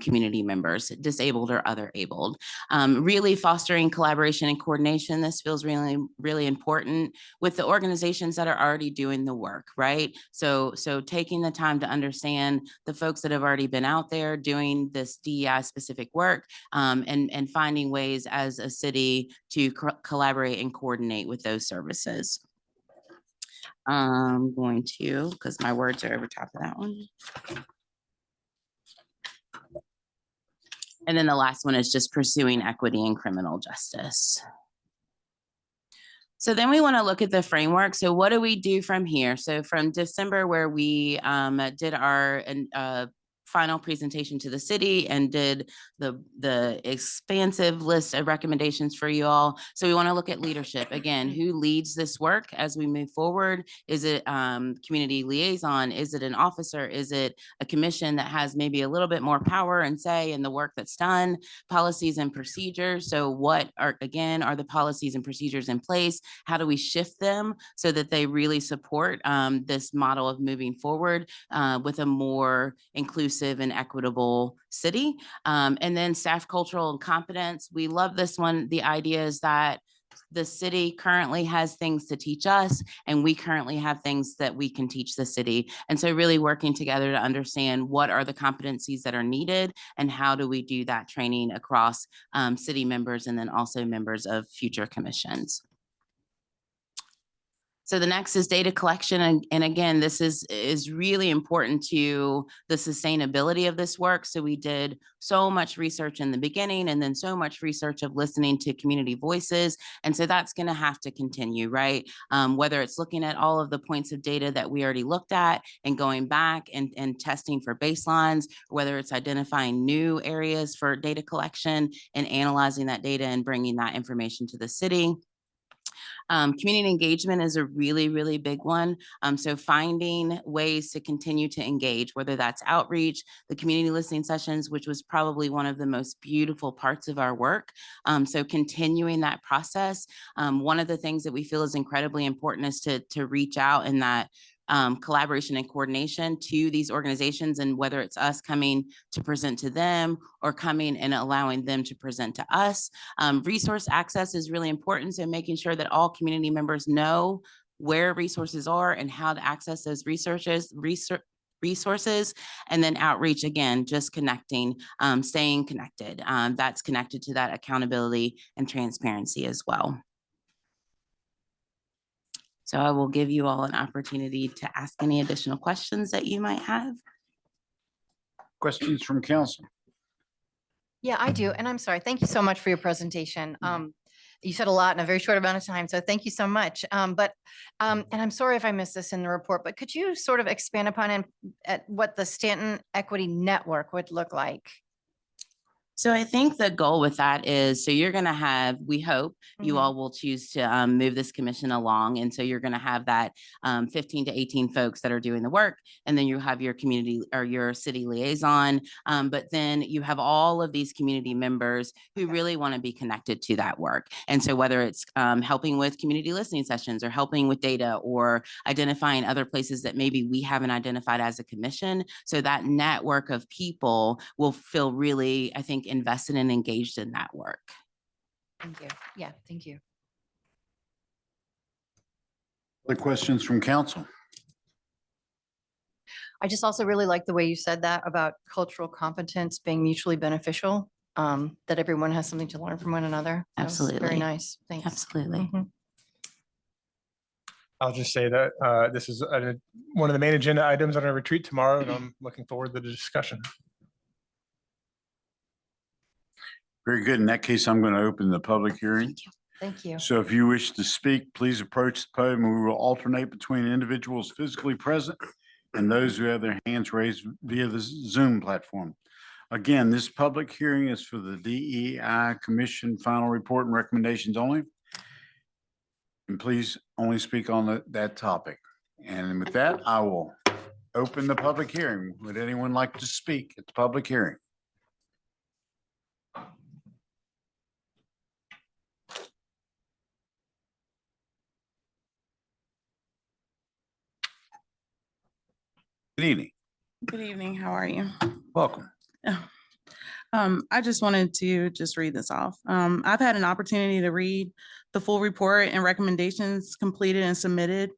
Speaker 20: community members, disabled or other abled. Really fostering collaboration and coordination. This feels really, really important with the organizations that are already doing the work, right? So taking the time to understand the folks that have already been out there doing this DEI specific work and finding ways as a city to collaborate and coordinate with those services. I'm going to, because my words are over top of that one. And then the last one is just pursuing equity in criminal justice. So then we want to look at the framework. So what do we do from here? So from December, where we did our final presentation to the city and did the expansive list of recommendations for you all. So we want to look at leadership. Again, who leads this work as we move forward? Is it community liaison? Is it an officer? Is it a commission that has maybe a little bit more power and say in the work that's done? Policies and procedures. So what are the policies and procedures in place? How do we shift them so that they really support this model of moving forward with a more inclusive and equitable city? And then staff cultural and competence. We love this one. The idea is that the city currently has things to teach us, and we currently have things that we can teach the city. And so really working together to understand what are the competencies that are needed and how do we do that training across city members and then also members of future commissions. So the next is data collection. And again, this is really important to the sustainability of this work. So we did so much research in the beginning and then so much research of listening to community voices. And so that's going to have to continue, right? Whether it's looking at all of the points of data that we already looked at and going back and testing for baselines, whether it's identifying new areas for data collection and analyzing that data and bringing that information to the city. Community engagement is a really, really big one. So finding ways to continue to engage, whether that's outreach, the community listening sessions, which was probably one of the most beautiful parts of our work. So continuing that process. One of the things that we feel is incredibly important is to reach out in that collaboration and coordination to these organizations, and whether it's us coming to present to them or coming and allowing them to present to us. Resource access is really important. So making sure that all community members know where resources are and how to access those resources, and then outreach, again, just connecting, staying connected. That's connected to that accountability and transparency as well. So I will give you all an opportunity to ask any additional questions that you might have.
Speaker 1: Questions from council?
Speaker 9: Yeah, I do. And I'm sorry. Thank you so much for your presentation. You said a lot in a very short amount of time, so thank you so much. And I'm sorry if I missed this in the report, but could you sort of expand upon at what the Staunton Equity Network would look like?
Speaker 20: So I think the goal with that is, so you're going to have, we hope you all will choose to move this commission along. And so you're going to have that 15 to 18 folks that are doing the work. And then you have your community or your city liaison. But then you have all of these community members who really want to be connected to that work. And so whether it's helping with community listening sessions or helping with data or identifying other places that maybe we haven't identified as a commission. So that network of people will feel really, I think, invested and engaged in that work.
Speaker 9: Thank you. Yeah, thank you.
Speaker 1: Other questions from council?
Speaker 9: I just also really like the way you said that about cultural competence being mutually beneficial, that everyone has something to learn from one another. That was
Speaker 20: Absolutely.
Speaker 9: very nice. Thanks.
Speaker 20: Absolutely.
Speaker 4: I'll just say that this is one of the main agenda items on our retreat tomorrow, and I'm looking forward to the discussion.
Speaker 1: Very good. In that case, I'm going to open the public hearing.
Speaker 9: Thank you.
Speaker 1: So if you wish to speak, please approach the podium. We will alternate between individuals physically present and those who have their hands raised via the Zoom platform. Again, this public hearing is for the DEI Commission final report and recommendations only. And please only speak on that topic. And with that, I will open the public hearing. Would anyone like to speak at the public hearing? Good evening.
Speaker 21: Good evening. How are you?
Speaker 1: Welcome.
Speaker 21: I just wanted to just read this off. I've had an opportunity to read the full report and recommendations completed and submitted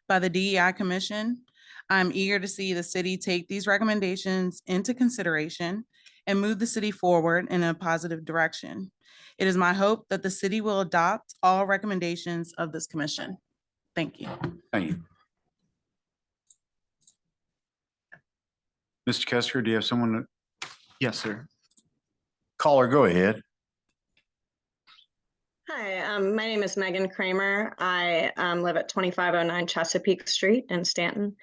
Speaker 21: by the DEI Commission. I'm eager to see the city take these recommendations into consideration and move the city forward in a positive direction. It is my hope that the city will adopt all recommendations of this commission. Thank you.
Speaker 1: Thank you. Mr. Kester, do you have someone?
Speaker 17: Yes, sir.
Speaker 1: Caller, go ahead.
Speaker 22: Hi, my name is Megan Kramer. I live at 2509 Chesapeake Street in Staunton.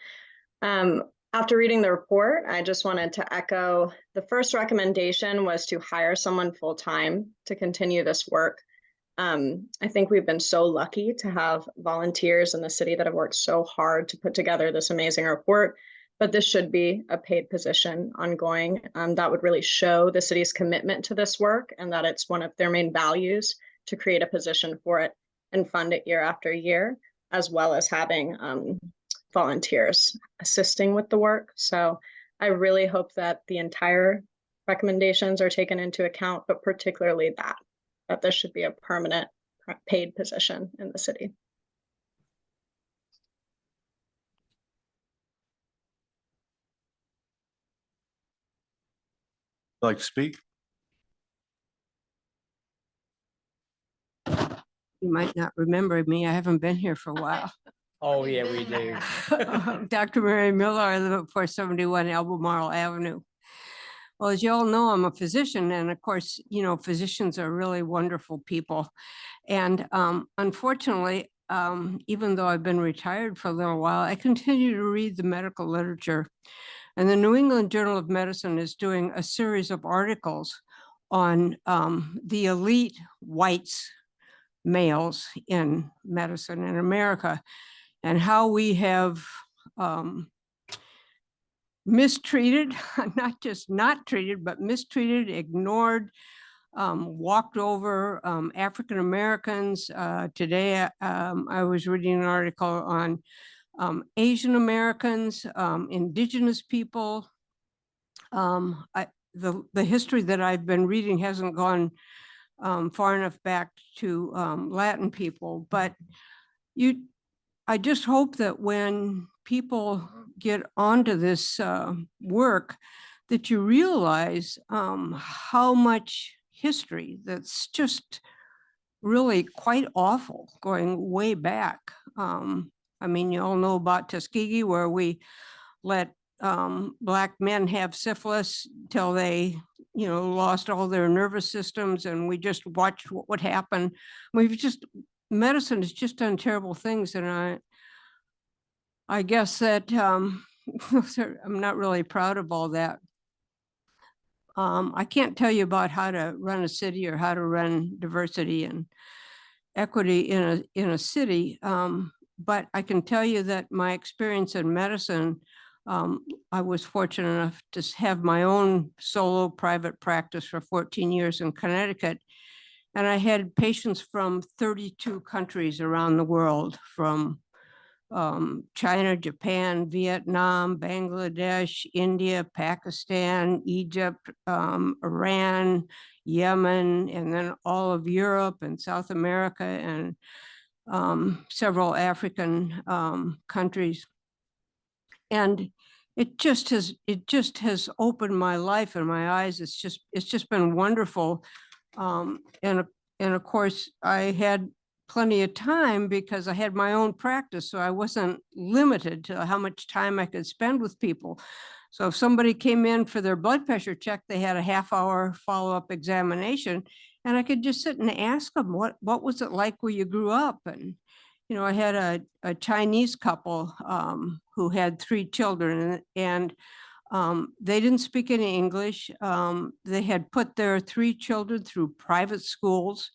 Speaker 22: After reading the report, I just wanted to echo the first recommendation was to hire someone full-time to continue this work. I think we've been so lucky to have volunteers in the city that have worked so hard to put together this amazing report. But this should be a paid position ongoing. That would really show the city's commitment to this work and that it's one of their main values to create a position for it and fund it year after year, as well as having volunteers assisting with the work. So I really hope that the entire recommendations are taken into account, but particularly that this should be a permanent paid position in the city.
Speaker 1: Like to speak?
Speaker 23: You might not remember me. I haven't been here for a while.
Speaker 8: Oh, yeah, we do.
Speaker 3: Dr. Mary Miller, I live at 471 Albemarle Avenue. Well, as you all know, I'm a physician, and of course, physicians are really wonderful people. And unfortunately, even though I've been retired for a little while, I continue to read the medical literature. And the New England Journal of Medicine is doing a series of articles on the elite whites males in medicine in America, and how we have mistreated, not just not treated, but mistreated, ignored, walked over African Americans. Today, I was reading an article on Asian Americans, indigenous people. The history that I've been reading hasn't gone far enough back to Latin people, but I just hope that when people get onto this work, that you realize how much history that's just really quite awful, going way back. I mean, you all know about Tuskegee, where we let Black men have syphilis till they, lost all their nervous systems, and we just watched what would happen. Medicine has just done terrible things, and I guess that I'm not really proud of all that. I can't tell you about how to run a city or how to run diversity and equity in a city, but I can tell you that my experience in medicine, I was fortunate enough to have my own solo private practice for 14 years in Connecticut. And I had patients from 32 countries around the world, from China, Japan, Vietnam, Bangladesh, India, Pakistan, Egypt, Iran, Yemen, and then all of Europe and South America, and several African countries. And it just has opened my life and my eyes. It's just been wonderful. And of course, I had plenty of time because I had my own practice, so I wasn't limited to how much time I could spend with people. So if somebody came in for their blood pressure check, they had a half-hour follow-up examination, and I could just sit and ask them, what was it like where you grew up? And I had a Chinese couple who had 3 children, and they didn't speak any English. They had put their 3 children through private schools,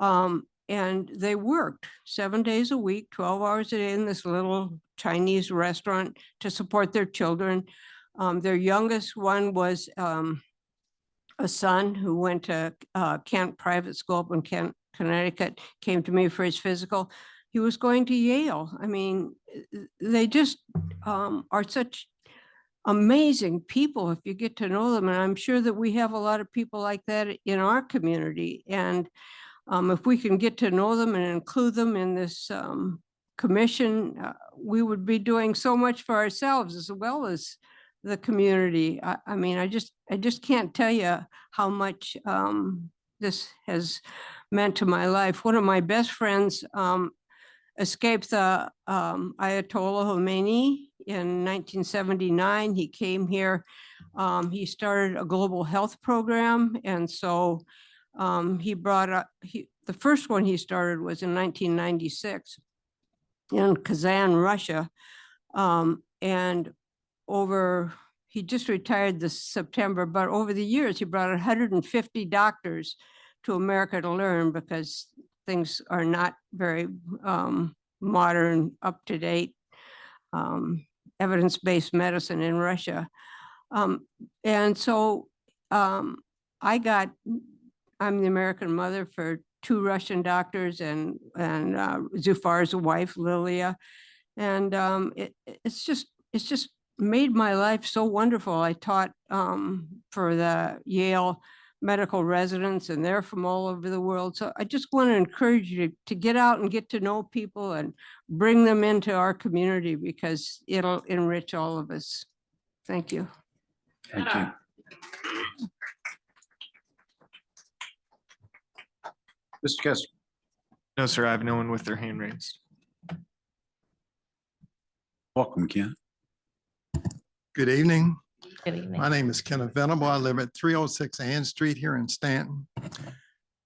Speaker 3: and they worked 7 days a week, 12 hours a day in this little Chinese restaurant to support their children. Their youngest one was a son who went to Kent Private School up in Kent, Connecticut, came to me for his physical. He was going to Yale. I mean, they just are such amazing people if you get to know them. And I'm sure that we have a lot of people like that in our community. And if we can get to know them and include them in this commission, we would be doing so much for ourselves as well as the community. I mean, I just can't tell you how much this has meant to my life. One of my best friends escaped the Ayatollah Khomeini in 1979. He came here. He started a global health program, and so he brought up, the first one he started was in 1996 in Kazan, Russia. And he just retired this September, but over the years, he brought 150 doctors to America to learn, because things are not very modern, up-to-date, evidence-based medicine in Russia. And so I'm the American mother for 2 Russian doctors and Zufar's wife, Lilia. And it's just made my life so wonderful. I taught for the Yale medical residents, and they're from all over the world. So I just want to encourage you to get out and get to know people and bring them into our community, because it'll enrich all of us. Thank you.
Speaker 1: Thank you. Mr. Kessler.
Speaker 17: No, sir, I have no one with their hand raised.
Speaker 1: Welcome, Ken.
Speaker 7: Good evening.
Speaker 14: Good evening.
Speaker 7: My name is Kenneth Venable. I live at 306 Ann Street here in Staunton.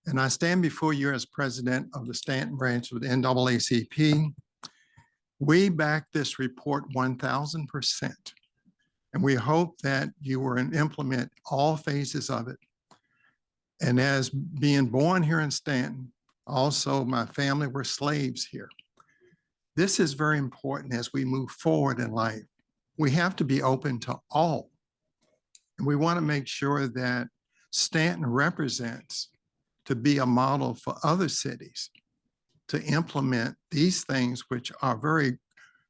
Speaker 7: And I stand before you as president of the Staunton branch of the NAACP. We back this report 1000%. And we hope that you will implement all phases of it. And as being born here in Staunton, also my family were slaves here. This is very important as we move forward in life. We have to be open to all. And we want to make sure that Staunton represents to be a model for other cities to implement these things which are very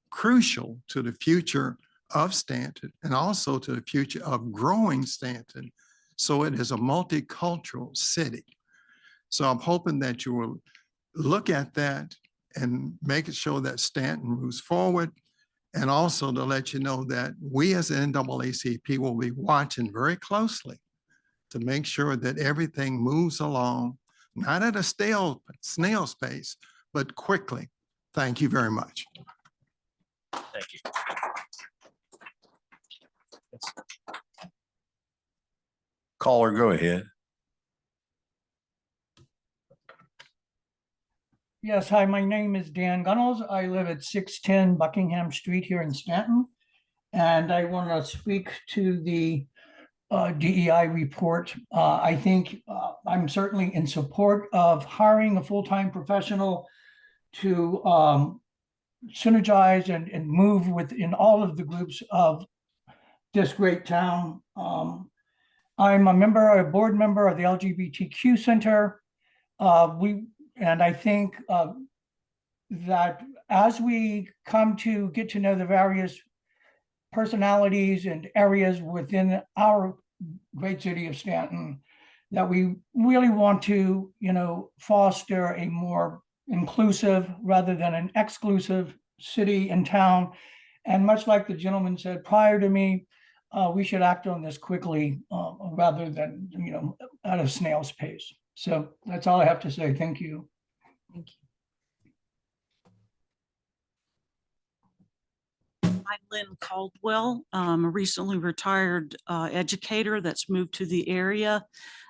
Speaker 7: crucial to the future of Staunton and also to the future of growing Staunton so it is a multicultural city. So I'm hoping that you will look at that and make it sure that Staunton moves forward. And also to let you know that we as the NAACP will be watching very closely to make sure that everything moves along, not at a snail's pace, but quickly. Thank you very much.
Speaker 13: Thank you.
Speaker 1: Caller, go ahead.
Speaker 12: Yes, hi, my name is Dan Gunnels. I live at 610 Buckingham Street here in Staunton. And I want to speak to the DEI report. I think I'm certainly in support of hiring a full-time professional to synergize and move within all of the groups of this great town. I'm a board member of the LGBTQ Center. And I think that as we come to get to know the various personalities and areas within our great city of Staunton, that we really want to, foster a more inclusive rather than an exclusive city and town. And much like the gentleman said prior to me, we should act on this quickly rather than, at a snail's pace. So that's all I have to say. Thank you.
Speaker 14: Thank you.
Speaker 23: I'm Lynn Caldwell, a recently retired educator that's moved to the area.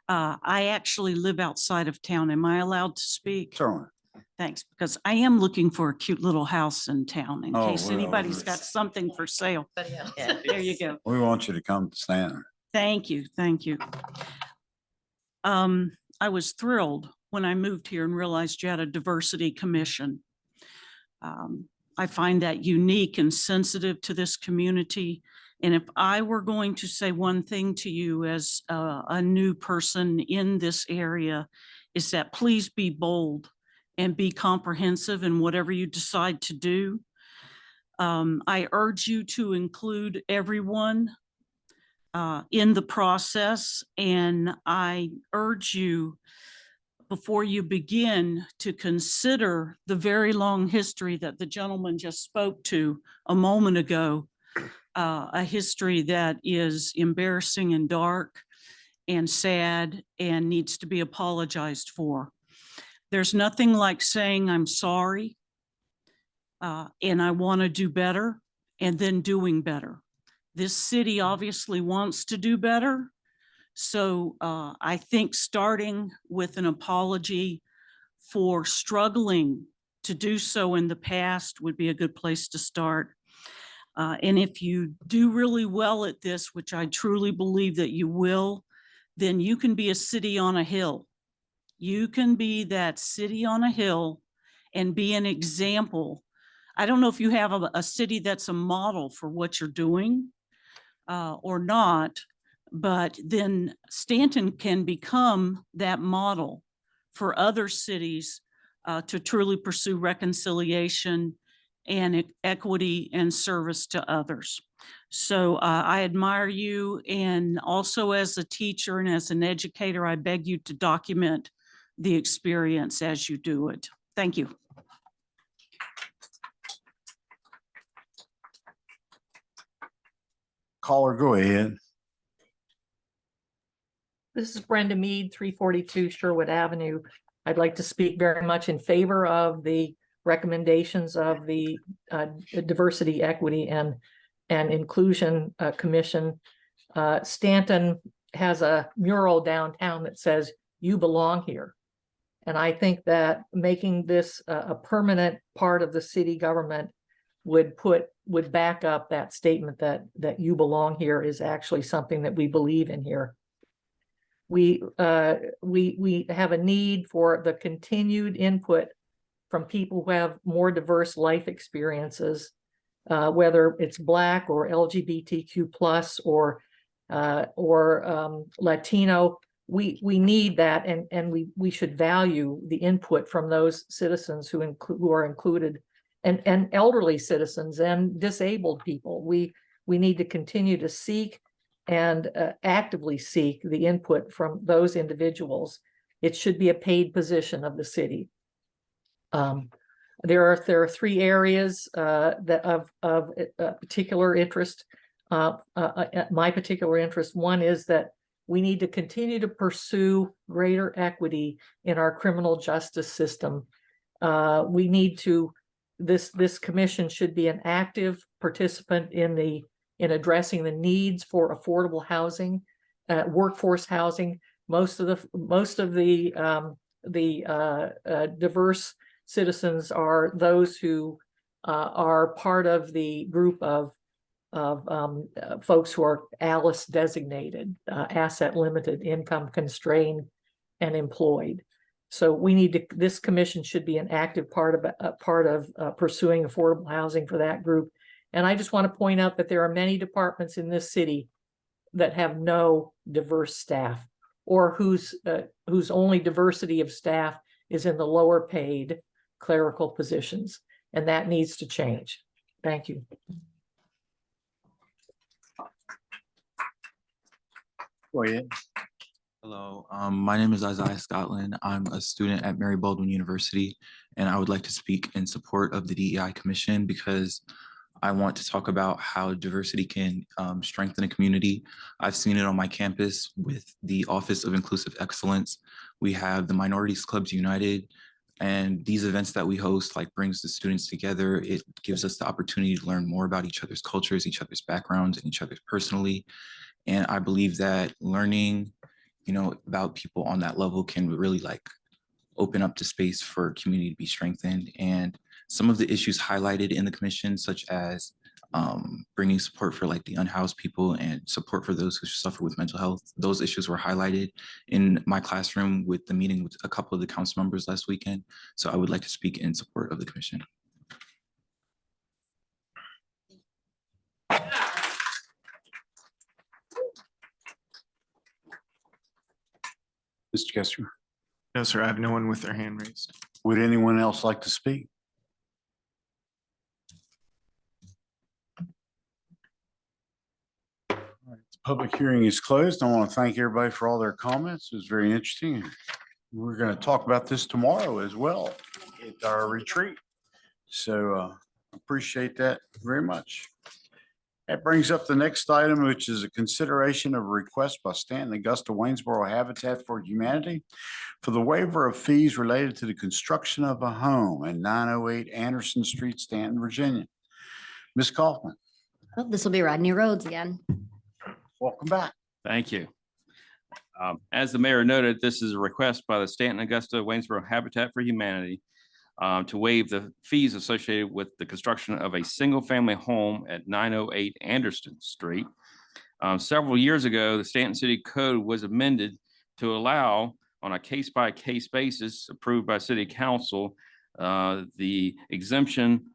Speaker 23: I actually live outside of town. Am I allowed to speak?
Speaker 1: Certainly.
Speaker 23: Thanks, because I am looking for a cute little house in town in
Speaker 1: Oh,
Speaker 23: case
Speaker 1: well,
Speaker 23: anybody's got something for sale. Yeah, there you go.
Speaker 1: We want you to come to Staunton.
Speaker 23: Thank you, thank you. I was thrilled when I moved here and realized you had a diversity commission. I find that unique and sensitive to this community. And if I were going to say one thing to you as a new person in this area, is that please be bold and be comprehensive in whatever you decide to do. I urge you to include everyone in the process, and I urge you before you begin to consider the very long history that the gentleman just spoke to a moment ago, a history that is embarrassing and dark and sad and needs to be apologized for. There's nothing like saying I'm sorry and I want to do better and then doing better. This city obviously wants to do better. So I think starting with an apology for struggling to do so in the past would be a good place to start. And if you do really well at this, which I truly believe that you will, then you can be a city on a hill. You can be that city on a hill and be an example. I don't know if you have a city that's a model for what you're doing or not, but then Staunton can become that model for other cities to truly pursue reconciliation and equity and service to others. So I admire you, and also as a teacher and as an educator, I beg you to document the experience as you do it. Thank you.
Speaker 1: Caller, go ahead.
Speaker 19: This is Brenda Mead, 342 Sherwood Avenue. I'd like to speak very much in favor of the recommendations of the Diversity, Equity, and Inclusion Commission. Staunton has a mural downtown that says, "You belong here." And I think that making this a permanent part of the city government would back up that statement that you belong here is actually something that we believe in here. We have a need for the continued input from people who have more diverse life experiences, whether it's Black or LGBTQ plus or Latino. We need that, and we should value the input from those citizens who are included, and elderly citizens and disabled people. We need to continue to seek and actively seek the input from those individuals. It should be a paid position of the city. There are three areas that of particular interest. My particular interest, one is that we need to continue to pursue greater equity in our criminal justice system. We need to, this commission should be an active participant in addressing the needs for affordable housing, workforce housing. Most of the diverse citizens are those who are part of the group of folks who are ALICE designated, asset limited, income constrained, and employed. So we need to, this commission should be an active part of pursuing affordable housing for that group. And I just want to point out that there are many departments in this city that have no diverse staff, or whose only diversity of staff is in the lower paid clerical positions, and that needs to change. Thank you.
Speaker 1: Go ahead.
Speaker 10: Hello, my name is Isaiah Scotland. I'm a student at Mary Baldwin University, and I would like to speak in support of the DEI Commission because I want to talk about how diversity can strengthen a community. I've seen it on my campus with the Office of Inclusive Excellence. We have the Minorities Clubs United, and these events that we host like brings the students together. It gives us the opportunity to learn more about each other's cultures, each other's backgrounds, and each other's personally. And I believe that learning, about people on that level can really open up the space for community to be strengthened. And some of the issues highlighted in the commission, such as bringing support for the unhoused people and support for those who suffer with mental health, those issues were highlighted in my classroom with the meeting with a couple of the council members last weekend. So I would like to speak in support of the commission.
Speaker 1: Mr. Kester.
Speaker 17: No, sir, I have no one with their hand raised.
Speaker 1: Would anyone else like to speak? All right, the public hearing is closed. I want to thank everybody for all their comments. It was very interesting. We're going to talk about this tomorrow as well at our retreat. So appreciate that very much. That brings up the next item, which is a consideration of a request by Staunton Augusta Waynesboro Habitat for Humanity for the waiver of fees related to the construction of a home at 908 Anderson Street, Staunton, Virginia. Ms. Kaufman.
Speaker 6: Well, this will be Rodney Rhodes again.
Speaker 1: Welcome back.
Speaker 5: Thank you. As the mayor noted, this is a request by the Staunton Augusta Waynesboro Habitat for Humanity to waive the fees associated with the construction of a single-family home at 908 Anderson Street. Several years ago, the Staunton City Code was amended to allow, on a case-by-case basis approved by City Council, the exemption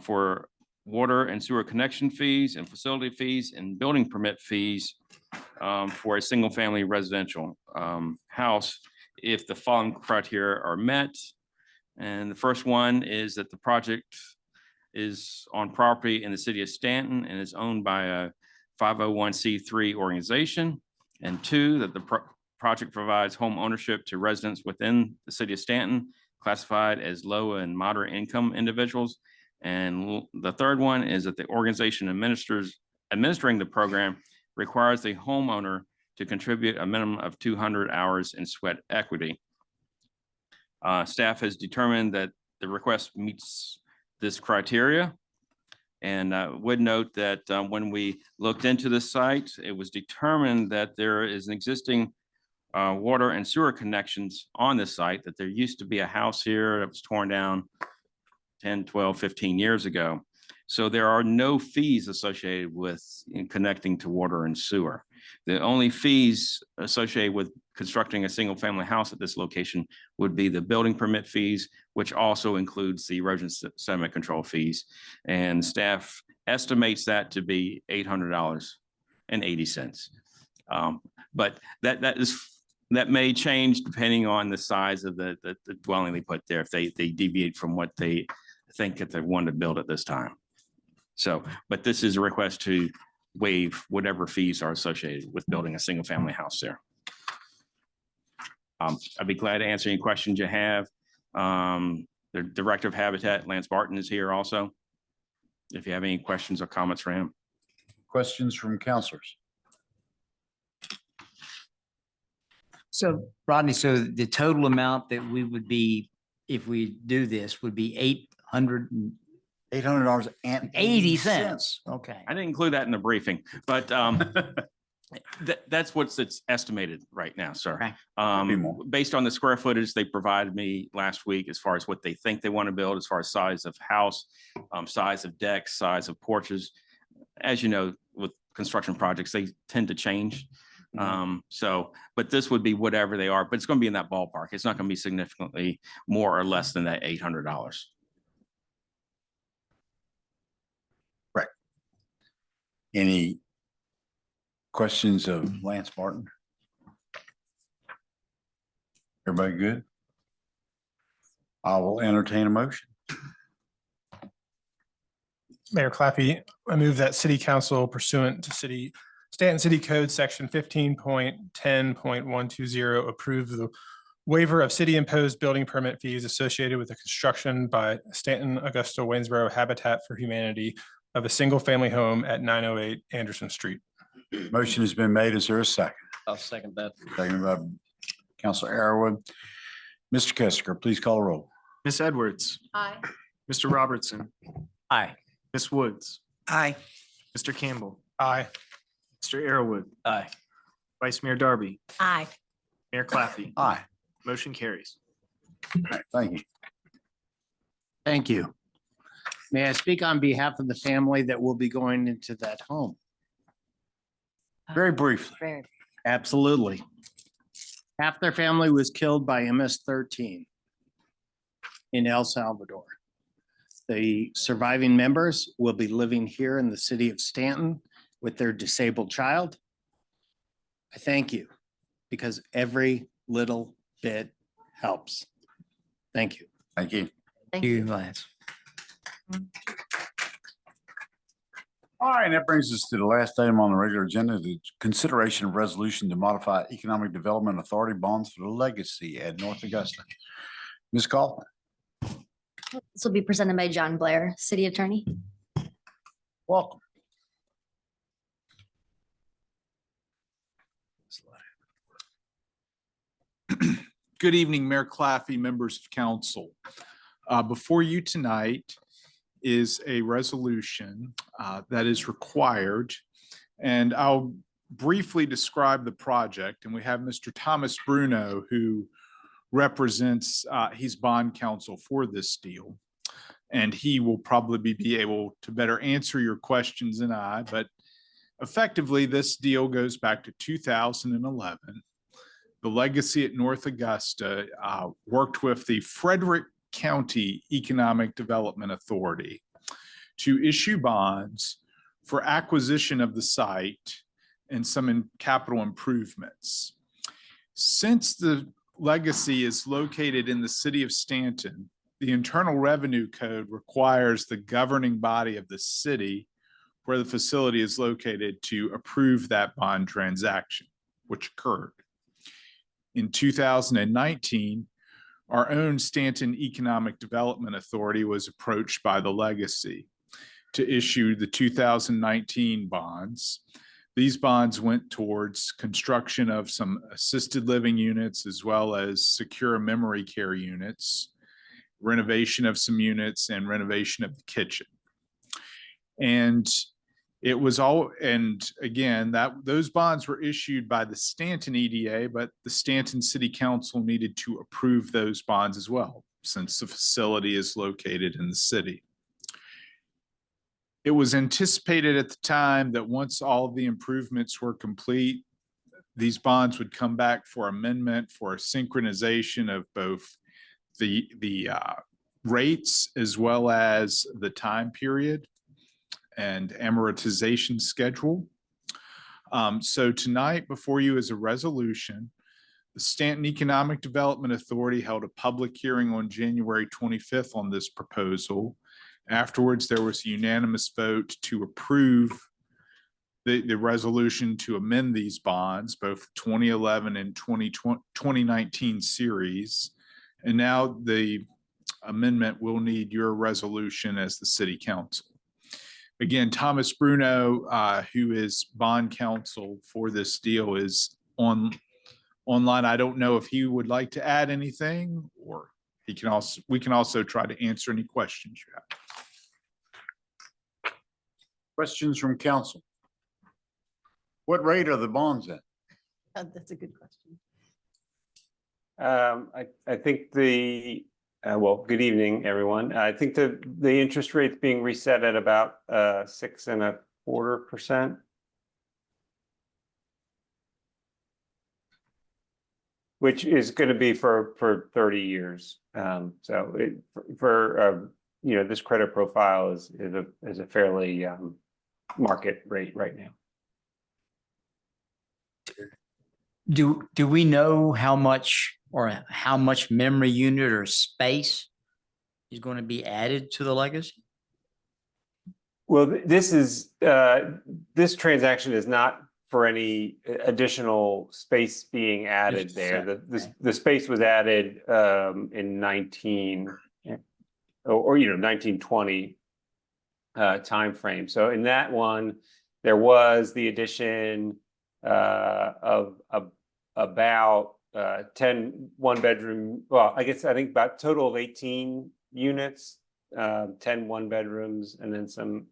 Speaker 5: for water and sewer connection fees and facility fees and building permit fees for a single-family residential house if the following criteria are met. And the first one is that the project is on property in the city of Staunton and is owned by a 501c3 organization. And two, that the project provides home ownership to residents within the city of Staunton, classified as low and moderate income individuals. And the third one is that the organization administering the program requires the homeowner to contribute a minimum of 200 hours in sweat equity. Staff has determined that the request meets this criteria. And I would note that when we looked into the site, it was determined that there is an existing water and sewer connections on the site, that there used to be a house here that was torn down 10, 12, 15 years ago. So there are no fees associated with connecting to water and sewer. The only fees associated with constructing a single family house at this location would be the building permit fees, which also includes the erosion sediment control fees. And staff estimates that to be $800.80. But that may change depending on the size of the dwelling they put there, if they deviate from what they think that they want to build at this time. So, but this is a request to waive whatever fees are associated with building a single family house there. I'd be glad to answer any questions you have. The Director of Habitat, Lance Barton, is here also. If you have any questions or comments for him.
Speaker 1: Questions from counselors?
Speaker 8: So Rodney, so the total amount that we would be, if we do this, would be
Speaker 1: $800.80.
Speaker 8: Okay.
Speaker 5: I didn't include that in the briefing, but that's what's it's estimated right now, sir.
Speaker 8: Okay.
Speaker 5: Based on the square footage they provided me last week, as far as what they think they want to build, as far as size of house, size of decks, size of porches. As you know, with construction projects, they tend to change. So, but this would be whatever they are, but it's going to be in that ballpark. It's not going to be significantly more or less than that $800.
Speaker 1: Right. Any questions of Lance Martin? Everybody good? I will entertain a motion.
Speaker 4: Mayor Claffey, I move that city council pursuant to Stanton City Code Section 15.10.120 approve the waiver of city imposed building permit fees associated with the construction by Stanton Augusta Waynesboro Habitat for Humanity of a single family home at 908 Anderson Street.
Speaker 1: Motion has been made. Is there a second?
Speaker 13: I'll second that.
Speaker 1: Seconded by Councilor Arrowood. Mr. Kessinger, please call the roll.
Speaker 17: Miss Edwards,
Speaker 6: Aye.
Speaker 17: Mr. Robertson,
Speaker 8: Aye.
Speaker 17: Miss Woods,
Speaker 2: Aye.
Speaker 17: Mr. Campbell,
Speaker 4: Aye.
Speaker 17: Mr. Arrowood,
Speaker 13: Aye.
Speaker 17: Vice Mayor Darby,
Speaker 14: Aye.
Speaker 17: Mayor Claffey.
Speaker 1: Aye.
Speaker 17: Motion carries.
Speaker 1: All right, thank you.
Speaker 11: Thank you. May I speak on behalf of the family that will be going into that home?
Speaker 1: Very briefly.
Speaker 6: Very.
Speaker 11: Absolutely. Half their family was killed by MS-13 in El Salvador. The surviving members will be living here in the city of Staunton with their disabled child. I thank you because every little bit helps. Thank you.
Speaker 1: Thank you.
Speaker 8: Thank you, Lance.
Speaker 1: All right, that brings us to the last item on the regular agenda, the consideration of resolution to modify Economic Development Authority bonds for the legacy at North Augusta. Ms. Kaufman.
Speaker 6: This will be presented by John Blair, City Attorney.
Speaker 1: Welcome.
Speaker 15: Good evening, Mayor Claffey, members of council. Before you tonight is a resolution that is required, and I'll briefly describe the project. And we have Mr. Thomas Bruno, who represents, he's bond counsel for this deal. And he will probably be able to better answer your questions than I, but effectively this deal goes back to 2011. The legacy at North Augusta worked with the Frederick County Economic Development Authority to issue bonds for acquisition of the site and some capital improvements. Since the legacy is located in the city of Staunton, the Internal Revenue Code requires the governing body of the city where the facility is located to approve that bond transaction, which occurred. In 2019, our own Staunton Economic Development Authority was approached by the legacy to issue the 2019 bonds. These bonds went towards construction of some assisted living units as well as secure memory care units renovation of some units and renovation of the kitchen. And it was all, and again, those bonds were issued by the Staunton EDA, but the Staunton City Council needed to approve those bonds as well, since the facility is located in the city. It was anticipated at the time that once all of the improvements were complete, these bonds would come back for amendment for a synchronization of both the rates as well as the time period and amortization schedule. So tonight before you is a resolution. The Staunton Economic Development Authority held a public hearing on January 25th on this proposal. Afterwards, there was a unanimous vote to approve the resolution to amend these bonds, both 2011 and 2019 series. And now the amendment will need your resolution as the city council. Again, Thomas Bruno, who is bond counsel for this deal, is online. I don't know if he would like to add anything, or we can also try to answer any questions you have.
Speaker 1: Questions from council? What rate are the bonds at?
Speaker 9: That's a good question.
Speaker 16: I think well, good evening, everyone. I think the interest rate's being reset at about 6.25%. Which is going to be for 30 years. So this credit profile is a fairly market rate right now.
Speaker 8: Do we know how much memory unit or space is going to be added to the legacy?
Speaker 16: Well, this transaction is not for any additional space being added there. The space was added in 1920 timeframe. So in that one, there was the addition of about 10 one-bedroom. Well, I think about total of 18 units, 10 one-bedrooms, and then some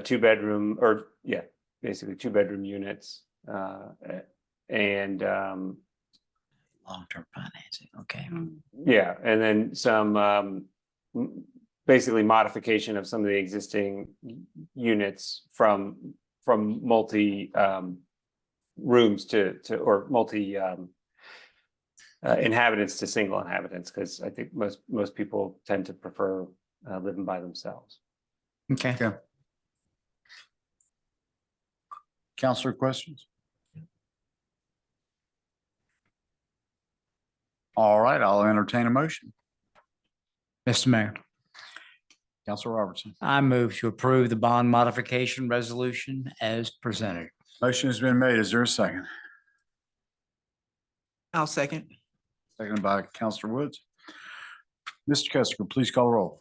Speaker 16: two-bedroom, or yeah, basically two-bedroom units, and
Speaker 8: long-term financing. Okay.
Speaker 16: Yeah, and then some basically modification of some of the existing units from multi rooms to or multi inhabitants to single inhabitants, because I think most people tend to prefer living by themselves.
Speaker 8: Okay.
Speaker 1: Counselor, questions? All right, I'll entertain a motion.
Speaker 8: Mr. Mayor,
Speaker 1: Counselor Robertson.
Speaker 8: I move to approve the bond modification resolution as presented.
Speaker 1: Motion has been made. Is there a second?
Speaker 2: I'll second.
Speaker 1: Seconded by Counselor Woods. Mr. Kester, please call the roll.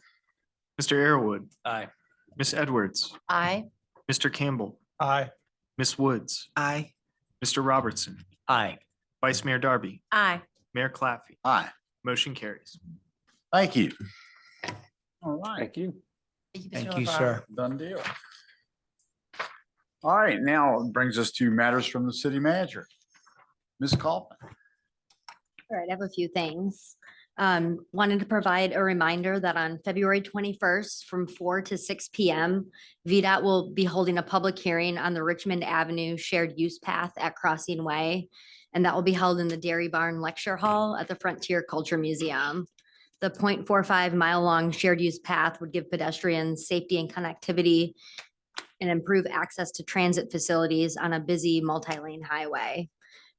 Speaker 17: Mr. Arrowood.
Speaker 13: Aye.
Speaker 17: Miss Edwards.
Speaker 9: Aye.
Speaker 17: Mr. Campbell.
Speaker 4: Aye.
Speaker 17: Miss Woods.
Speaker 2: Aye.
Speaker 17: Mr. Robertson.
Speaker 8: Aye.
Speaker 17: Vice Mayor Darby.
Speaker 9: Aye.
Speaker 17: Mayor Claffey.
Speaker 1: Aye.
Speaker 17: Motion carries.
Speaker 1: Thank you. All right.
Speaker 16: Thank you.
Speaker 8: Thank you, sir.
Speaker 1: Done deal. All right, now it brings us to matters from the city manager. Ms. Kaufman.
Speaker 6: All right, I have a few things. Wanted to provide a reminder that on February 21st from 4 to 6 p.m., VDOT will be holding a public hearing on the Richmond Avenue shared use path at Crossing Way, and that will be held in the Dairy Barn Lecture Hall at the Frontier Culture Museum. The 0.45 mile long shared use path would give pedestrians safety and connectivity and improve access to transit facilities on a busy multi-lane highway.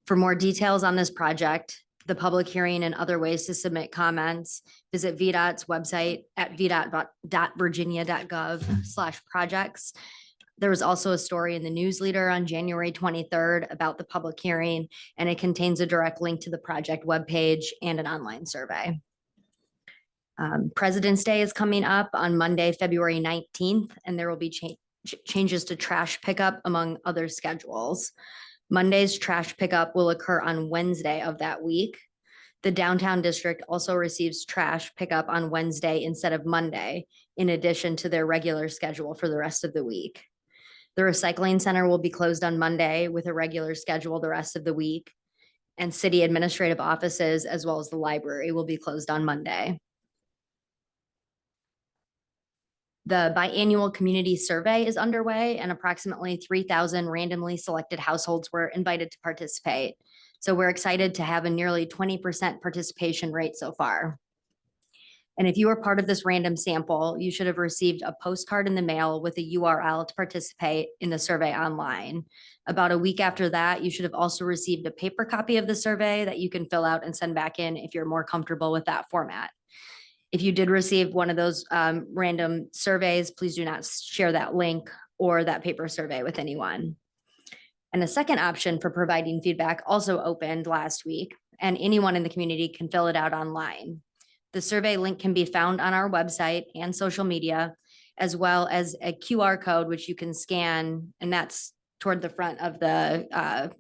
Speaker 6: For more details on this project, the public hearing, and other ways to submit comments, visit VDOT's website at vdot.virginia.gov/projects. There was also a story in the newsletter on January 23rd about the public hearing, and it contains a direct link to the project webpage and an online survey. President's Day is coming up on Monday, February 19th, and there will be changes to trash pickup among other schedules. Monday's trash pickup will occur on Wednesday of that week. The downtown district also receives trash pickup on Wednesday instead of Monday, in addition to their regular schedule for the rest of the week. The recycling center will be closed on Monday with a regular schedule the rest of the week. And city administrative offices, as well as the library, will be closed on Monday. The biannual community survey is underway, and approximately 3,000 randomly selected households were invited to participate. So we're excited to have a nearly 20% participation rate so far. And if you are part of this random sample, you should have received a postcard in the mail with a URL to participate in the survey online. About a week after that, you should have also received a paper copy of the survey that you can fill out and send back in if you're more comfortable with that format. If you did receive one of those random surveys, please do not share that link or that paper survey with anyone. And the second option for providing feedback also opened last week, and anyone in the community can fill it out online. The survey link can be found on our website and social media, as well as a QR code, which you can scan, and that's toward the front of the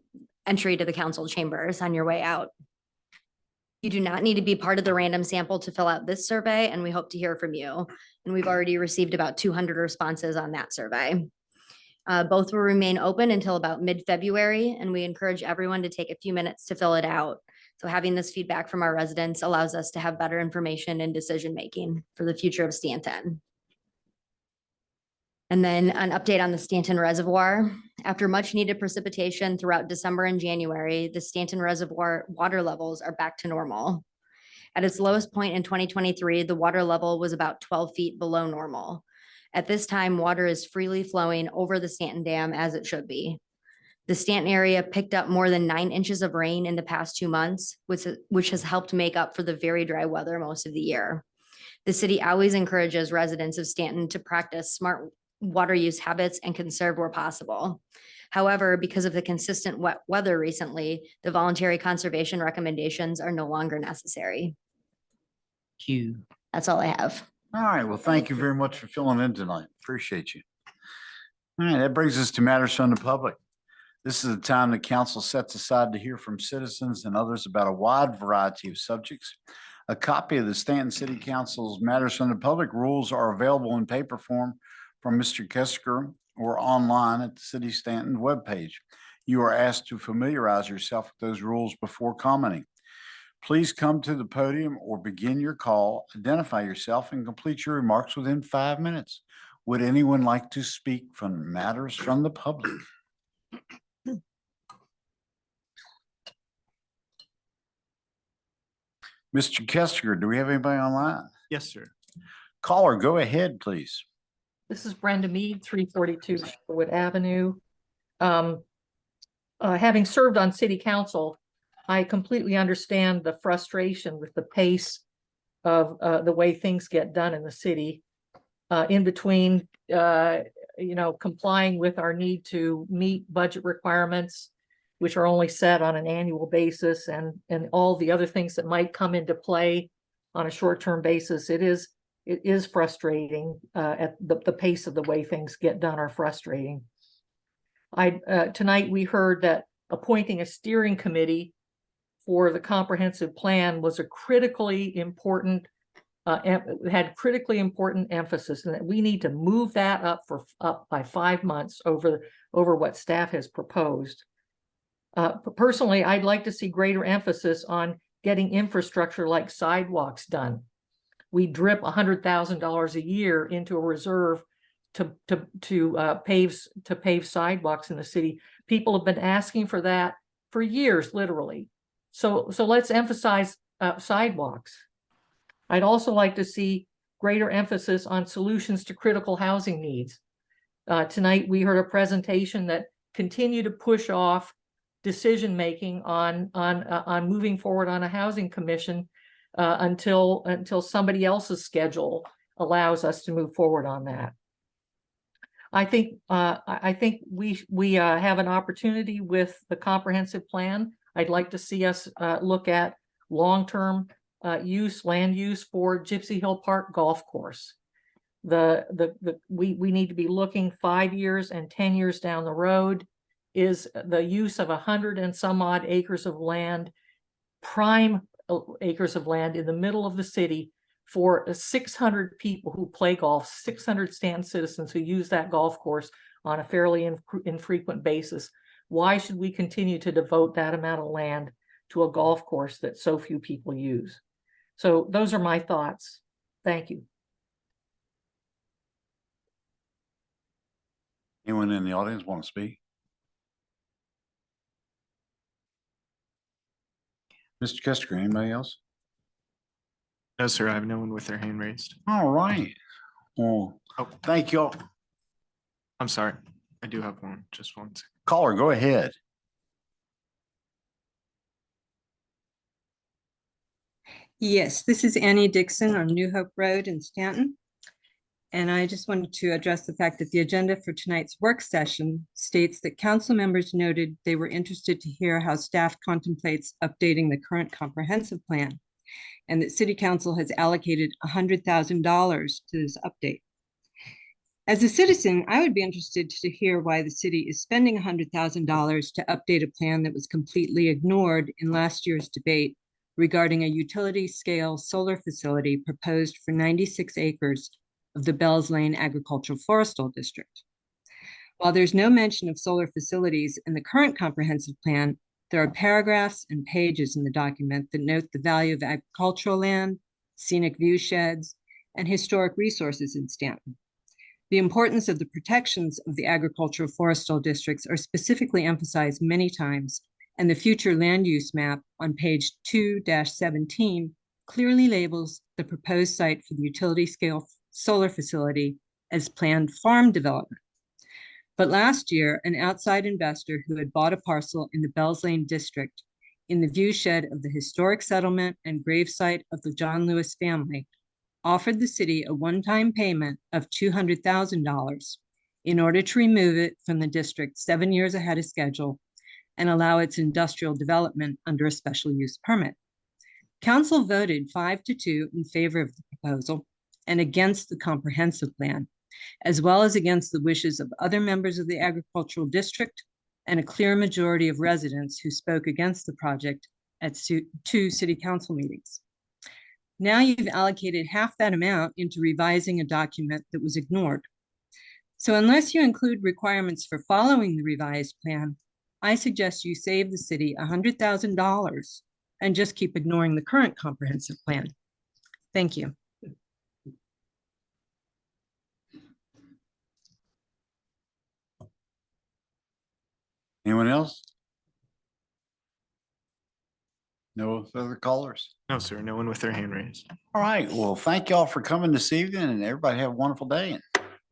Speaker 6: entry to the council chambers on your way out. You do not need to be part of the random sample to fill out this survey, and we hope to hear from you. And we've already received about 200 responses on that survey. Both will remain open until about mid-February, and we encourage everyone to take a few minutes to fill it out. So having this feedback from our residents allows us to have better information and decision-making for the future of Staunton. And then an update on the Staunton Reservoir. After much needed precipitation throughout December and January, the Staunton Reservoir water levels are back to normal. At its lowest point in 2023, the water level was about 12 feet below normal. At this time, water is freely flowing over the Staunton Dam as it should be. The Staunton area picked up more than 9 inches of rain in the past 2 months, which has helped make up for the very dry weather most of the year. The city always encourages residents of Staunton to practice smart water use habits and conserve where possible. However, because of the consistent wet weather recently, the voluntary conservation recommendations are no longer necessary. That's all I have.
Speaker 1: All right, well, thank you very much for filling in tonight. Appreciate you. All right, that brings us to matters from the public. This is the time the council sets aside to hear from citizens and others about a wide variety of subjects. A copy of the Staunton City Council's Matters from the Public rules are available in paper form from Mr. Kesker or online at the City Staunton webpage. You are asked to familiarize yourself with those rules before commenting. Please come to the podium or begin your call, identify yourself, and complete your remarks within 5 minutes. Would anyone like to speak from matters from the public? Mr. Kester, do we have anybody online?
Speaker 17: Yes, sir.
Speaker 1: Caller, go ahead, please.
Speaker 19: This is Brenda Mead, 342 Sherwood Avenue. Having served on city council, I completely understand the frustration with the pace of the way things get done in the city. In between, complying with our need to meet budget requirements, which are only set on an annual basis, and all the other things that might come into play on a short-term basis, it is frustrating. At the pace of the way things get done are frustrating. Tonight we heard that appointing a steering committee for the comprehensive plan was a critically important, had critically important emphasis, and that we need to move that up by 5 months over what staff has proposed. Personally, I'd like to see greater emphasis on getting infrastructure like sidewalks done. We drip $100,000 a year into a reserve to pave sidewalks in the city. People have been asking for that for years, literally. So let's emphasize sidewalks. I'd also like to see greater emphasis on solutions to critical housing needs. Tonight, we heard a presentation that continued to push off decision-making on moving forward on a housing commission until somebody else's schedule allows us to move forward on that. I think we have an opportunity with the comprehensive plan. I'd like to see us look at long-term land use for Gypsy Hill Park Golf Course. We need to be looking 5 years and 10 years down the road. Is the use of 100 and some odd acres of land prime acres of land in the middle of the city for 600 people who play golf, 600 Stanton citizens who use that golf course on a fairly infrequent basis. Why should we continue to devote that amount of land to a golf course that so few people use? So those are my thoughts. Thank you.
Speaker 1: Anyone in the audience want to speak? Mr. Kester, anybody else?
Speaker 17: No, sir, I have no one with their hand raised.
Speaker 1: All right. Well, thank you all.
Speaker 17: I'm sorry. I do have one, just one second.
Speaker 1: Caller, go ahead.
Speaker 18: Yes, this is Annie Dixon on New Hope Road in Stanton. And I just wanted to address the fact that the agenda for tonight's work session states that council members noted they were interested to hear how staff contemplates updating the current comprehensive plan, and that city council has allocated $100,000 to this update. As a citizen, I would be interested to hear why the city is spending $100,000 to update a plan that was completely ignored in last year's debate regarding a utility scale solar facility proposed for 96 acres of the Bells Lane Agricultural Forestal District. While there's no mention of solar facilities in the current comprehensive plan, there are paragraphs and pages in the document that note the value of agricultural land, scenic view sheds, and historic resources in Stanton. The importance of the protections of the agricultural forestal districts are specifically emphasized many times, and the future land use map on page 2-17 clearly labels the proposed site for the utility scale solar facility as planned farm development. But last year, an outside investor who had bought a parcel in the Bells Lane district in the viewshed of the historic settlement and gravesite of the John Lewis family offered the city a one-time payment of $200,000 in order to remove it from the district 7 years ahead of schedule and allow its industrial development under a special use permit. Council voted 5-2 in favor of the proposal and against the comprehensive plan, as well as against the wishes of other members of the agricultural district and a clear majority of residents who spoke against the project at 2 city council meetings. Now you've allocated half that amount into revising a document that was ignored. So unless you include requirements for following the revised plan, I suggest you save the city $100,000 and just keep ignoring the current comprehensive plan. Thank you.
Speaker 1: Anyone else? No further callers?
Speaker 17: No, sir, no one with their hand raised.
Speaker 1: All right. Well, thank y'all for coming this evening, and everybody have a wonderful day.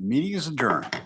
Speaker 1: Meeting is adjourned.